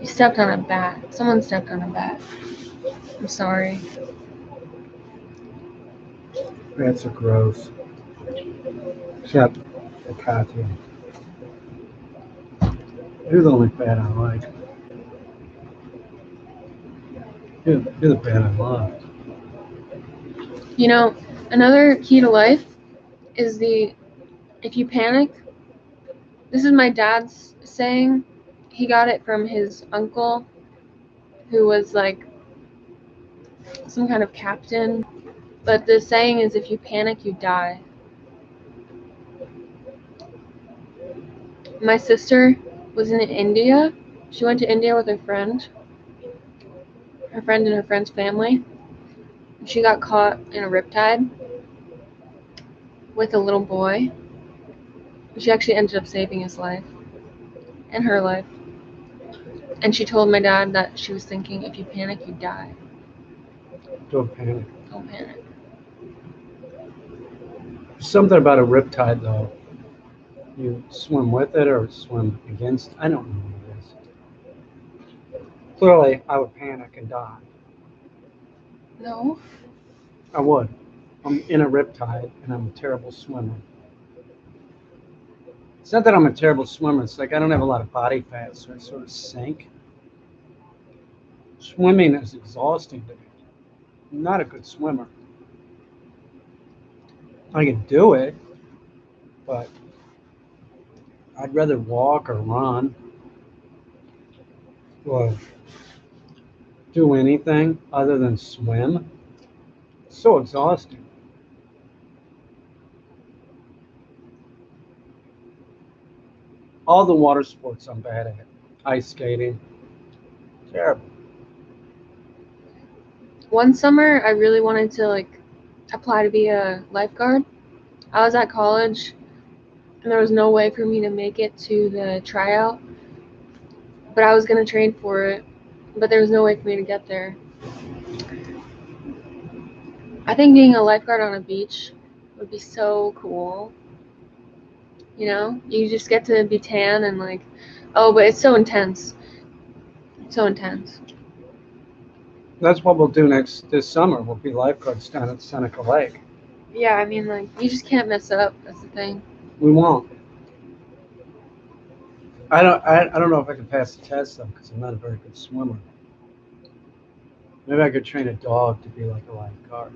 You stepped on a bat. Someone stepped on a bat. I'm sorry. Bats are gross. Except the cartoon. You're the only bat I like. You're the bat I love. You know, another key to life is if you panic, this is my dad's saying. He got it from his uncle, who was like some kind of captain. But the saying is, if you panic, you die. My sister was in India. She went to India with her friend and her friend's family. She got caught in a riptide with a little boy. She actually ended up saving his life and her life. And she told my dad that she was thinking, if you panic, you die. Don't panic. Don't panic. Something about a riptide, though. You swim with it or swim against. I don't know what it is. Clearly, I would panic and die. No. I would. I'm in a riptide and I'm a terrible swimmer. It's not that I'm a terrible swimmer. It's like I don't have a lot of body fat, so I sort of sink. Swimming is exhausting to me. I'm not a good swimmer. I can do it, but I'd rather walk or run or do anything other than swim. It's so exhausting. All the water sports I'm bad at. Ice skating. Terrible. One summer, I really wanted to like apply to be a lifeguard. I was at college, and there was no way for me to make it to the tryout. But I was gonna train for it, but there was no way for me to get there. I think being a lifeguard on a beach would be so cool. You know, you just get to be tan and like, oh, but it's so intense. It's so intense. That's what we'll do this summer. We'll be lifeguards down at Seneca Lake. Yeah, I mean, like, you just can't mess up. That's the thing. We won't. I don't know if I can pass the test though, because I'm not a very good swimmer. Maybe I could train a dog to be like a lifeguard.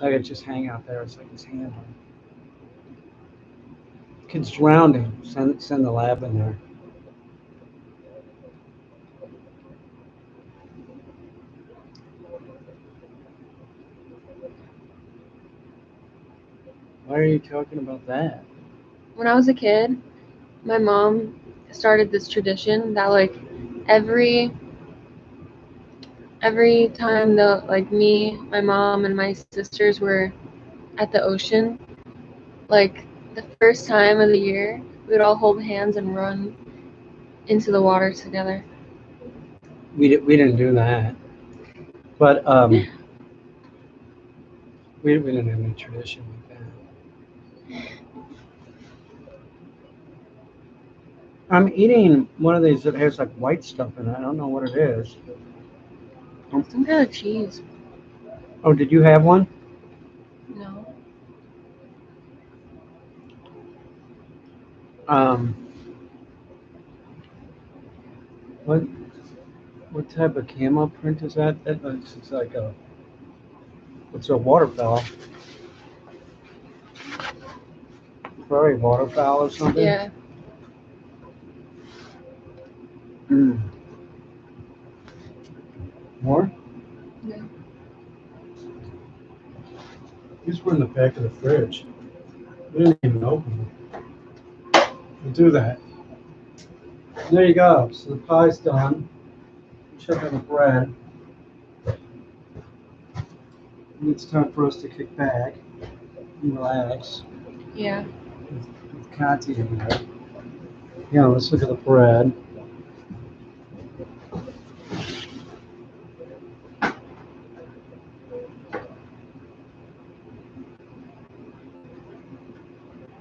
I could just hang out there as like his handler. Kid's drowning. Send the lab in there. Why are you talking about that? When I was a kid, my mom started this tradition that like every time like me, my mom, and my sisters were at the ocean, like the first time of the year, we would all hold hands and run into the water together. We didn't do that, but we didn't have any tradition like that. I'm eating one of these that has like white stuff in it. I don't know what it is. Some kind of cheese. Oh, did you have one? No. What type of camo print is that? That looks like it's a waterfowl. Probably waterfowl or something. Yeah. More? Yeah. These were in the back of the fridge. We didn't even open them. We'll do that. There you go. So the pie's done. Check on the bread. And it's time for us to kick back and relax. Yeah. With Conti in there. Yeah, let's look at the bread.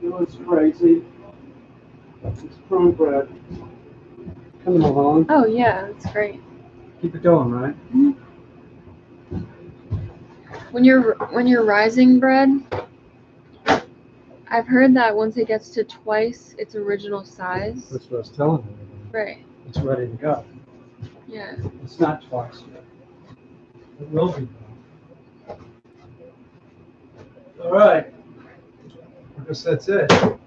You know what's crazy? It's prune bread. Coming along. Oh yeah, that's great. Keep it going, right? Mm-hmm. When you're rising bread, I've heard that once it gets to twice its original size. That's what I was telling everybody. Right. It's ready to go. Yeah. It's not twice yet. It will be though. All right. I guess that's it. If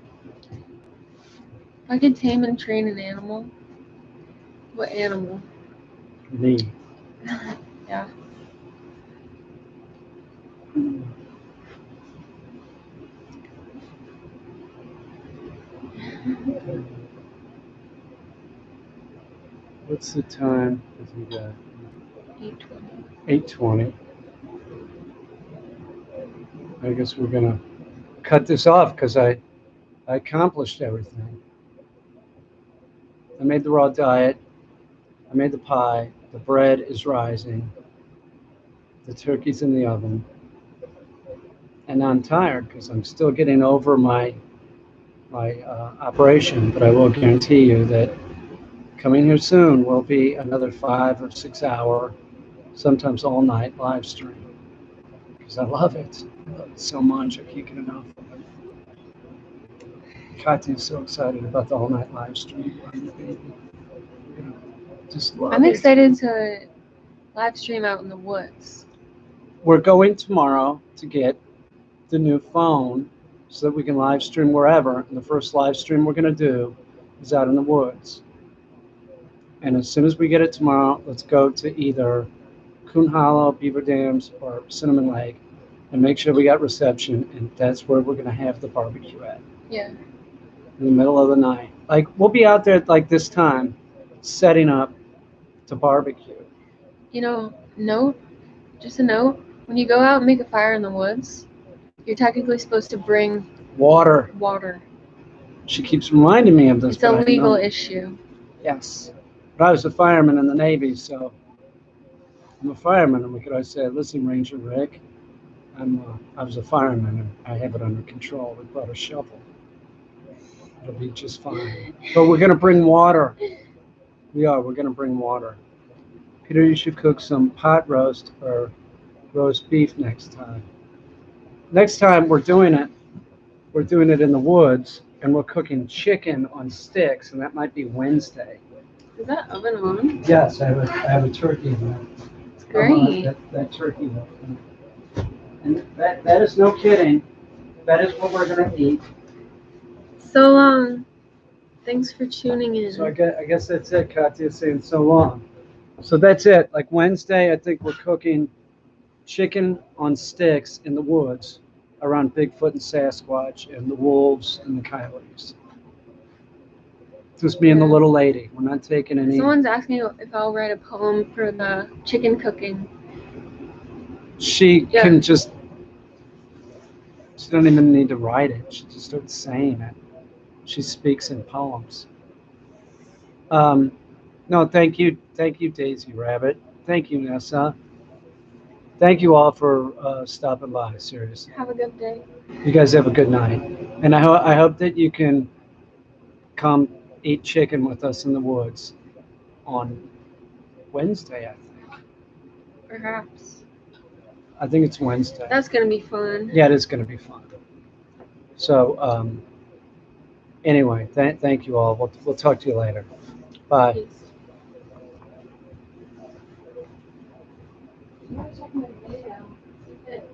I could tame and train an animal, what animal? Me. Yeah. What's the time? We got 8:20. 8:20. I guess we're gonna cut this off because I accomplished everything. I made the raw diet. I made the pie. The bread is rising. The turkey's in the oven. And I'm tired because I'm still getting over my operation. But I will guarantee you that coming here soon will be another 5 or 6 hour, sometimes all night live stream because I love it. I love it so much. I can't get enough of it. Katya's so excited about the all night live stream. You know, just love I'm it. excited to live stream out in the woods. We're going tomorrow to get the new phone so that we can live stream wherever. And the first live stream we're going to do is out in the woods. And as soon as we get it tomorrow, let's go to either Coon Hollow, Beaver Dams, or Cinnamon Lake and make sure we got reception. And that's where we're going to have the barbecue at. Yeah. In the middle of the night. Like, we'll be out there at like this time setting up to barbecue. You know, just a note. When you go out and make a fire in the woods, you're technically supposed to bring Water. water. She keeps reminding me of this. It's a but I legal know- issue. Yes. But I was a fireman in the Navy, so I'm a fireman, and we could always say, listen, Ranger Rick, I was a fireman, and I have it under control. We brought a shovel. It'll be just fine. But we're going to bring water. We're going to bring water. Peter, you should cook some pot roast or roast beef next time. Next time we're doing it in the woods, and we're cooking chicken on sticks, and that might be Wednesday. Is that oven on? Yes, I have a turkey in there. It's great. That turkey. And that is no kidding. That is what we're going to eat. So long. Thanks for tuning in. So I guess that's it. Katya's saying so long. So that's it. Like Wednesday, I think we're cooking chicken on sticks in the woods around Bigfoot and Sasquatch and the wolves and the coyotes. Just me and the little lady. We're not taking any. Someone's asking if I'll write a poem for the chicken cooking. She can just. She don't even need to write it. She just starts saying it. She speaks in poems. No, thank you, Daisy Rabbit. Thank you, Nessa. Thank you all for stopping by. Seriously, Have a good day. you guys have a good night, and I hope that you can come eat chicken with us in the woods on Wednesday. Perhaps. I think it's Wednesday. That's gonna be fun. Yeah, it is going to be fun. So, anyway, thank you all. We'll talk to you later. Bye. Peace.